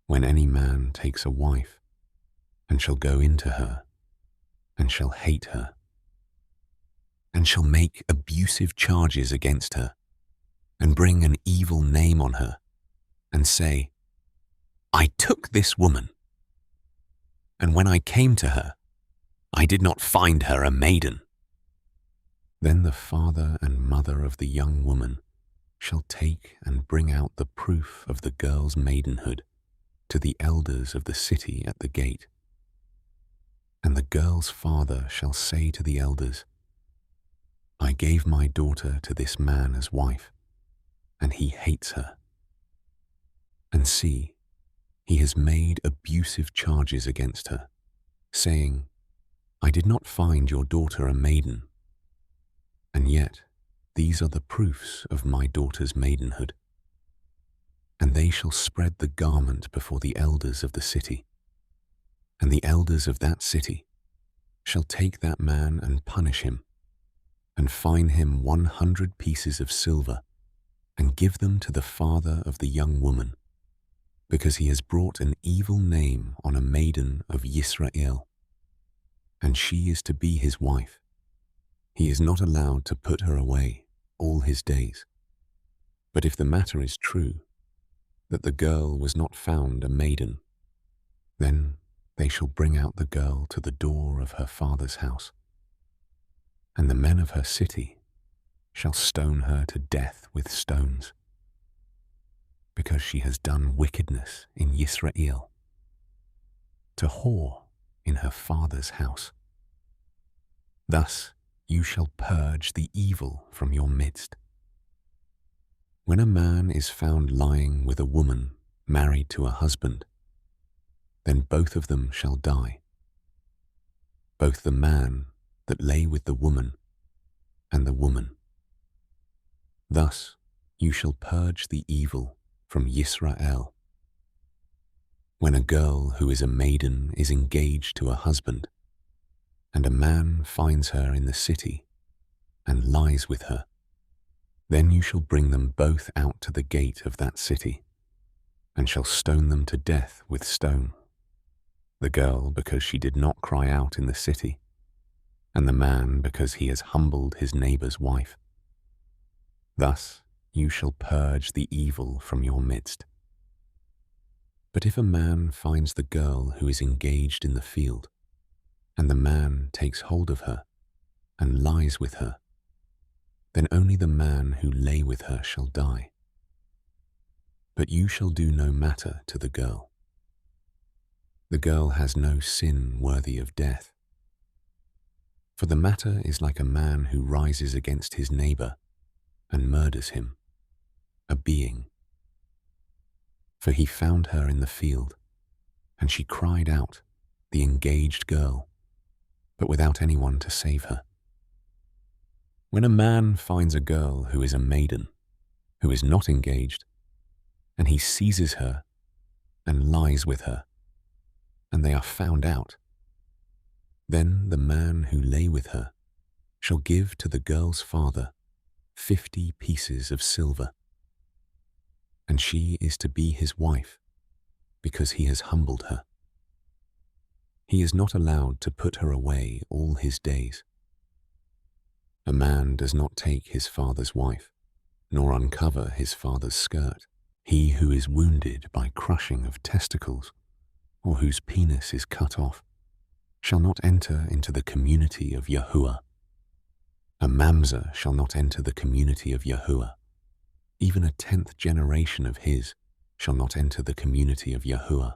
When any man takes a wife, and shall go into her, and shall hate her, and shall make abusive charges against her, and bring an evil name on her, and say, I took this woman, and when I came to her, I did not find her a maiden. Then the father and mother of the young woman shall take and bring out the proof of the girl's maidenhood to the elders of the city at the gate. And the girl's father shall say to the elders, I gave my daughter to this man as wife, and he hates her. And see, he has made abusive charges against her, saying, I did not find your daughter a maiden. And yet these are the proofs of my daughter's maidenhood. And they shall spread the garment before the elders of the city, and the elders of that city shall take that man and punish him, and fine him 100 pieces of silver, and give them to the father of the young woman, because he has brought an evil name on a maiden of Yisrael, and she is to be his wife. He is not allowed to put her away all his days. But if the matter is true, that the girl was not found a maiden, then they shall bring out the girl to the door of her father's house, and the men of her city shall stone her to death with stones, because she has done wickedness in Yisrael, to whore in her father's house. Thus you shall purge the evil from your midst. When a man is found lying with a woman married to a husband, then both of them shall die, both the man that lay with the woman and the woman. Thus you shall purge the evil from Yisrael. When a girl who is a maiden is engaged to a husband, and a man finds her in the city and lies with her, then you shall bring them both out to the gate of that city, and shall stone them to death with stone, the girl because she did not cry out in the city, and the man because he has humbled his neighbor's wife. Thus you shall purge the evil from your midst. But if a man finds the girl who is engaged in the field, and the man takes hold of her and lies with her, then only the man who lay with her shall die. But you shall do no matter to the girl. The girl has no sin worthy of death. For the matter is like a man who rises against his neighbor and murders him, a being. For he found her in the field, and she cried out, the engaged girl, but without anyone to save her. When a man finds a girl who is a maiden, who is not engaged, and he seizes her and lies with her, and they are found out, then the man who lay with her shall give to the girl's father 50 pieces of silver, and she is to be his wife because he has humbled her. He is not allowed to put her away all his days. A man does not take his father's wife, nor uncover his father's skirt. He who is wounded by crushing of testicles, or whose penis is cut off, shall not enter into the community of Yahuah. A mamzer shall not enter the community of Yahuah. Even a 10th generation of his shall not enter the community of Yahuah.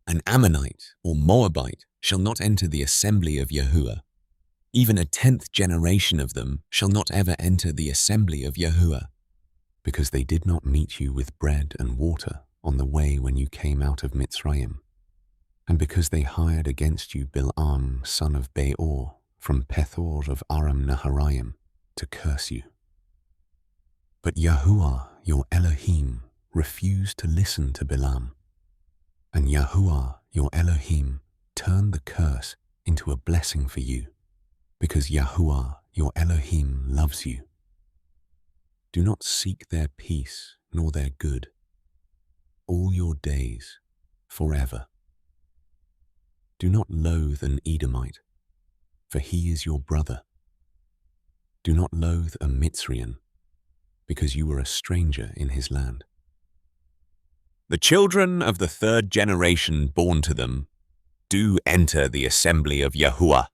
An Ammonite or Moabite shall not enter the assembly of Yahuah. Even a 10th generation of them shall not ever enter the assembly of Yahuah. Because they did not meet you with bread and water on the way when you came out of Mitzrayim, and because they hired against you Bil'am, son of Beor, from Pethor of Aram Naharaim, to curse you. But Yahuah, your Elohim, refused to listen to Bilam, and Yahuah, your Elohim, turned the curse into a blessing for you, because Yahuah, your Elohim, loves you. Do not seek their peace nor their good, all your days, forever. Do not loathe an Edomite, for he is your brother. Do not loathe a Mitzrian, because you were a stranger in his land. The children of the 3rd generation born to them do enter the assembly of Yahuah.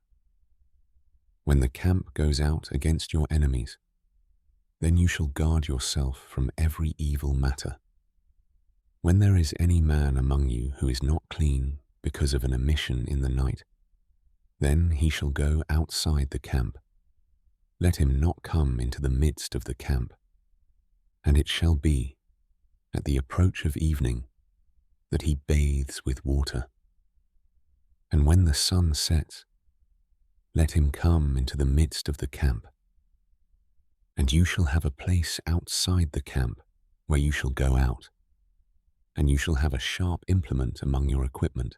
When the camp goes out against your enemies, then you shall guard yourself from every evil matter. When there is any man among you who is not clean because of an emission in the night, then he shall go outside the camp. Let him not come into the midst of the camp. And it shall be, at the approach of evening, that he bathes with water. And when the sun sets, let him come into the midst of the camp. And you shall have a place outside the camp where you shall go out, and you shall have a sharp implement among your equipment.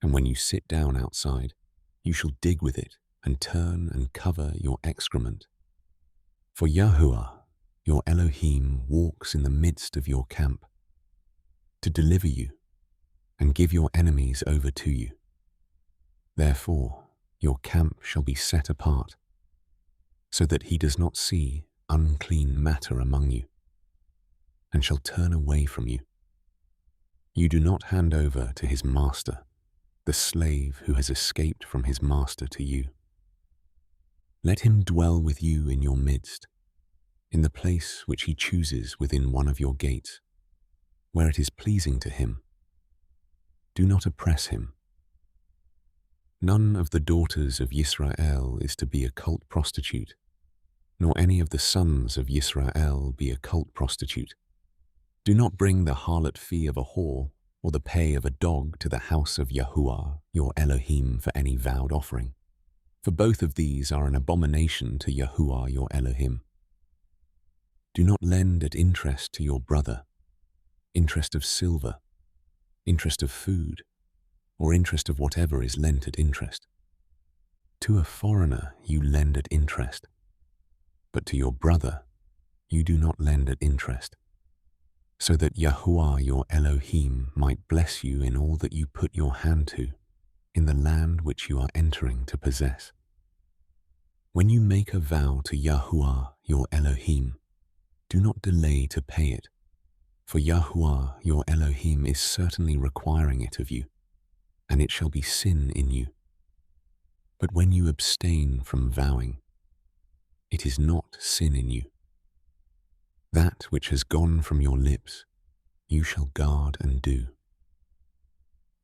And when you sit down outside, you shall dig with it and turn and cover your excrement. For Yahuah, your Elohim, walks in the midst of your camp to deliver you and give your enemies over to you. Therefore, your camp shall be set apart, so that he does not see unclean matter among you, and shall turn away from you. You do not hand over to his master the slave who has escaped from his master to you. Let him dwell with you in your midst, in the place which he chooses within one of your gates, where it is pleasing to him. Do not oppress him. None of the daughters of Yisrael is to be a cult prostitute, nor any of the sons of Yisrael be a cult prostitute. Do not bring the harlot fee of a whore or the pay of a dog to the house of Yahuah, your Elohim, for any vowed offering, for both of these are an abomination to Yahuah, your Elohim. Do not lend at interest to your brother, interest of silver, interest of food, or interest of whatever is lent at interest. To a foreigner you lend at interest, but to your brother you do not lend at interest, so that Yahuah your Elohim might bless you in all that you put your hand to, in the land which you are entering to possess. When you make a vow to Yahuah your Elohim, do not delay to pay it, for Yahuah your Elohim is certainly requiring it of you, and it shall be sin in you. But when you abstain from vowing, it is not sin in you. That which has gone from your lips, you shall guard and do.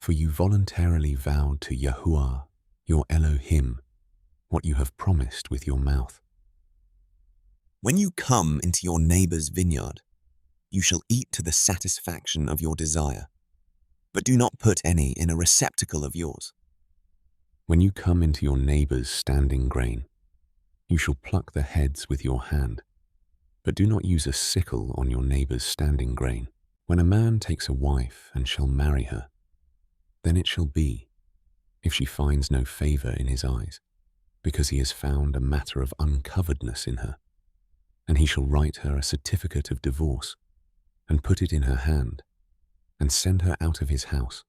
For you voluntarily vowed to Yahuah your Elohim what you have promised with your mouth. When you come into your neighbor's vineyard, you shall eat to the satisfaction of your desire, but do not put any in a receptacle of yours. When you come into your neighbor's standing grain, you shall pluck the heads with your hand, but do not use a sickle on your neighbor's standing grain. When a man takes a wife and shall marry her, then it shall be, if she finds no favor in his eyes, because he has found a matter of uncoveredness in her, and he shall write her a certificate of divorce, and put it in her hand, and send her out of his house.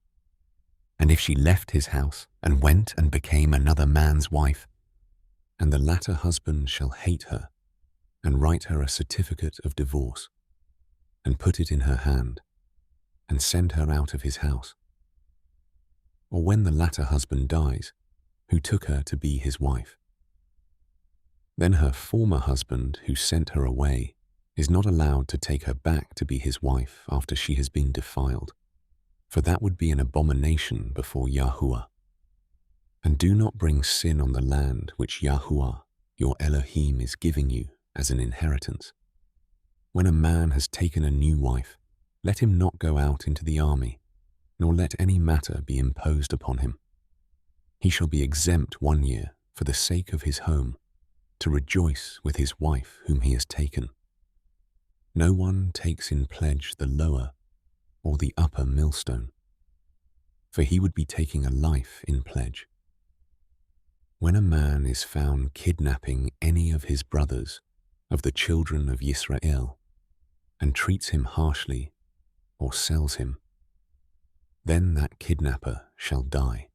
And if she left his house, and went and became another man's wife, and the latter husband shall hate her, and write her a certificate of divorce, and put it in her hand, and send her out of his house. Or when the latter husband dies, who took her to be his wife, then her former husband who sent her away is not allowed to take her back to be his wife after she has been defiled, for that would be an abomination before Yahuah. And do not bring sin on the land which Yahuah, your Elohim, is giving you as an inheritance. When a man has taken a new wife, let him not go out into the army, nor let any matter be imposed upon him. He shall be exempt 1 year for the sake of his home, to rejoice with his wife whom he has taken. No one takes in pledge the lower or the upper millstone, for he would be taking a life in pledge. When a man is found kidnapping any of his brothers of the children of Israel, and treats him harshly or sells him, then that kidnapper shall die.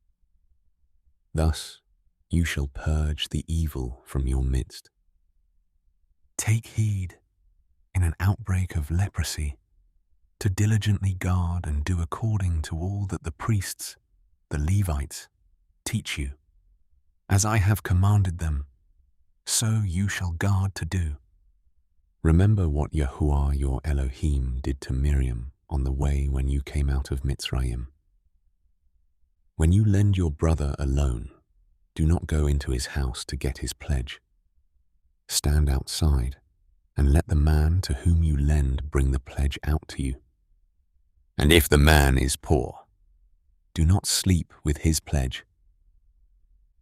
Thus you shall purge the evil from your midst. Take heed, in an outbreak of leprosy, to diligently guard and do according to all that the priests, the Levites, teach you. As I have commanded them, so you shall guard to do. Remember what Yahuah your Elohim did to Miriam on the way when you came out of Mitzrayim. When you lend your brother a loan, do not go into his house to get his pledge. Stand outside and let the man to whom you lend bring the pledge out to you. And if the man is poor, do not sleep with his pledge.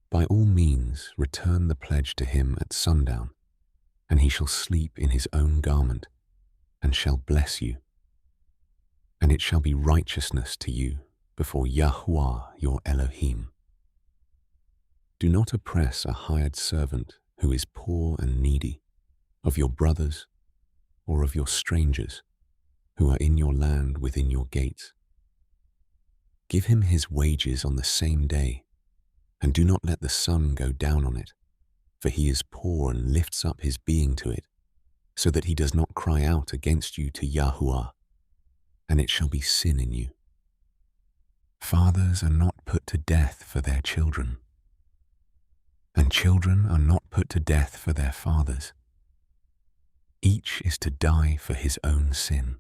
By all means return the pledge to him at sundown, and he shall sleep in his own garment, and shall bless you. And it shall be righteousness to you before Yahuah your Elohim. Do not oppress a hired servant who is poor and needy, of your brothers or of your strangers who are in your land within your gates. Give him his wages on the same day, and do not let the sun go down on it, for he is poor and lifts up his being to it, so that he does not cry out against you to Yahuah, and it shall be sin in you. Fathers are not put to death for their children, and children are not put to death for their fathers. Each is to die for his own sin.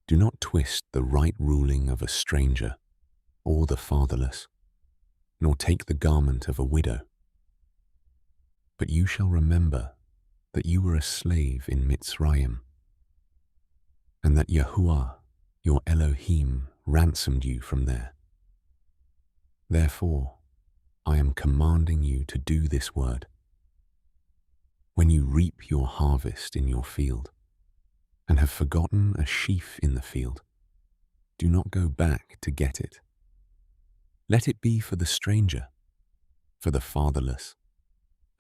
Do not twist the right ruling of a stranger or the fatherless, nor take the garment of a widow. But you shall remember that you were a slave in Mitzrayim, and that Yahuah, your Elohim, ransomed you from there. Therefore, I am commanding you to do this word. When you reap your harvest in your field, and have forgotten a sheaf in the field, do not go back to get it. Let it be for the stranger, for the fatherless,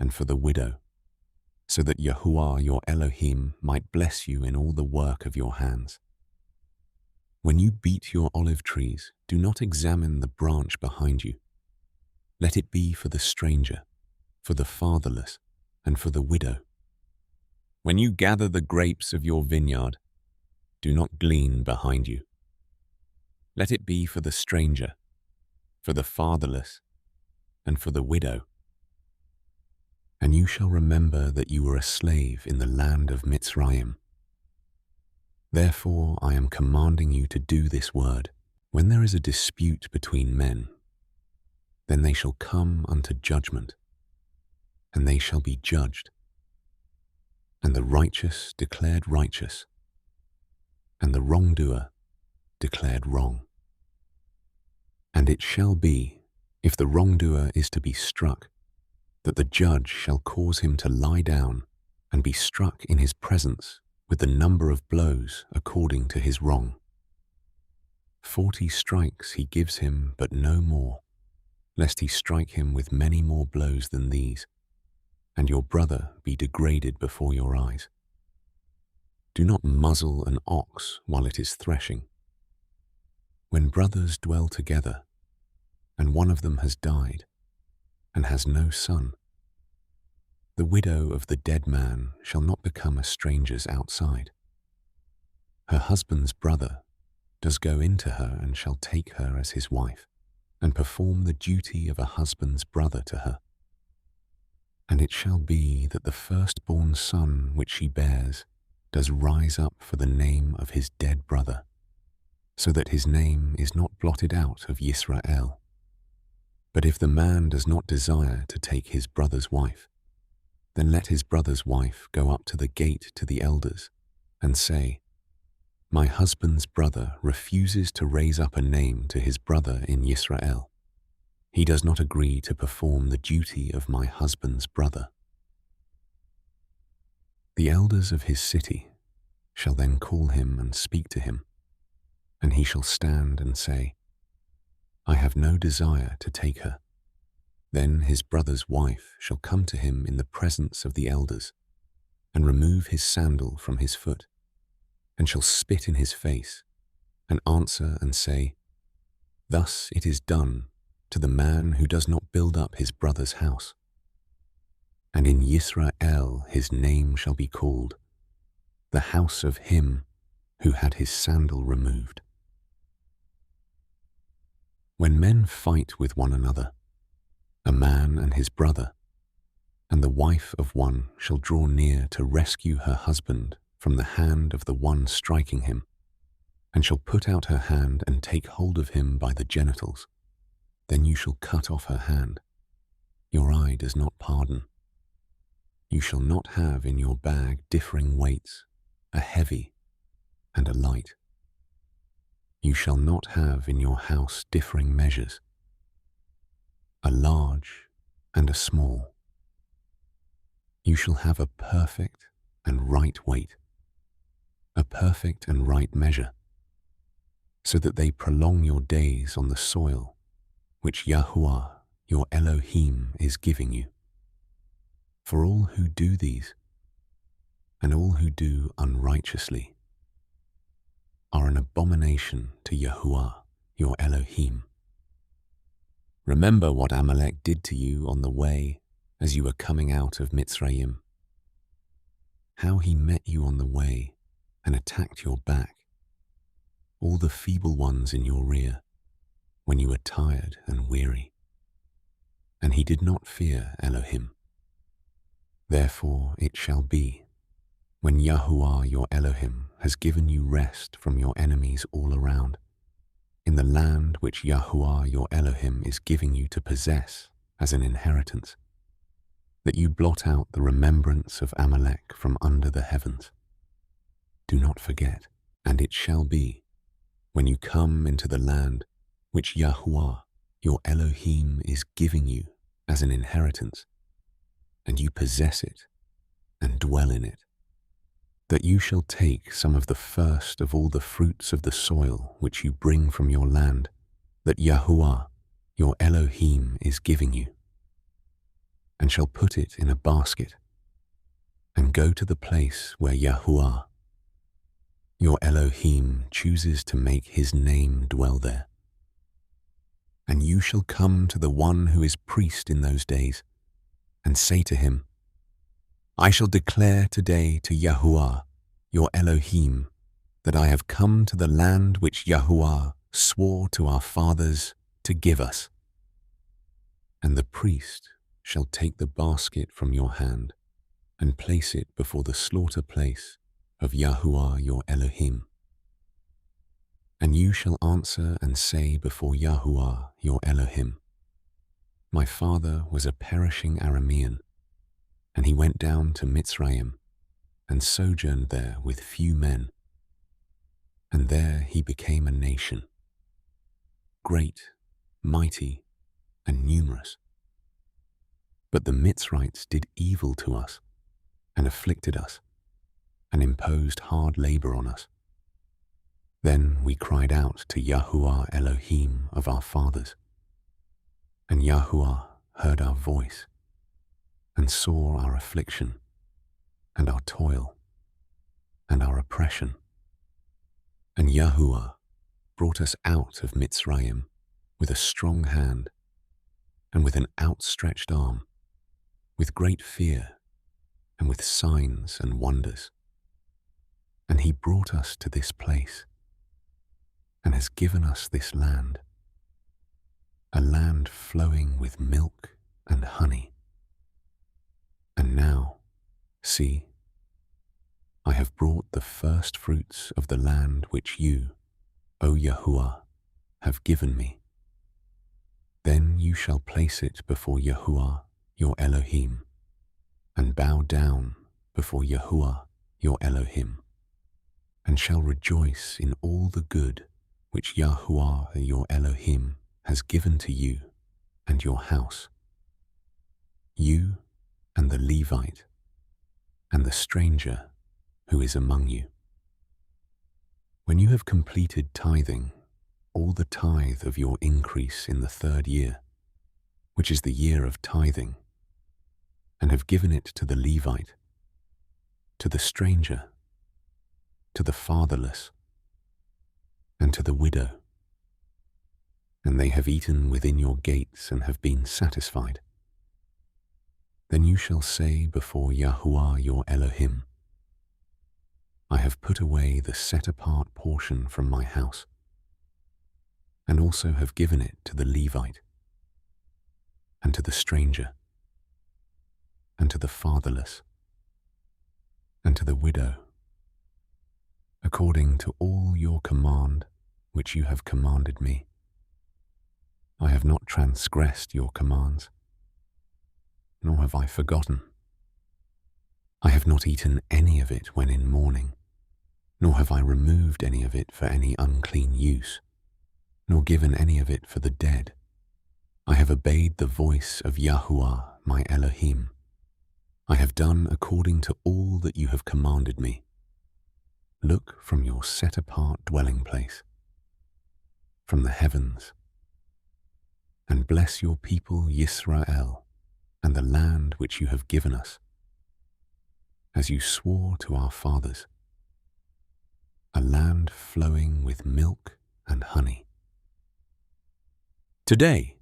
and for the widow, so that Yahuah your Elohim might bless you in all the work of your hands. When you beat your olive trees, do not examine the branch behind you. Let it be for the stranger, for the fatherless, and for the widow. When you gather the grapes of your vineyard, do not glean behind you. Let it be for the stranger, for the fatherless, and for the widow. And you shall remember that you were a slave in the land of Mitzrayim. Therefore I am commanding you to do this word. When there is a dispute between men, then they shall come unto judgment, and they shall be judged. And the righteous declared righteous, and the wrongdoer declared wrong. And it shall be, if the wrongdoer is to be struck, that the judge shall cause him to lie down and be struck in his presence with the number of blows according to his wrong. 40 strikes he gives him, but no more, lest he strike him with many more blows than these, and your brother be degraded before your eyes. Do not muzzle an ox while it is threshing. When brothers dwell together, and one of them has died, and has no son, the widow of the dead man shall not become a stranger's outside. Her husband's brother does go into her and shall take her as his wife, and perform the duty of a husband's brother to her. And it shall be that the firstborn son which she bears does rise up for the name of his dead brother, so that his name is not blotted out of Yisrael. But if the man does not desire to take his brother's wife, then let his brother's wife go up to the gate to the elders and say, My husband's brother refuses to raise up a name to his brother in Yisrael. He does not agree to perform the duty of my husband's brother. The elders of his city shall then call him and speak to him, and he shall stand and say, I have no desire to take her. Then his brother's wife shall come to him in the presence of the elders, and remove his sandal from his foot, and shall spit in his face, and answer and say, Thus it is done to the man who does not build up his brother's house. And in Yisrael his name shall be called, the house of him who had his sandal removed. When men fight with one another, a man and his brother, and the wife of one shall draw near to rescue her husband from the hand of the one striking him, and shall put out her hand and take hold of him by the genitals, then you shall cut off her hand. Your eye does not pardon. You shall not have in your bag differing weights, a heavy and a light. You shall not have in your house differing measures, a large and a small. You shall have a perfect and right weight, a perfect and right measure, so that they prolong your days on the soil which Yahuah, your Elohim, is giving you. For all who do these, and all who do unrighteously, are an abomination to Yahuah, your Elohim. Remember what Amalek did to you on the way as you were coming out of Mitzrayim, how he met you on the way and attacked your back, all the feeble ones in your rear, when you were tired and weary. And he did not fear Elohim. Therefore it shall be, when Yahuah your Elohim has given you rest from your enemies all around, in the land which Yahuah your Elohim is giving you to possess as an inheritance, that you blot out the remembrance of Amalek from under the heavens. Do not forget, and it shall be, when you come into the land which Yahuah your Elohim is giving you as an inheritance, and you possess it and dwell in it, that you shall take some of the first of all the fruits of the soil which you bring from your land, that Yahuah your Elohim is giving you, and shall put it in a basket, and go to the place where Yahuah your Elohim chooses to make his name dwell there. And you shall come to the one who is priest in those days, and say to him, I shall declare today to Yahuah, your Elohim, that I have come to the land which Yahuah swore to our fathers to give us. And the priest shall take the basket from your hand and place it before the slaughter place of Yahuah your Elohim. And you shall answer and say before Yahuah your Elohim, my father was a perishing Aramean, and he went down to Mitzrayim and sojourned there with few men. And there he became a nation, great, mighty, and numerous. But the Mitzrites did evil to us, and afflicted us, and imposed hard labor on us. Then we cried out to Yahuah Elohim of our fathers, and Yahuah heard our voice, and saw our affliction, and our toil, and our oppression. And Yahuah brought us out of Mitzrayim with a strong hand, and with an outstretched arm, with great fear, and with signs and wonders. And he brought us to this place, and has given us this land, a land flowing with milk and honey. And now, see, I have brought the first fruits of the land which you, O Yahuah, have given me. Then you shall place it before Yahuah your Elohim, and bow down before Yahuah your Elohim, and shall rejoice in all the good which Yahuah your Elohim has given to you and your house, you and the Levite, and the stranger who is among you. When you have completed tithing, all the tithe of your increase in the 3rd year, which is the year of tithing, and have given it to the Levite, to the stranger, to the fatherless, and to the widow, and they have eaten within your gates and have been satisfied, then you shall say before Yahuah your Elohim, I have put away the set-apart portion from my house, and also have given it to the Levite, and to the stranger, and to the fatherless, and to the widow, according to all your command which you have commanded me. I have not transgressed your commands, nor have I forgotten. I have not eaten any of it when in mourning, nor have I removed any of it for any unclean use, nor given any of it for the dead. I have obeyed the voice of Yahuah my Elohim. I have done according to all that you have commanded me. Look from your set-apart dwelling place, from the heavens, and bless your people Yisrael and the land which you have given us, as you swore to our fathers, a land flowing with milk and honey. Today,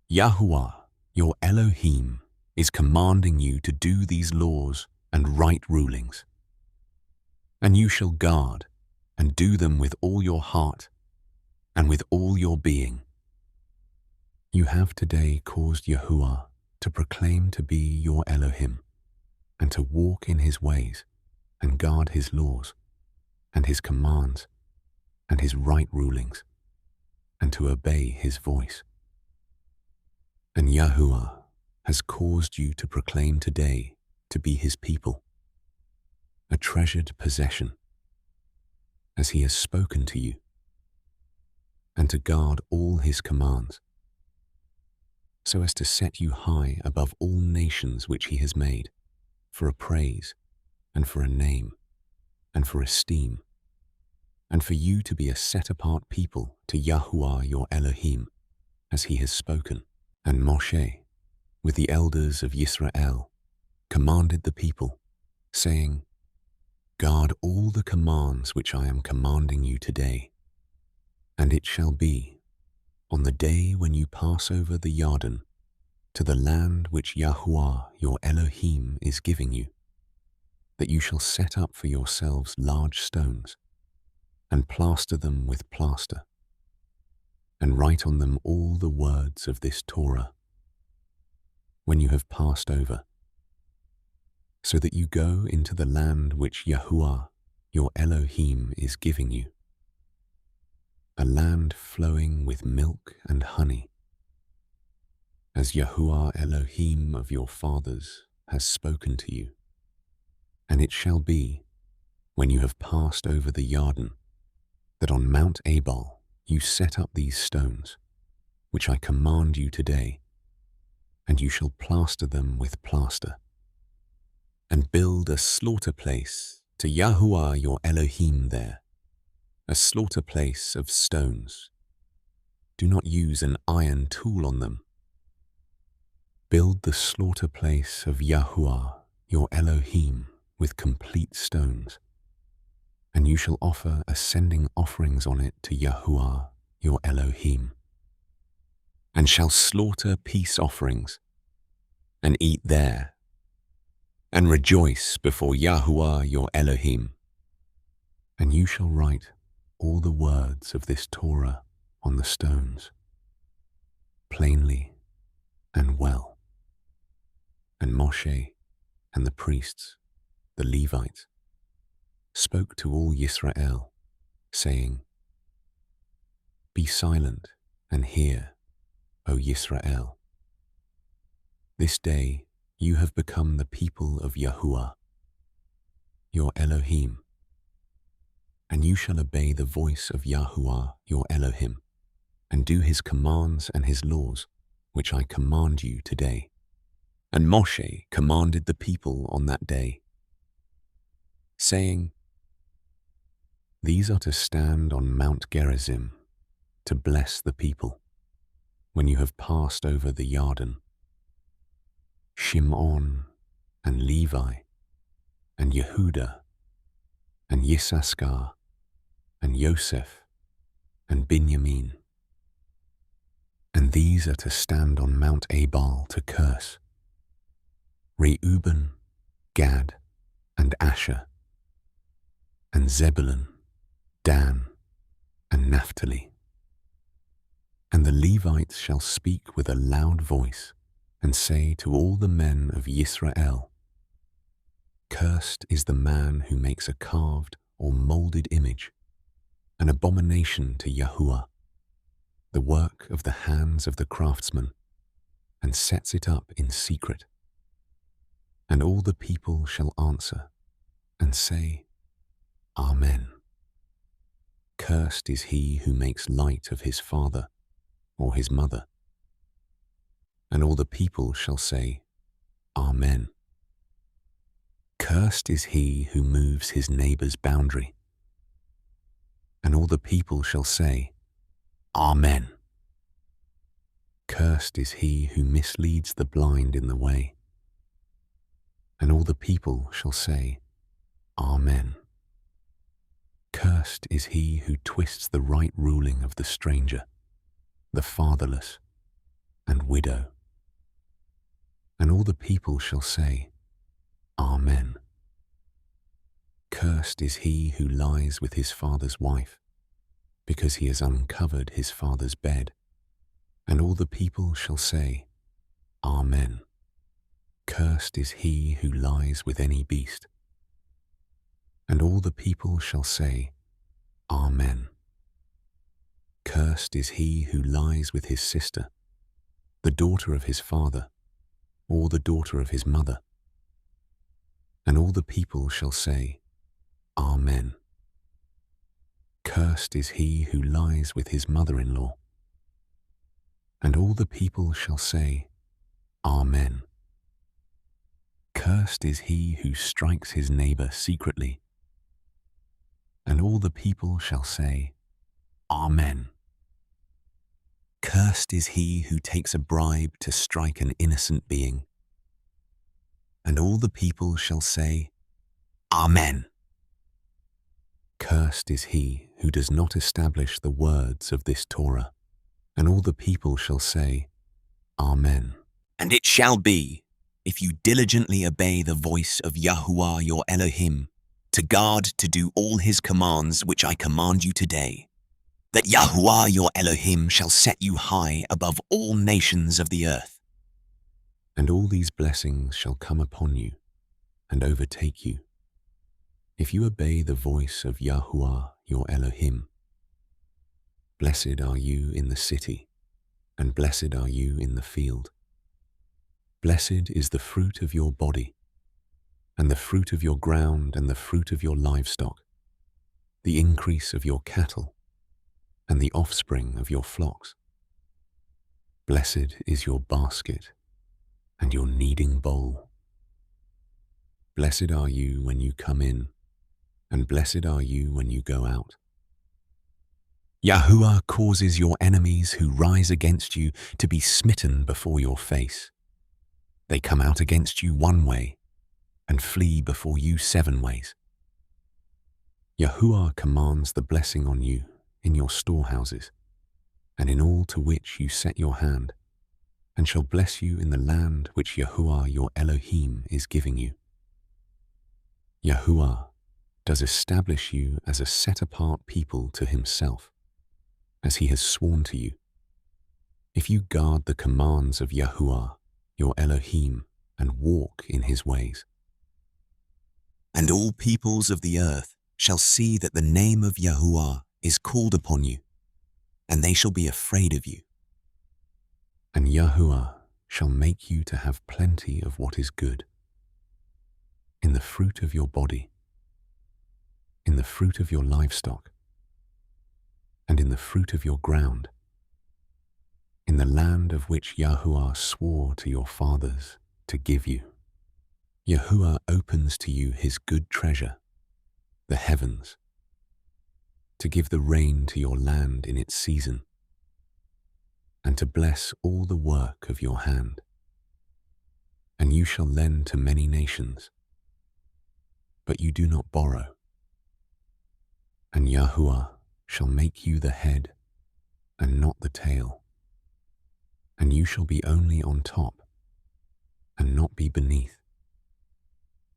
Yahuah, your Elohim, is commanding you to do these laws and right rulings. And you shall guard and do them with all your heart and with all your being. You have today caused Yahuah to proclaim to be your Elohim, and to walk in his ways and guard his laws and his commands and his right rulings, and to obey his voice. And Yahuah has caused you to proclaim today to be his people, a treasured possession, as he has spoken to you, and to guard all his commands, so as to set you high above all nations which he has made, for a praise, and for a name, and for esteem, and for you to be a set-apart people to Yahuah your Elohim, as he has spoken. And Moshe, with the elders of Yisrael, commanded the people, saying, Guard all the commands which I am commanding you today, and it shall be, on the day when you pass over the Yarden to the land which Yahuah your Elohim is giving you, that you shall set up for yourselves large stones, and plaster them with plaster, and write on them all the words of this Torah, when you have passed over, so that you go into the land which Yahuah your Elohim is giving you, a land flowing with milk and honey, as Yahuah Elohim of your fathers has spoken to you. And it shall be, when you have passed over the Yarden, that on Mount Ebal you set up these stones, which I command you today, and you shall plaster them with plaster, and build a slaughter place to Yahuah your Elohim there, a slaughter place of stones. Do not use an iron tool on them. Build the slaughter place of Yahuah your Elohim with complete stones, and you shall offer ascending offerings on it to Yahuah your Elohim, and shall slaughter peace offerings, and eat there, and rejoice before Yahuah your Elohim. And you shall write all the words of this Torah on the stones, plainly and well. And Moshe and the priests, the Levites, spoke to all Yisrael, saying, Be silent and hear, O Yisrael. This day you have become the people of Yahuah, your Elohim, and you shall obey the voice of Yahuah your Elohim, and do his commands and his laws, which I command you today. And Moshe commanded the people on that day, saying, These are to stand on Mount Gerizim to bless the people, when you have passed over the Yarden. Shimon and Levi and Yehuda and Yissaschar and Yosef and Binyamin. And these are to stand on Mount Ebal to curse. Reuben, Gad, and Asher, and Zebulun, Dan, and Naphtali. And the Levites shall speak with a loud voice, and say to all the men of Yisrael, Cursed is the man who makes a carved or molded image, an abomination to Yahuah, the work of the hands of the craftsman, and sets it up in secret. And all the people shall answer and say, Amen. Cursed is he who makes light of his father or his mother. And all the people shall say, Amen. Cursed is he who moves his neighbor's boundary. And all the people shall say, Amen. Cursed is he who misleads the blind in the way. And all the people shall say, Amen. Cursed is he who twists the right ruling of the stranger, the fatherless, and widow. And all the people shall say, Amen. Cursed is he who lies with his father's wife, because he has uncovered his father's bed. And all the people shall say, Amen. Cursed is he who lies with any beast. And all the people shall say, Amen. Cursed is he who lies with his sister, the daughter of his father, or the daughter of his mother. And all the people shall say, Amen. Cursed is he who lies with his mother-in-law. And all the people shall say, Amen. Cursed is he who strikes his neighbor secretly. And all the people shall say, Amen. Cursed is he who takes a bribe to strike an innocent being. And all the people shall say, Amen. Cursed is he who does not establish the words of this Torah. And all the people shall say, Amen. And it shall be, if you diligently obey the voice of Yahuah your Elohim, to guard to do all his commands which I command you today, that Yahuah your Elohim shall set you high above all nations of the earth. And all these blessings shall come upon you and overtake you, if you obey the voice of Yahuah your Elohim. Blessed are you in the city, and blessed are you in the field. Blessed is the fruit of your body, and the fruit of your ground, and the fruit of your livestock, the increase of your cattle, and the offspring of your flocks. Blessed is your basket, and your kneading bowl. Blessed are you when you come in, and blessed are you when you go out. Yahuah causes your enemies who rise against you to be smitten before your face. They come out against you one way, and flee before you 7 ways. Yahuah commands the blessing on you in your storehouses, and in all to which you set your hand, and shall bless you in the land which Yahuah your Elohim is giving you. Yahuah does establish you as a set-apart people to himself, as he has sworn to you, if you guard the commands of Yahuah your Elohim and walk in his ways. And all peoples of the earth shall see that the name of Yahuah is called upon you, and they shall be afraid of you. And Yahuah shall make you to have plenty of what is good, in the fruit of your body, in the fruit of your livestock, and in the fruit of your ground, in the land of which Yahuah swore to your fathers to give you. Yahuah opens to you his good treasure, the heavens, to give the rain to your land in its season, and to bless all the work of your hand. And you shall lend to many nations, but you do not borrow. And Yahuah shall make you the head and not the tail, and you shall be only on top and not be beneath,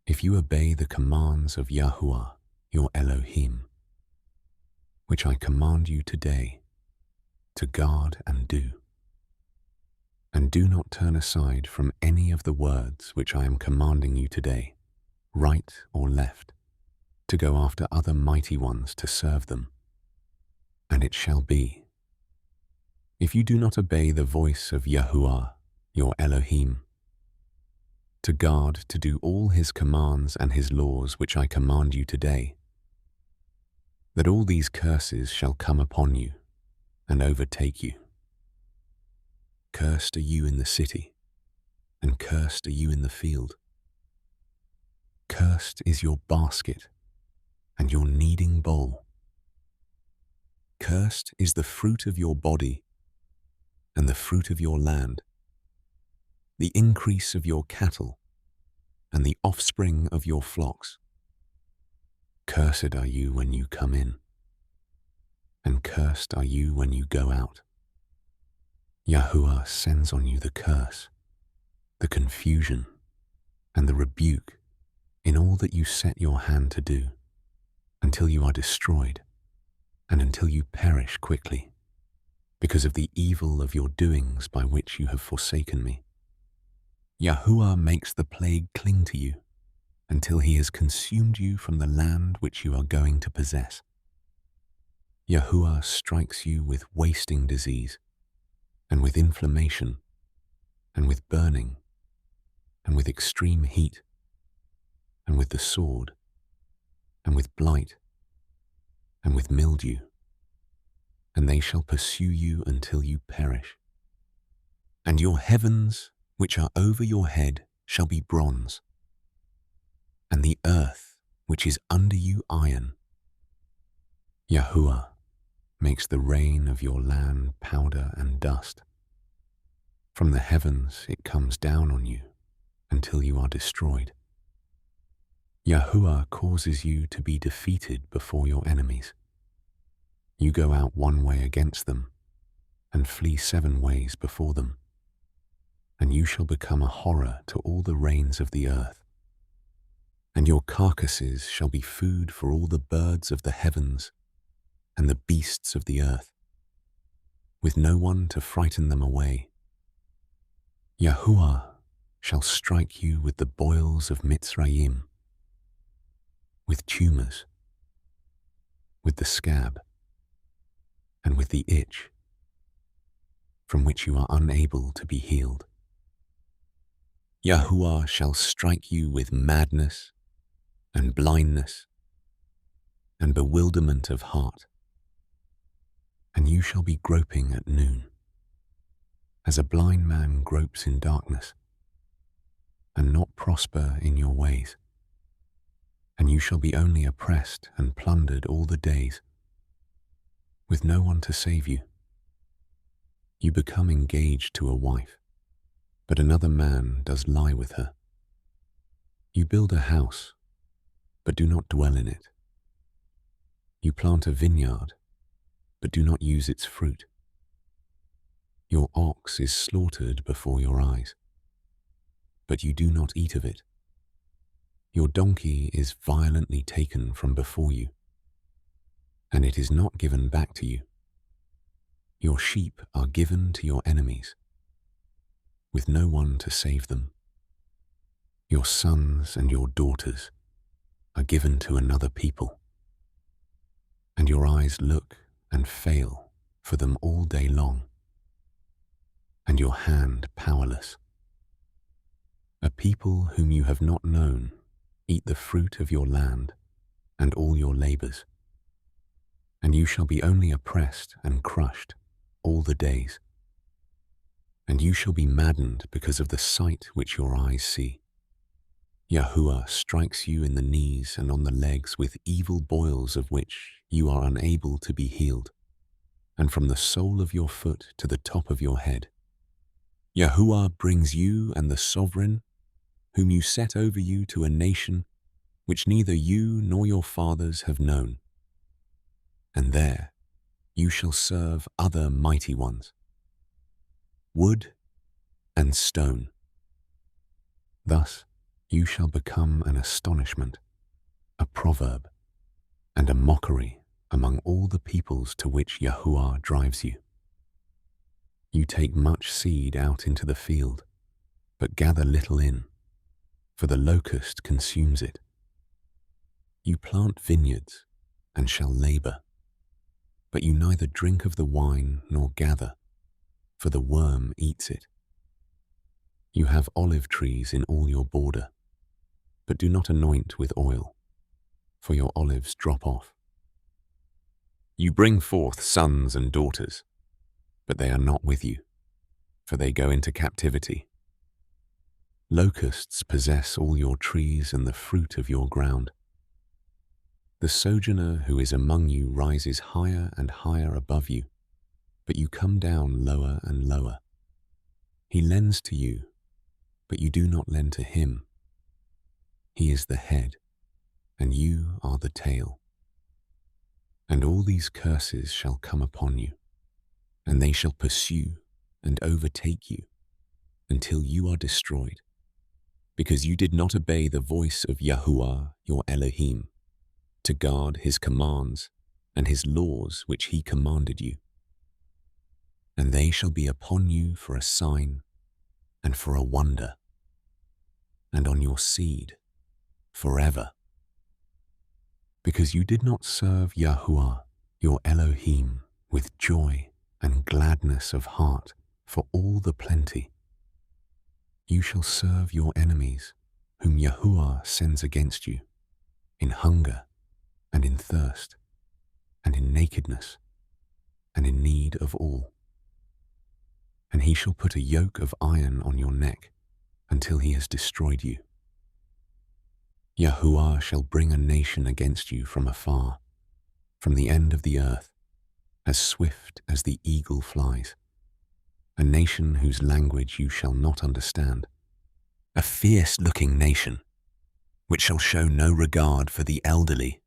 if you obey the commands of Yahuah your Elohim, which I command you today to guard and do. And do not turn aside from any of the words which I am commanding you today, right or left, to go after other mighty ones to serve them. And it shall be, if you do not obey the voice of Yahuah your Elohim, to guard to do all his commands and his laws which I command you today, that all these curses shall come upon you and overtake you. Cursed are you in the city, and cursed are you in the field. Cursed is your basket and your kneading bowl. Cursed is the fruit of your body and the fruit of your land, the increase of your cattle, and the offspring of your flocks. Cursed are you when you come in, and cursed are you when you go out. Yahuah sends on you the curse, the confusion, and the rebuke in all that you set your hand to do, until you are destroyed, and until you perish quickly, because of the evil of your doings by which you have forsaken me. Yahuah makes the plague cling to you, until he has consumed you from the land which you are going to possess. Yahuah strikes you with wasting disease, and with inflammation, and with burning, and with extreme heat, and with the sword, and with blight, and with mildew, and they shall pursue you until you perish. And your heavens, which are over your head, shall be bronze, and the earth, which is under you, iron. Yahuah makes the rain of your land powder and dust. From the heavens it comes down on you until you are destroyed. Yahuah causes you to be defeated before your enemies. You go out one way against them, and flee 7 ways before them, and you shall become a horror to all the reigns of the earth. And your carcasses shall be food for all the birds of the heavens and the beasts of the earth, with no one to frighten them away. Yahuah shall strike you with the boils of Mitzrayim, with tumors, with the scab, and with the itch, from which you are unable to be healed. Yahuah shall strike you with madness and blindness and bewilderment of heart, and you shall be groping at noon, as a blind man gropes in darkness, and not prosper in your ways. And you shall be only oppressed and plundered all the days, with no one to save you. You become engaged to a wife, but another man does lie with her. You build a house, but do not dwell in it. You plant a vineyard, but do not use its fruit. Your ox is slaughtered before your eyes, but you do not eat of it. Your donkey is violently taken from before you, and it is not given back to you. Your sheep are given to your enemies, with no one to save them. Your sons and your daughters are given to another people, and your eyes look and fail for them all day long, and your hand powerless. A people whom you have not known eat the fruit of your land and all your labors, and you shall be only oppressed and crushed all the days. And you shall be maddened because of the sight which your eyes see. Yahuah strikes you in the knees and on the legs with evil boils of which you are unable to be healed, and from the sole of your foot to the top of your head. Yahuah brings you and the sovereign, whom you set over you, to a nation which neither you nor your fathers have known. And there you shall serve other mighty ones, wood and stone. Thus you shall become an astonishment, a proverb, and a mockery among all the peoples to which Yahuah drives you. You take much seed out into the field, but gather little in, for the locust consumes it. You plant vineyards and shall labor, but you neither drink of the wine nor gather, for the worm eats it. You have olive trees in all your border, but do not anoint with oil, for your olives drop off. You bring forth sons and daughters, but they are not with you, for they go into captivity. Locusts possess all your trees and the fruit of your ground. The sojourner who is among you rises higher and higher above you, but you come down lower and lower. He lends to you, but you do not lend to him. He is the head, and you are the tail. And all these curses shall come upon you, and they shall pursue and overtake you until you are destroyed, because you did not obey the voice of Yahuah your Elohim, to guard his commands and his laws which he commanded you. And they shall be upon you for a sign and for a wonder, and on your seed forever. Because you did not serve Yahuah your Elohim with joy and gladness of heart for all the plenty. You shall serve your enemies, whom Yahuah sends against you, in hunger and in thirst, and in nakedness, and in need of all. And he shall put a yoke of iron on your neck until he has destroyed you. Yahuah shall bring a nation against you from afar, from the end of the earth, as swift as the eagle flies, a nation whose language you shall not understand, a fierce-looking nation, which shall show no regard for the elderly,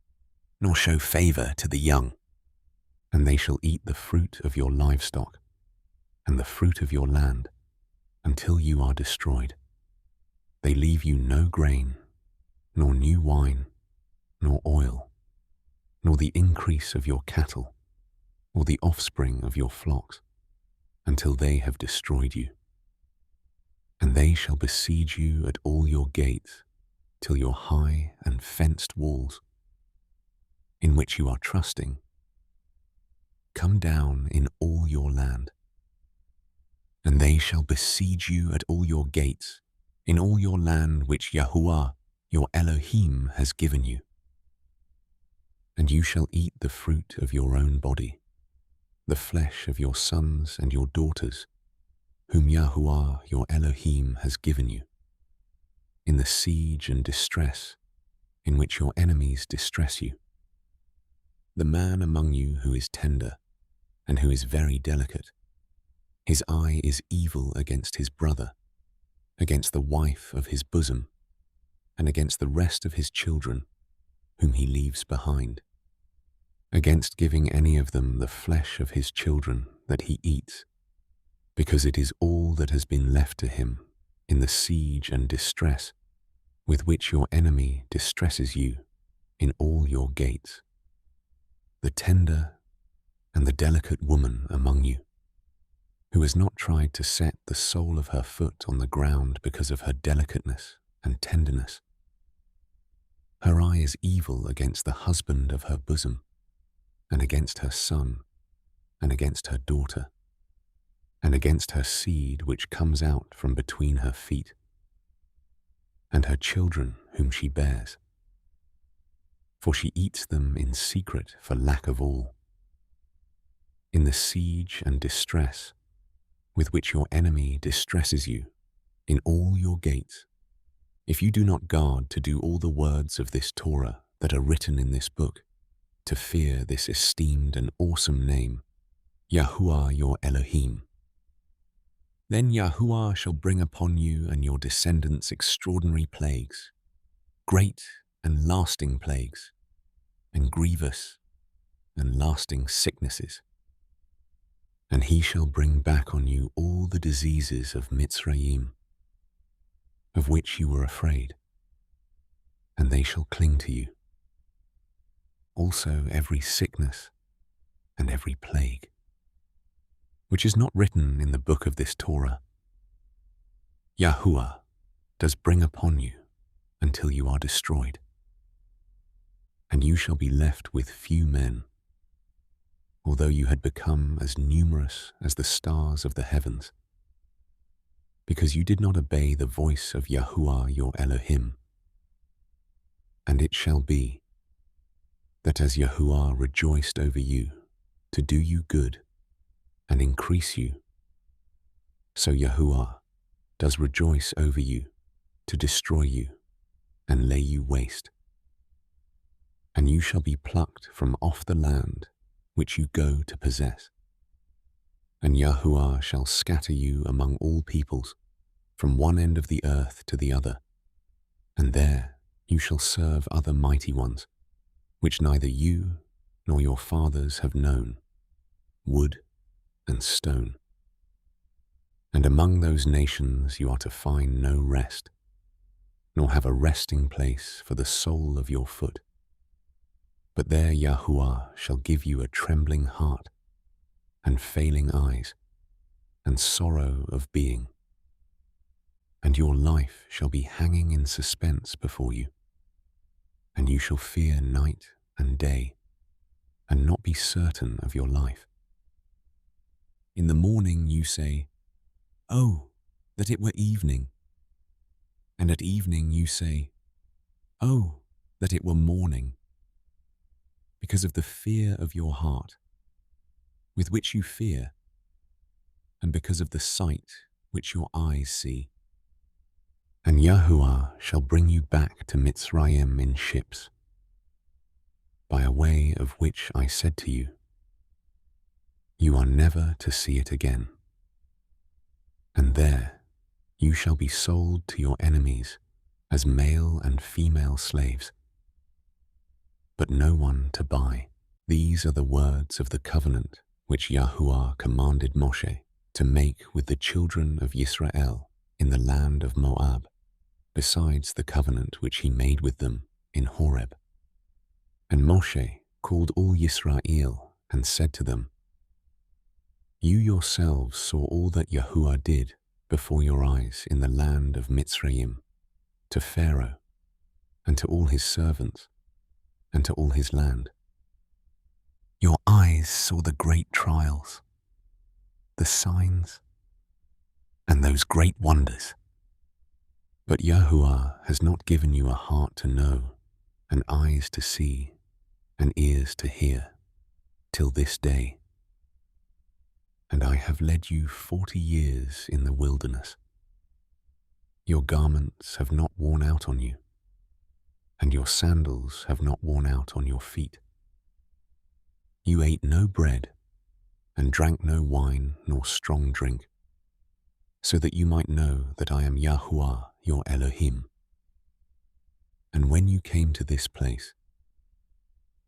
nor show favor to the young. And they shall eat the fruit of your livestock and the fruit of your land until you are destroyed. They leave you no grain, nor new wine, nor oil, nor the increase of your cattle, or the offspring of your flocks, until they have destroyed you. And they shall besiege you at all your gates, till your high and fenced walls, in which you are trusting, come down in all your land. And they shall besiege you at all your gates, in all your land which Yahuah, your Elohim, has given you. And you shall eat the fruit of your own body, the flesh of your sons and your daughters, whom Yahuah, your Elohim, has given you, in the siege and distress in which your enemies distress you. The man among you who is tender and who is very delicate, his eye is evil against his brother, against the wife of his bosom, and against the rest of his children, whom he leaves behind, against giving any of them the flesh of his children that he eats, because it is all that has been left to him in the siege and distress with which your enemy distresses you in all your gates. The tender and the delicate woman among you, who has not tried to set the sole of her foot on the ground because of her delicateness and tenderness. Her eye is evil against the husband of her bosom, and against her son, and against her daughter, and against her seed which comes out from between her feet, and her children whom she bears. For she eats them in secret for lack of all. In the siege and distress with which your enemy distresses you in all your gates, if you do not guard to do all the words of this Torah that are written in this book, to fear this esteemed and awesome name, Yahuah your Elohim, then Yahuah shall bring upon you and your descendants extraordinary plagues, great and lasting plagues, and grievous and lasting sicknesses. And he shall bring back on you all the diseases of Mitzrayim, of which you were afraid, and they shall cling to you. Also every sickness and every plague, which is not written in the book of this Torah, Yahuah does bring upon you until you are destroyed. And you shall be left with few men, although you had become as numerous as the stars of the heavens, because you did not obey the voice of Yahuah your Elohim. And it shall be that as Yahuah rejoiced over you to do you good and increase you, so Yahuah does rejoice over you to destroy you and lay you waste. And you shall be plucked from off the land which you go to possess. And Yahuah shall scatter you among all peoples, from one end of the earth to the other, and there you shall serve other mighty ones, which neither you nor your fathers have known, wood and stone. And among those nations you are to find no rest, nor have a resting place for the sole of your foot. But there Yahuah shall give you a trembling heart, and failing eyes, and sorrow of being. And your life shall be hanging in suspense before you, and you shall fear night and day, and not be certain of your life. In the morning you say, "Oh, that it were evening." And at evening you say, "Oh, that it were morning," because of the fear of your heart, with which you fear, and because of the sight which your eyes see. And Yahuah shall bring you back to Mitzrayim in ships, by a way of which I said to you, you are never to see it again. And there you shall be sold to your enemies as male and female slaves, but no one to buy. These are the words of the covenant which Yahuah commanded Moshe to make with the children of Israel in the land of Moab, besides the covenant which he made with them in Horeb. And Moshe called all Yisrael and said to them, You yourselves saw all that Yahuah did before your eyes in the land of Mitzrayim, to Pharaoh, and to all his servants, and to all his land. Your eyes saw the great trials, the signs, and those great wonders. But Yahuah has not given you a heart to know, and eyes to see, and ears to hear, till this day. And I have led you 40 years in the wilderness. Your garments have not worn out on you, and your sandals have not worn out on your feet. You ate no bread, and drank no wine nor strong drink, so that you might know that I am Yahuah your Elohim. And when you came to this place,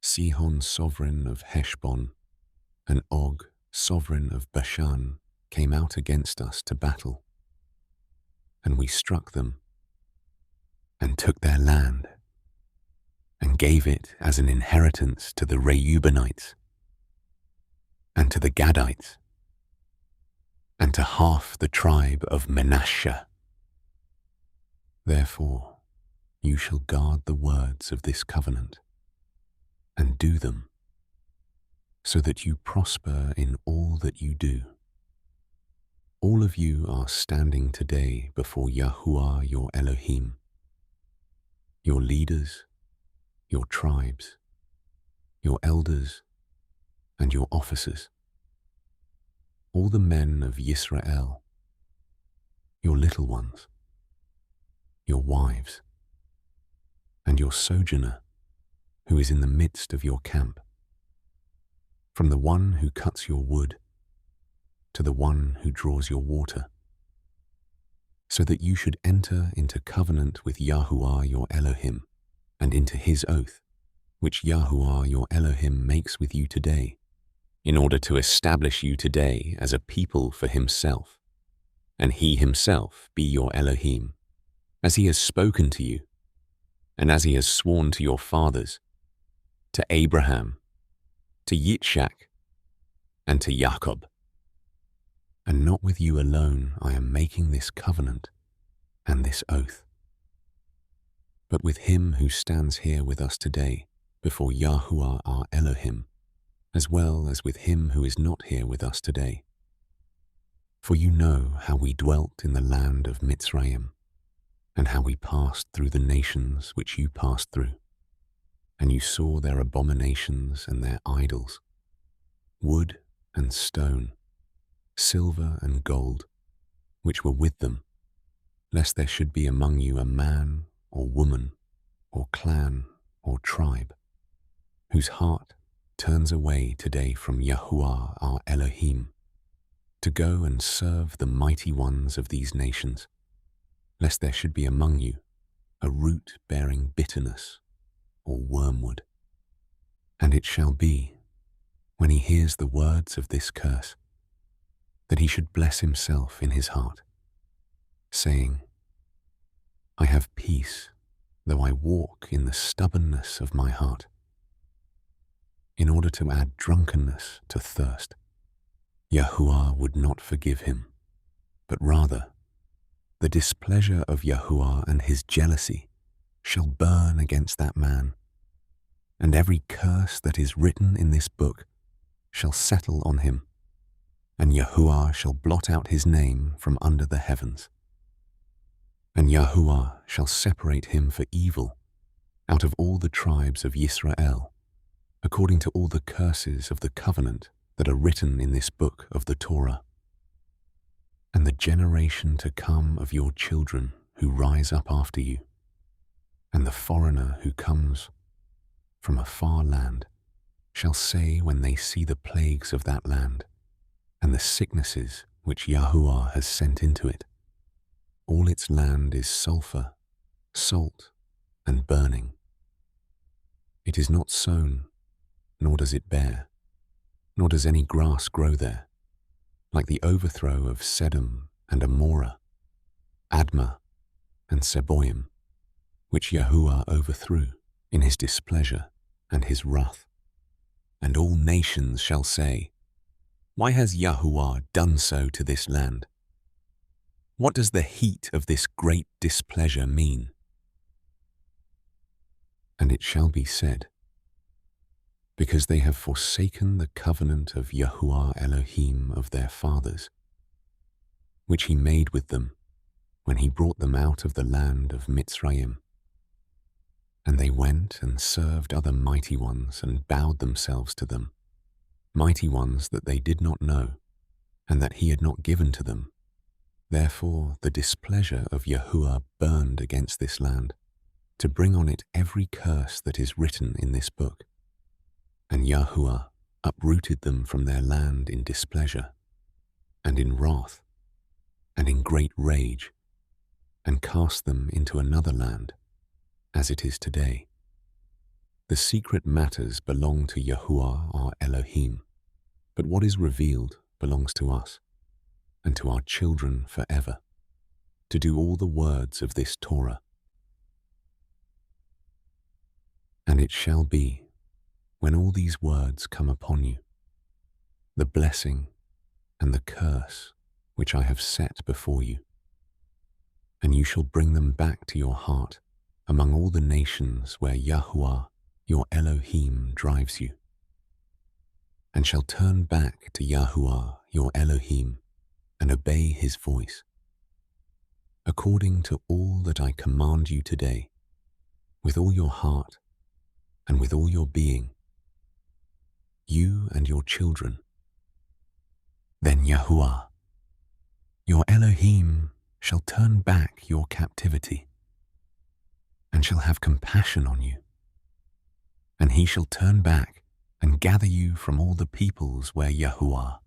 Sihon sovereign of Heshbon, and Og sovereign of Bashan came out against us to battle, and we struck them, and took their land, and gave it as an inheritance to the Reubenites, and to the Gadites, and to half the tribe of Manasseh. Therefore you shall guard the words of this covenant, and do them, so that you prosper in all that you do. All of you are standing today before Yahuah your Elohim, your leaders, your tribes, your elders, and your officers, all the men of Yisrael, your little ones, your wives, and your sojourner who is in the midst of your camp, from the one who cuts your wood to the one who draws your water, so that you should enter into covenant with Yahuah your Elohim, and into his oath, which Yahuah your Elohim makes with you today, in order to establish you today as a people for himself, and he himself be your Elohim, as he has spoken to you, and as he has sworn to your fathers, to Abraham, to Yitzchak, and to Jacob. And not with you alone I am making this covenant and this oath, but with him who stands here with us today before Yahuah our Elohim, as well as with him who is not here with us today. For you know how we dwelt in the land of Mitzrayim, and how we passed through the nations which you passed through, and you saw their abominations and their idols, wood and stone, silver and gold, which were with them, lest there should be among you a man or woman or clan or tribe, whose heart turns away today from Yahuah our Elohim, to go and serve the mighty ones of these nations, lest there should be among you a root bearing bitterness or wormwood. And it shall be, when he hears the words of this curse, that he should bless himself in his heart, saying, I have peace, though I walk in the stubbornness of my heart, in order to add drunkenness to thirst. Yahuah would not forgive him, but rather the displeasure of Yahuah and his jealousy shall burn against that man, and every curse that is written in this book shall settle on him, and Yahuah shall blot out his name from under the heavens. And Yahuah shall separate him for evil out of all the tribes of Yisrael, according to all the curses of the covenant that are written in this book of the Torah. And the generation to come of your children who rise up after you, and the foreigner who comes from a far land, shall say when they see the plagues of that land, and the sicknesses which Yahuah has sent into it, all its land is sulfur salt and burning. It is not sown, nor does it bear, nor does any grass grow there, like the overthrow of Sedom and Amorah, Admah and Seboim, which Yahuwah overthrew in his displeasure and his wrath. And all nations shall say, "Why has Yahuwah done so to this land? What does the heat of this great displeasure mean?" And it shall be said, because they have forsaken the covenant of Yahuwah Elohim of their fathers, which he made with them when he brought them out of the land of Mitzrayim. And they went and served other mighty ones and bowed themselves to them, mighty ones that they did not know, and that he had not given to them. Therefore the displeasure of Yahuwah burned against this land, to bring on it every curse that is written in this book. And Yahuwah uprooted them from their land in displeasure, and in wrath, and in great rage, and cast them into another land, as it is today. The secret matters belong to Yahuwah our Elohim, but what is revealed belongs to us, and to our children forever, to do all the words of this Torah. And it shall be, when all these words come upon you, the blessing and the curse which I have set before you, and you shall bring them back to your heart among all the nations where Yahuwah your Elohim drives you, and shall turn back to Yahuwah your Elohim and obey his voice, according to all that I command you today, with all your heart and with all your being, you and your children. Then Yahuwah your Elohim shall turn back your captivity, and shall have compassion on you, and he shall turn back and gather you from all the peoples where Yahuwah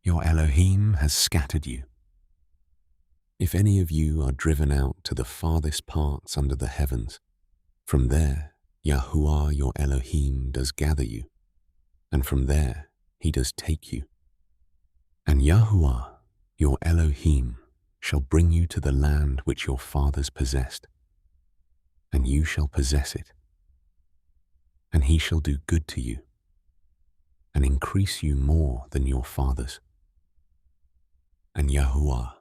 your Elohim has scattered you. If any of you are driven out to the farthest parts under the heavens, from there Yahuwah your Elohim does gather you, and from there he does take you. And Yahuwah your Elohim shall bring you to the land which your fathers possessed, and you shall possess it. And he shall do good to you, and increase you more than your fathers. And Yahuwah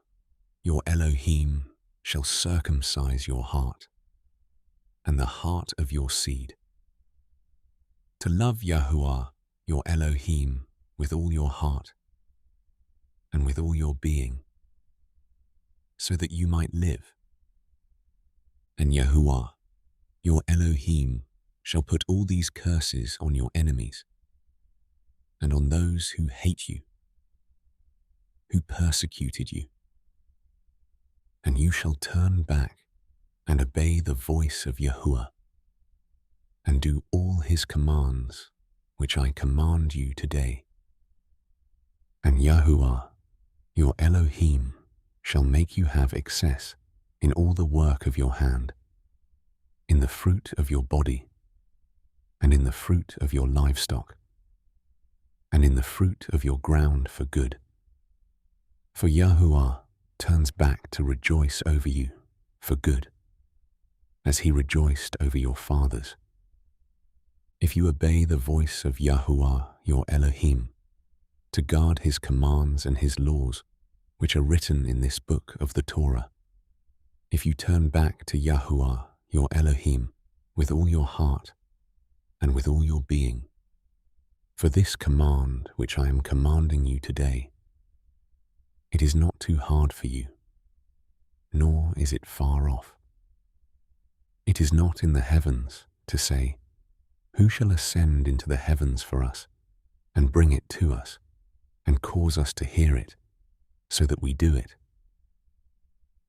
your Elohim shall circumcise your heart, and the heart of your seed, to love Yahuwah your Elohim with all your heart, and with all your being, so that you might live. And Yahuwah your Elohim shall put all these curses on your enemies, and on those who hate you, who persecuted you. And you shall turn back and obey the voice of Yahuwah, and do all his commands which I command you today. And Yahuwah your Elohim shall make you have excess in all the work of your hand, in the fruit of your body, and in the fruit of your livestock, and in the fruit of your ground for good. For Yahuwah turns back to rejoice over you for good, as he rejoiced over your fathers. If you obey the voice of Yahuwah your Elohim, to guard his commands and his laws, which are written in this book of the Torah, if you turn back to Yahuwah your Elohim with all your heart and with all your being, for this command which I am commanding you today, it is not too hard for you, nor is it far off. It is not in the heavens to say, "Who shall ascend into the heavens for us, and bring it to us, and cause us to hear it, so that we do it?"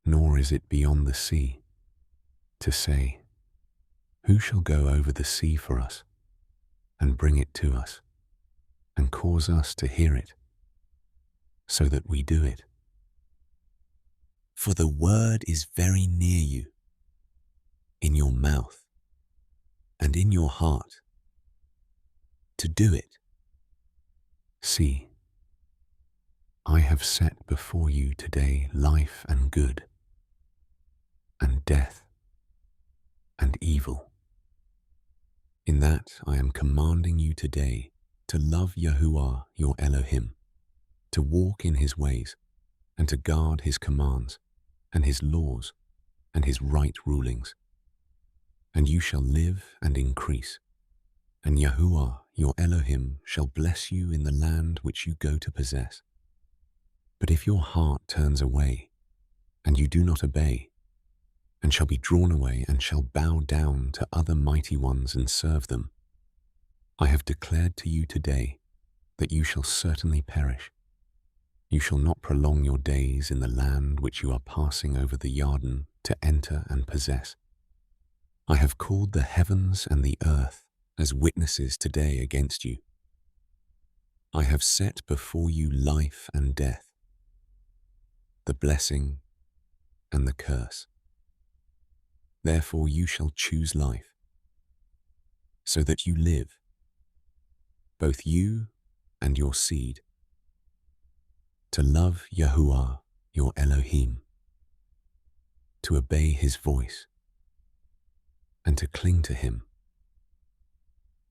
Nor is it beyond the sea to say, "Who shall go over the sea for us, and bring it to us, and cause us to hear it, so that we do it?" For the word is very near you, in your mouth and in your heart to do it. See, I have set before you today life and good, and death and evil. In that I am commanding you today to love Yahuah your Elohim, to walk in his ways, and to guard his commands, and his laws, and his right rulings. And you shall live and increase, and Yahuah your Elohim shall bless you in the land which you go to possess. But if your heart turns away, and you do not obey, and shall be drawn away, and shall bow down to other mighty ones and serve them, I have declared to you today that you shall certainly perish. You shall not prolong your days in the land which you are passing over the Yarden to enter and possess. I have called the heavens and the earth as witnesses today against you. I have set before you life and death, the blessing and the curse. Therefore you shall choose life, so that you live, both you and your seed, to love Yahuah your Elohim, to obey his voice, and to cling to him.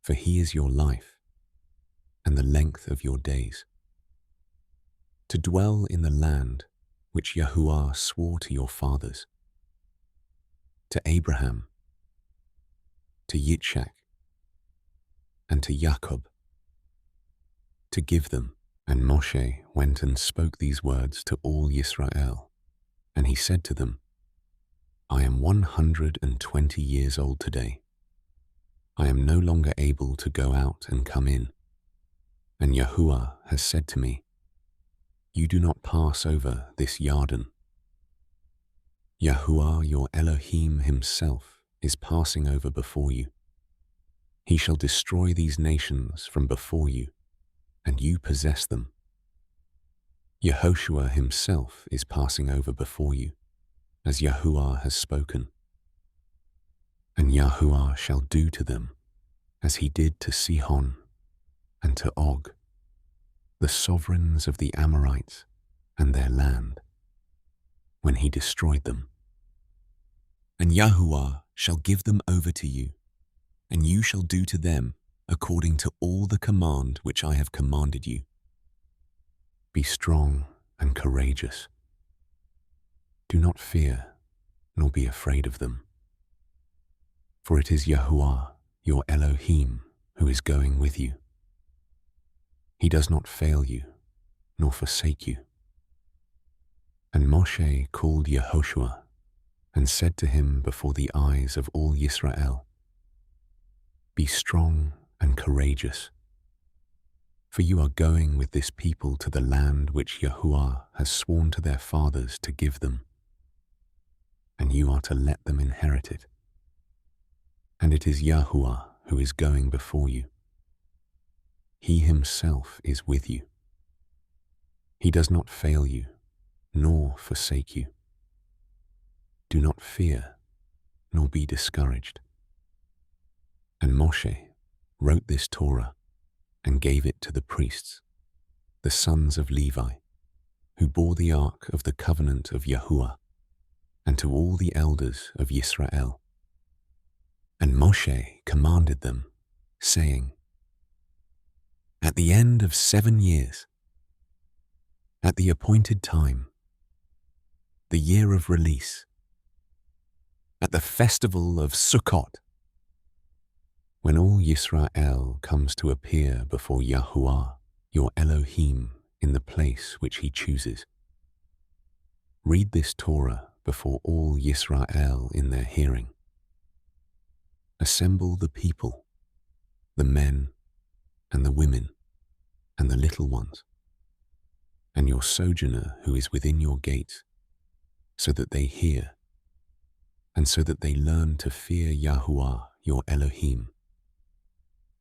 For he is your life and the length of your days, to dwell in the land which Yahuah swore to your fathers, to Abraham, to Yitzchak, and to Jacob, to give them. And Moshe went and spoke these words to all Yisrael, and he said to them, I am 120 years old today. I am no longer able to go out and come in. And Yahuah has said to me, you do not pass over this Yarden. Yahuah your Elohim himself is passing over before you. He shall destroy these nations from before you, and you possess them. Yahushua himself is passing over before you, as Yahuah has spoken. And Yahuah shall do to them as he did to Sihon and to Og, the sovereigns of the Amorites and their land, when he destroyed them. And Yahuah shall give them over to you, and you shall do to them according to all the command which I have commanded you. Be strong and courageous. Do not fear, nor be afraid of them. For it is Yahuah, your Elohim, who is going with you. He does not fail you, nor forsake you. And Moshe called Yahushua, and said to him before the eyes of all Yisrael, be strong and courageous, for you are going with this people to the land which Yahuah has sworn to their fathers to give them, and you are to let them inherit it. And it is Yahuah who is going before you. He himself is with you. He does not fail you, nor forsake you. Do not fear, nor be discouraged. And Moshe wrote this Torah and gave it to the priests, the sons of Levi, who bore the ark of the covenant of Yahuah, and to all the elders of Yisrael. And Moshe commanded them, saying, at the end of 7 years, at the appointed time, the year of release, at the festival of Sukkot, when all Yisrael comes to appear before Yahuah, your Elohim, in the place which he chooses. Read this Torah before all Yisrael in their hearing. Assemble the people, the men and the women and the little ones, and your sojourner who is within your gates, so that they hear, and so that they learn to fear Yahuah, your Elohim,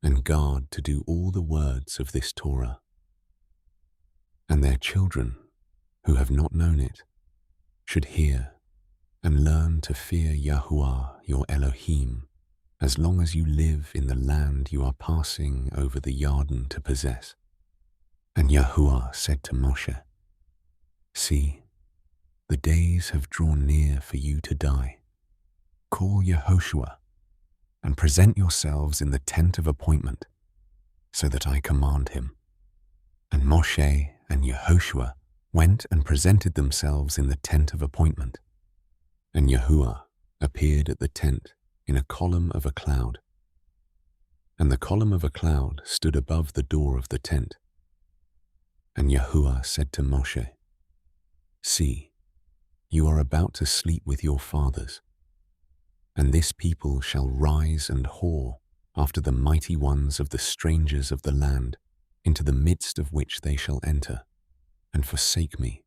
and guard to do all the words of this Torah. And their children, who have not known it, should hear and learn to fear Yahuah your Elohim as long as you live in the land you are passing over the Yarden to possess. And Yahuah said to Moshe, See, the days have drawn near for you to die. Call Yahushua and present yourselves in the tent of appointment, so that I command him. And Moshe and Yahushua went and presented themselves in the tent of appointment. And Yahuah appeared at the tent in a column of a cloud. And the column of a cloud stood above the door of the tent. And Yahuah said to Moshe, See, you are about to sleep with your fathers, and this people shall rise and whore after the mighty ones of the strangers of the land, into the midst of which they shall enter, and forsake me,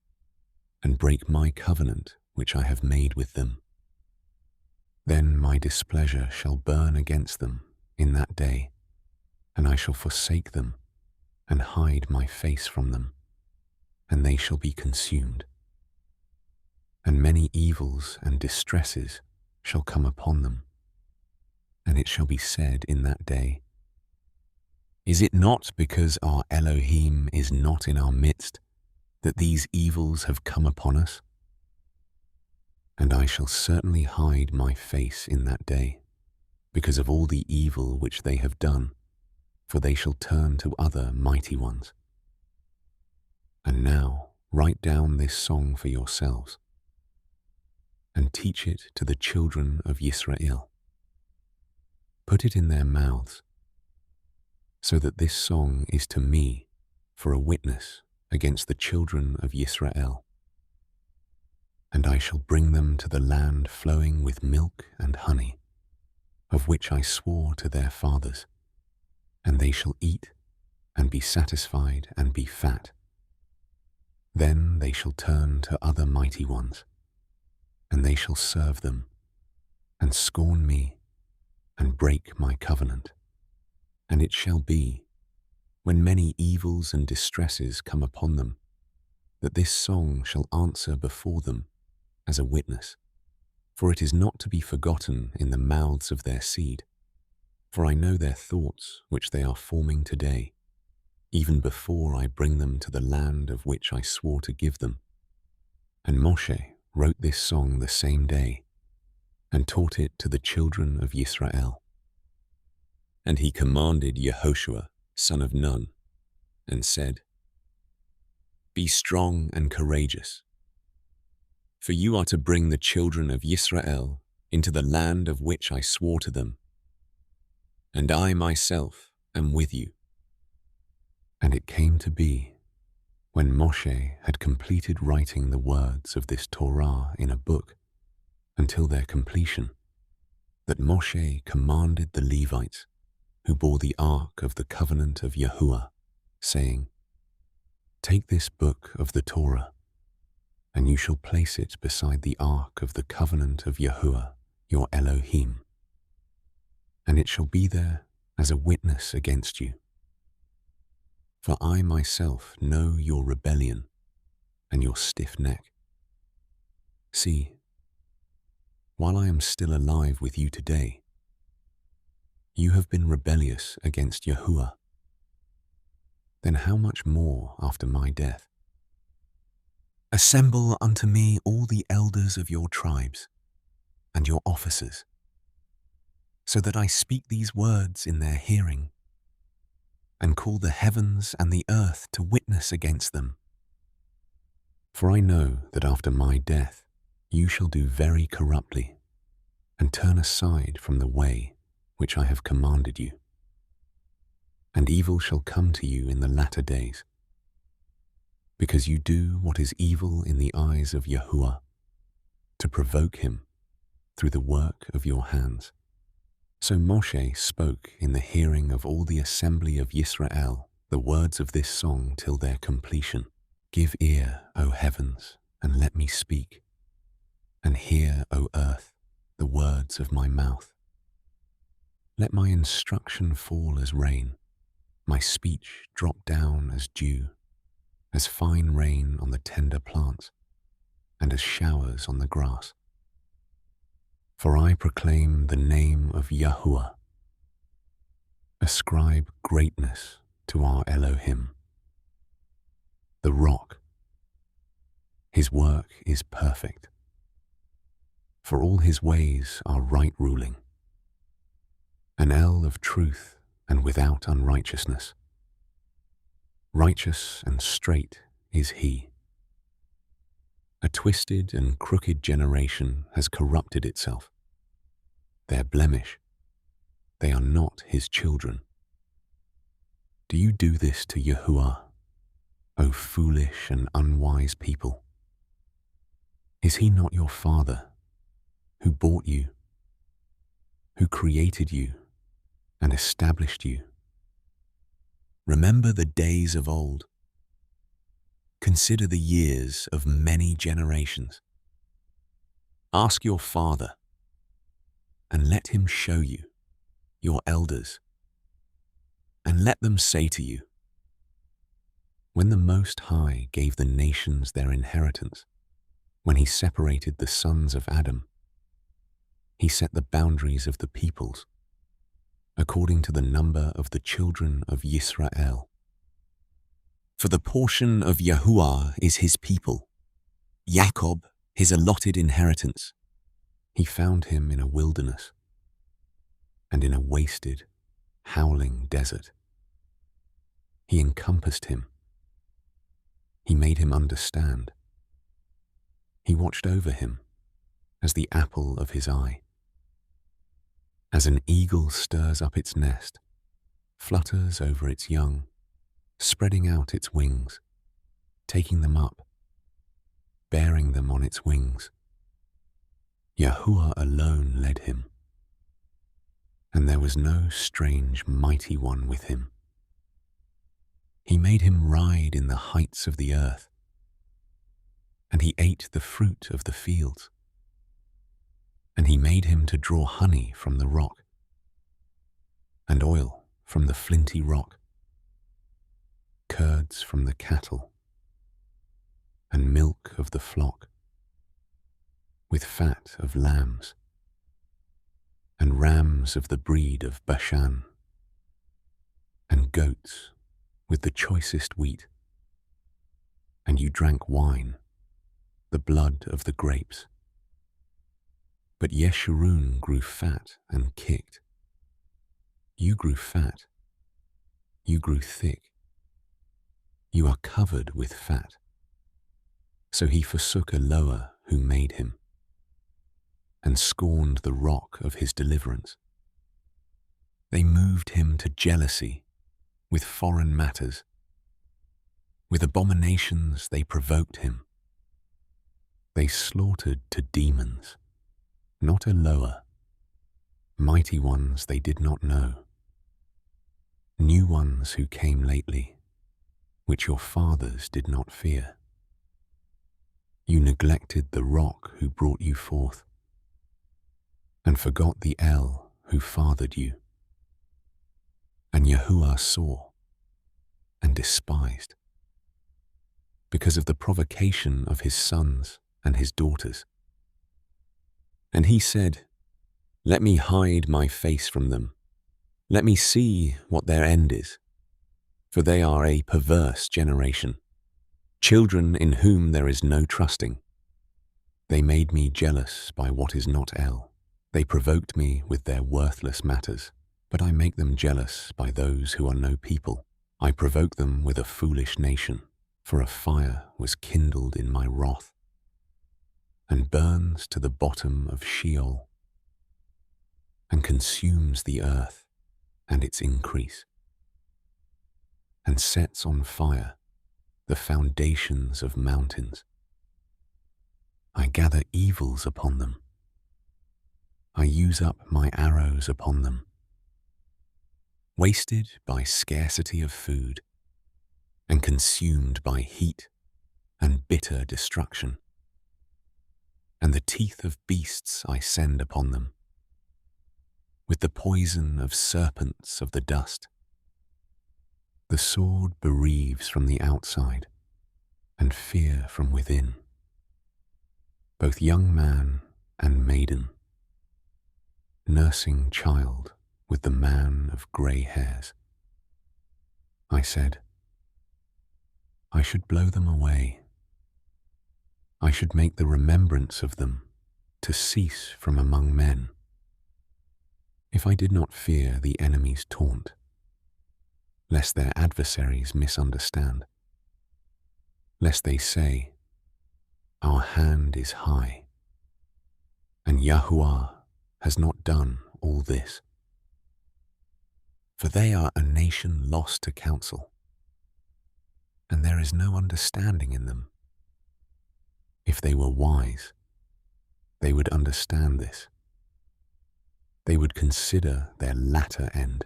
and break my covenant which I have made with them. Then my displeasure shall burn against them in that day, and I shall forsake them, and hide my face from them, and they shall be consumed. And many evils and distresses shall come upon them. And it shall be said in that day, Is it not because our Elohim is not in our midst that these evils have come upon us? And I shall certainly hide my face in that day, because of all the evil which they have done, for they shall turn to other mighty ones. And now write down this song for yourselves, and teach it to the children of Israel. Put it in their mouths, so that this song is to me for a witness against the children of Israel. And I shall bring them to the land flowing with milk and honey, of which I swore to their fathers, and they shall eat and be satisfied and be fat. Then they shall turn to other mighty ones, and they shall serve them, and scorn me, and break my covenant. And it shall be, when many evils and distresses come upon them, that this song shall answer before them as a witness, for it is not to be forgotten in the mouths of their seed. For I know their thoughts which they are forming today, even before I bring them to the land of which I swore to give them. And Moshe wrote this song the same day, and taught it to the children of Israel. And he commanded Yahushua, son of Nun, and said, Be strong and courageous, for you are to bring the children of Israel into the land of which I swore to them, and I myself am with you. And it came to be, when Moshe had completed writing the words of this Torah in a book until their completion, that Moshe commanded the Levites, who bore the ark of the covenant of Yahuah, saying, Take this book of the Torah, and you shall place it beside the ark of the covenant of Yahuah, your Elohim, and it shall be there as a witness against you. For I myself know your rebellion and your stiff neck. See, while I am still alive with you today, you have been rebellious against Yahuah. Then how much more after my death? Assemble unto me all the elders of your tribes and your officers, so that I speak these words in their hearing, and call the heavens and the earth to witness against them. For I know that after my death you shall do very corruptly, and turn aside from the way which I have commanded you. And evil shall come to you in the latter days, because you do what is evil in the eyes of Yahuah, to provoke him through the work of your hands. So Moshe spoke in the hearing of all the assembly of Yisrael the words of this song till their completion. Give ear, O heavens, and let me speak, and hear, O earth, the words of my mouth. Let my instruction fall as rain, my speech drop down as dew, as fine rain on the tender plants, and as showers on the grass. For I proclaim the name of Yahuah. Ascribe greatness to our Elohim, the rock. His work is perfect, for all his ways are right ruling. An El of truth and without unrighteousness. Righteous and straight is he. A twisted and crooked generation has corrupted itself. Their blemish, they are not his children. Do you do this to Yahuah, O foolish and unwise people? Is he not your Father, who bought you, who created you and established you? Remember the days of old. Consider the years of many generations. Ask your father, and let him show you, your elders, and let them say to you, when the Most High gave the nations their inheritance, when he separated the sons of Adam, he set the boundaries of the peoples, according to the number of the children of Yisrael. For the portion of Yahuah is his people, Jacob his allotted inheritance. He found him in a wilderness and in a wasted, howling desert. He encompassed him. He made him understand. He watched over him as the apple of his eye. As an eagle stirs up its nest, flutters over its young, spreading out its wings, taking them up, bearing them on its wings. Yahuah alone led him, and there was no strange mighty one with him. He made him ride in the heights of the earth, and he ate the fruit of the fields, and he made him to draw honey from the rock, and oil from the flinty rock, curds from the cattle, and milk of the flock, with fat of lambs, and rams of the breed of Bashan, and goats with the choicest wheat. And you drank wine, the blood of the grapes. But Yeshurun grew fat and kicked. You grew fat, you grew thick, you are covered with fat. So he forsook Eloah who made him, and scorned the rock of his deliverance. They moved him to jealousy with foreign matters. With abominations they provoked him. They slaughtered to demons, not Eloah, mighty ones they did not know, new ones who came lately, which your fathers did not fear. You neglected the rock who brought you forth, and forgot the El who fathered you. And Yahuah saw and despised, because of the provocation of his sons and his daughters. And he said, let me hide my face from them. Let me see what their end is. For they are a perverse generation, children in whom there is no trusting. They made me jealous by what is not El. They provoked me with their worthless matters, but I make them jealous by those who are no people. I provoke them with a foolish nation, for a fire was kindled in my wrath, and burns to the bottom of Sheol, and consumes the earth and its increase, and sets on fire the foundations of mountains. I gather evils upon them. I use up my arrows upon them. Wasted by scarcity of food, and consumed by heat and bitter destruction. And the teeth of beasts I send upon them, with the poison of serpents of the dust. The sword bereaves from the outside, and fear from within, both young man and maiden, nursing child with the man of grey hairs. I said, I should blow them away. I should make the remembrance of them to cease from among men. If I did not fear the enemy's taunt, lest their adversaries misunderstand, lest they say, our hand is high, and Yahuah has not done all this. For they are a nation lost to counsel, and there is no understanding in them. If they were wise, they would understand this. They would consider their latter end.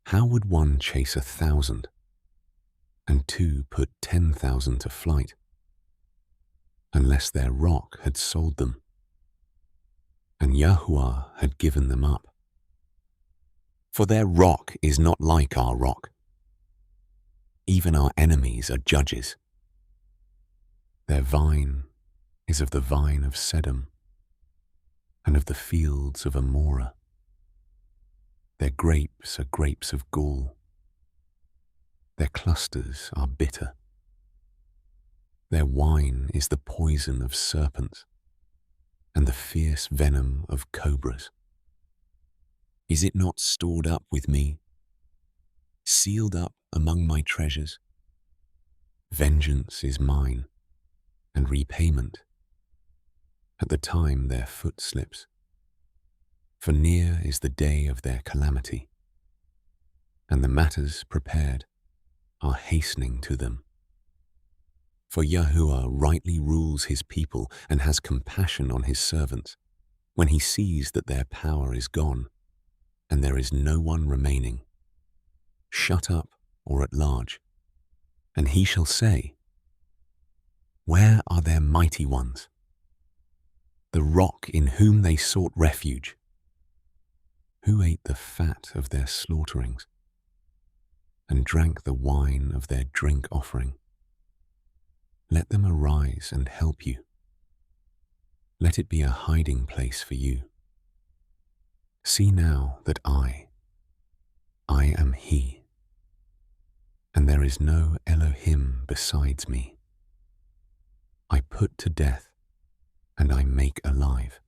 How would one chase 1,000, and two put 10,000 to flight, unless their rock had sold them, and Yahuah had given them up? For their rock is not like our rock. Even our enemies are judges. Their vine is of the vine of Sedom, and of the fields of Amorah. Their grapes are grapes of gall. Their clusters are bitter. Their wine is the poison of serpents, and the fierce venom of cobras. Is it not stored up with me, sealed up among my treasures? Vengeance is mine, and repayment, at the time their foot slips. For near is the day of their calamity, and the matters prepared are hastening to them. For Yahuah rightly rules his people and has compassion on his servants, when he sees that their power is gone, and there is no one remaining, shut up or at large. And he shall say, where are their mighty ones, the rock in whom they sought refuge? Who ate the fat of their slaughterings, and drank the wine of their drink offering? Let them arise and help you. Let it be a hiding place for you. See now that I am He, and there is no Elohim besides me. I put to death, and I make alive.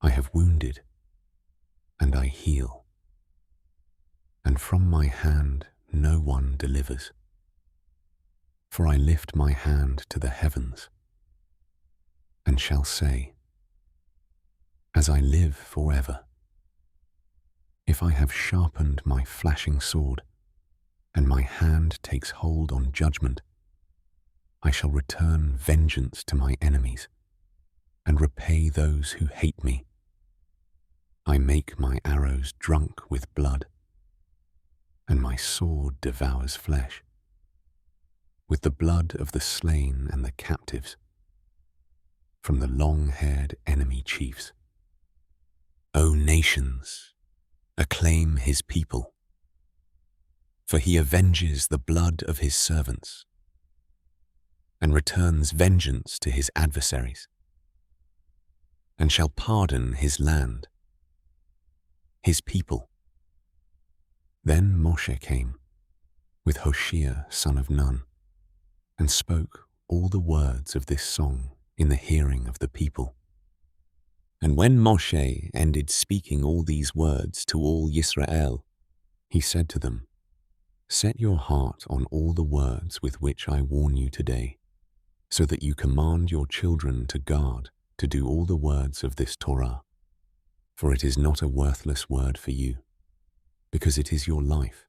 I have wounded, and I heal. And from my hand no one delivers. For I lift my hand to the heavens, and shall say, as I live forever, if I have sharpened my flashing sword, and my hand takes hold on judgment, I shall return vengeance to my enemies, and repay those who hate me. I make my arrows drunk with blood, and my sword devours flesh, with the blood of the slain and the captives, from the long-haired enemy chiefs. O nations, acclaim his people, for he avenges the blood of his servants, and returns vengeance to his adversaries, and shall pardon his land, his people. Then Moshe came with Hoshea son of Nun, and spoke all the words of this song in the hearing of the people. And when Moshe ended speaking all these words to all Yisrael, he said to them, set your heart on all the words with which I warn you today, so that you command your children to guard to do all the words of this Torah. For it is not a worthless word for you, because it is your life,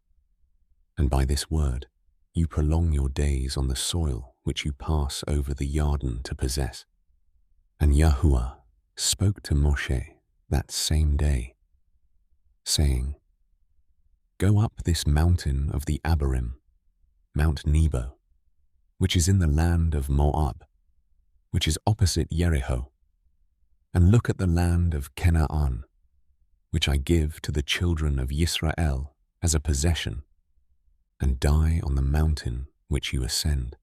and by this word you prolong your days on the soil which you pass over the Yarden to possess. And Yahuah spoke to Moshe that same day, saying, go up this mountain of the Abarim, Mount Nebo, which is in the land of Moab, which is opposite Jericho, and look at the land of Canaan, which I give to the children of Yisrael as a possession, and die on the mountain which you ascend,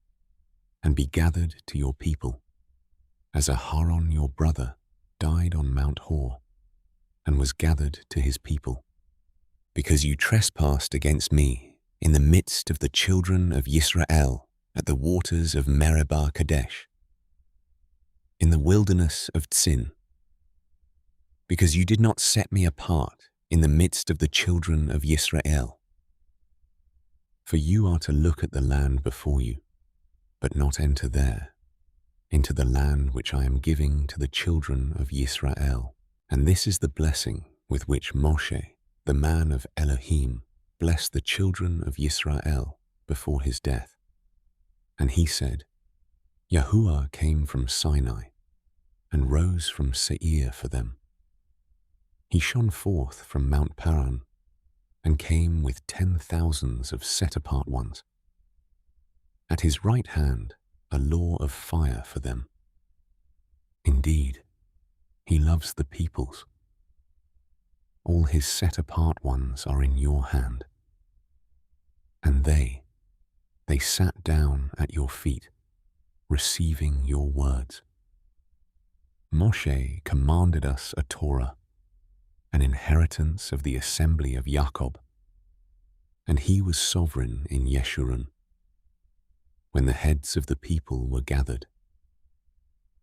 and be gathered to your people, as Aharon your brother died on Mount Hor and was gathered to his people. Because you trespassed against me in the midst of the children of Yisrael at the waters of Meribah Kadesh, in the wilderness of Tzin. Because you did not set me apart in the midst of the children of Yisrael. For you are to look at the land before you, but not enter there, into the land which I am giving to the children of Yisrael. And this is the blessing with which Moshe, the man of Elohim, blessed the children of Yisrael before his death. And he said, Yahuah came from Sinai and rose from Seir for them. He shone forth from Mount Paran and came with 10,000s of set-apart ones. At his right hand a law of fire for them. Indeed, he loves the peoples. All his set-apart ones are in your hand. And they sat down at your feet, receiving your words. Moshe commanded us a Torah, an inheritance of the assembly of Jacob, and he was sovereign in Yeshurun. When the heads of the people were gathered,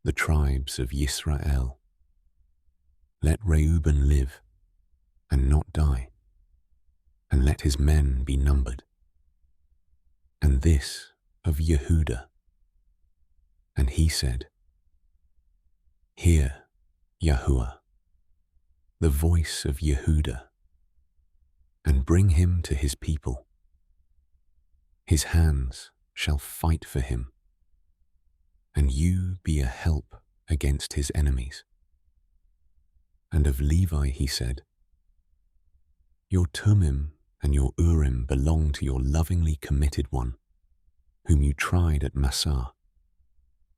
the tribes of Yisrael, let Reuben live and not die, and let his men be numbered. And this of Yehudah. And he said, Hear, Yahuah, the voice of Yehudah, and bring him to his people. His hands shall fight for him, and you be a help against his enemies. And of Levi he said, Your Tumim and your Urim belong to your lovingly committed one, whom you tried at Massah,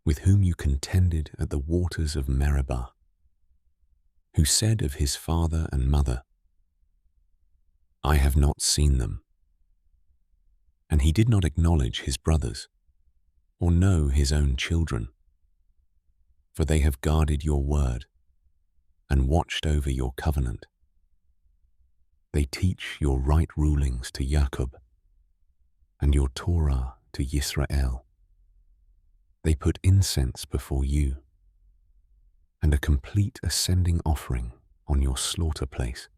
with whom you contended at the waters of Meribah, who said of his father and mother, I have not seen them. And he did not acknowledge his brothers, or know his own children, for they have guarded your word and watched over your covenant. They teach your right rulings to Jacob and your Torah to Yisrael. They put incense before you and a complete ascending offering on your slaughter place.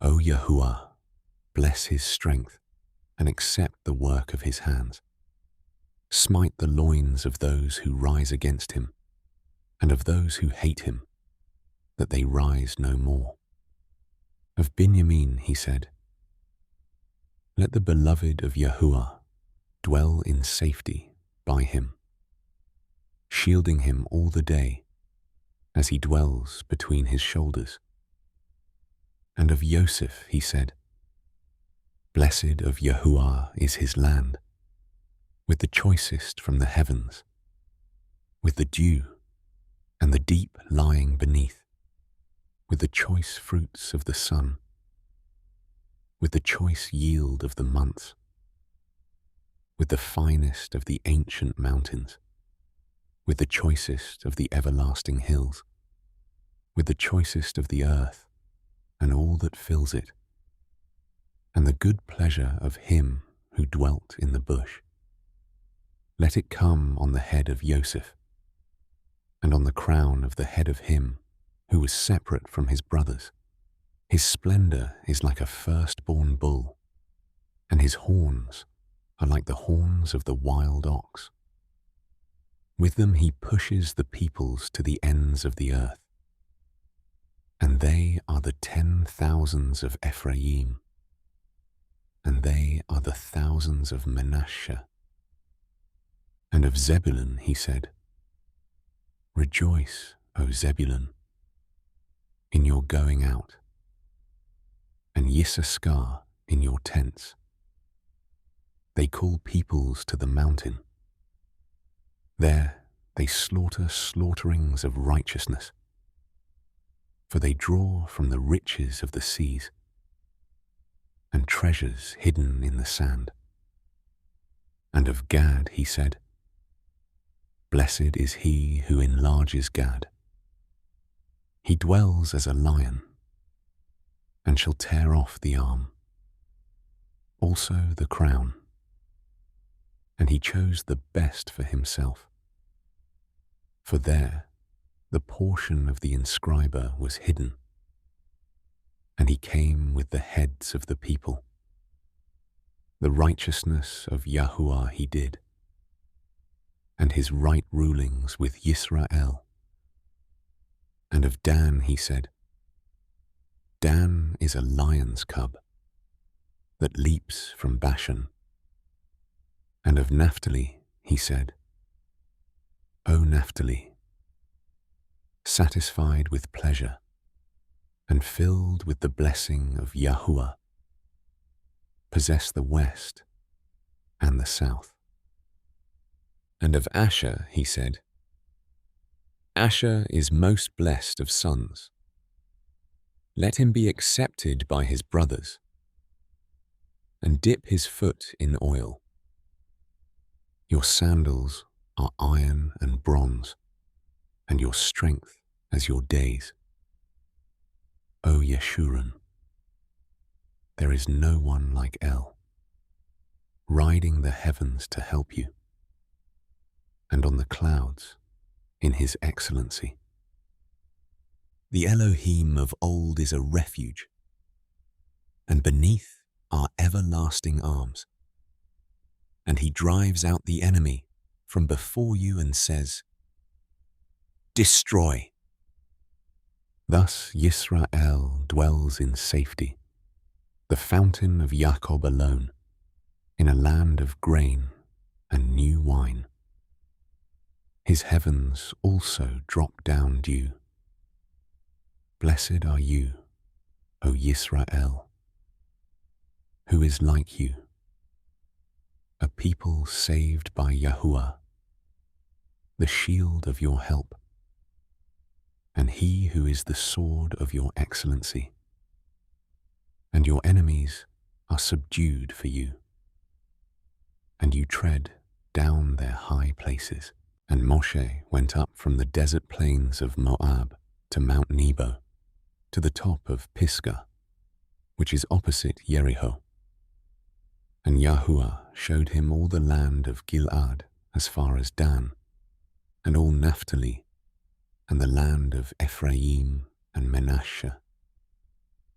O Yahuah, bless his strength and accept the work of his hands. Smite the loins of those who rise against him and of those who hate him, that they rise no more. Of Binyamin he said, Let the beloved of Yahuah dwell in safety by him, shielding him all the day as he dwells between his shoulders. And of Yosef he said, Blessed of Yahuah is his land, with the choicest from the heavens, with the dew and the deep lying beneath, with the choice fruits of the sun, with the choice yield of the months, with the finest of the ancient mountains, with the choicest of the everlasting hills, with the choicest of the earth and all that fills it, and the good pleasure of him who dwelt in the bush. Let it come on the head of Yosef, and on the crown of the head of him who was separate from his brothers. His splendor is like a firstborn bull, and his horns are like the horns of the wild ox. With them he pushes the peoples to the ends of the earth, and they are the 10,000s of Ephraim, and they are the thousands of Manasseh. And of Zebulun he said, Rejoice, O Zebulun, in your going out, and Yissachar in your tents. They call peoples to the mountain. There they slaughter slaughterings of righteousness, for they draw from the riches of the seas and treasures hidden in the sand. And of Gad he said, Blessed is he who enlarges Gad, He dwells as a lion, and shall tear off the arm, also the crown. And he chose the best for himself. For there the portion of the inscriber was hidden, and he came with the heads of the people. The righteousness of Yahuah he did, and his right rulings with Yisrael. And of Dan he said, Dan is a lion's cub that leaps from Bashan. And of Naphtali he said, O Naphtali, satisfied with pleasure and filled with the blessing of Yahuah, possess the west and the south. And of Asher he said, Asher is most blessed of sons. Let him be accepted by his brothers, and dip his foot in oil. Your sandals are iron and bronze, and your strength as your days. O Yeshurun, there is no one like El, riding the heavens to help you, and on the clouds in his excellency. The Elohim of old is a refuge, and beneath are everlasting arms. And he drives out the enemy from before you and says, Destroy. Thus Yisrael dwells in safety, the fountain of Jacob alone, in a land of grain and new wine. His heavens also drop down dew. Blessed are you, O Yisrael, who is like you, a people saved by Yahuah, the shield of your help, and he who is the sword of your excellency. And your enemies are subdued for you, and you tread down their high places. And Moshe went up from the desert plains of Moab to Mount Nebo, to the top of Pisgah, which is opposite Jericho. And Yahuah showed him all the land of Gilad as far as Dan, and all Naphtali, and the land of Ephraim and Manasseh,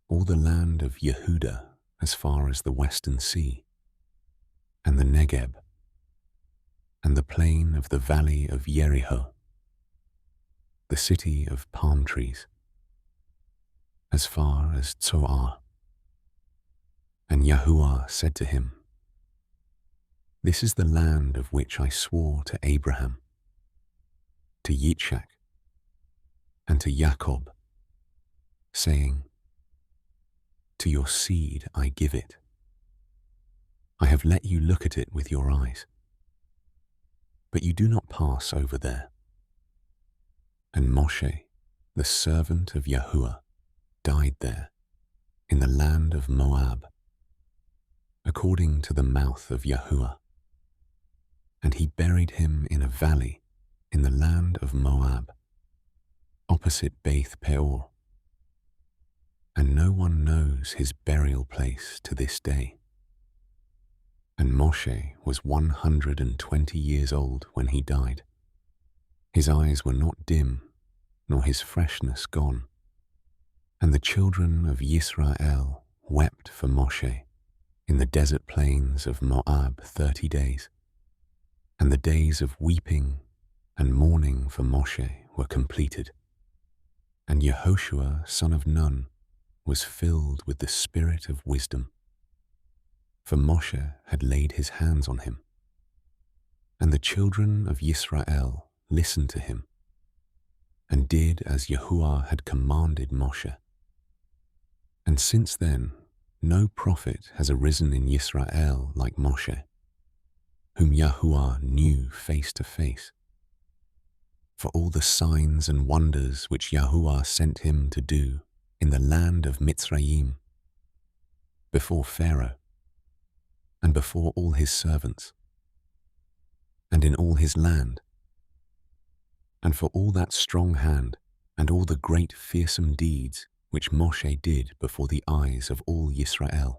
all the land of Yehudah as far as the western sea, and the Negeb, and the plain of the valley of Jericho, the city of palm trees, as far as Tzoar. And Yahuah said to him, This is the land of which I swore to Abraham, to Yitzchak, and to Jacob, saying, To your seed I give it. I have let you look at it with your eyes, but you do not pass over there. And Moshe, the servant of Yahuah, died there, in the land of Moab, according to the mouth of Yahuah. And he buried him in a valley in the land of Moab, opposite Beth Peor. And no one knows his burial place to this day. And Moshe was 120 years old when he died. His eyes were not dim, nor his freshness gone. And the children of Yisrael wept for Moshe in the desert plains of Moab 30 days. And the days of weeping and mourning for Moshe were completed. And Yehoshua, son of Nun, was filled with the spirit of wisdom, for Moshe had laid his hands on him. And the children of Yisrael listened to him, and did as Yahuah had commanded Moshe. And since then, no prophet has arisen in Yisrael like Moshe, whom Yahuah knew face to face. For all the signs and wonders which Yahuah sent him to do in the land of Mitzrayim, before Pharaoh, and before all his servants, and in all his land, and for all that strong hand and all the great fearsome deeds which Moshe did before the eyes of all Yisrael.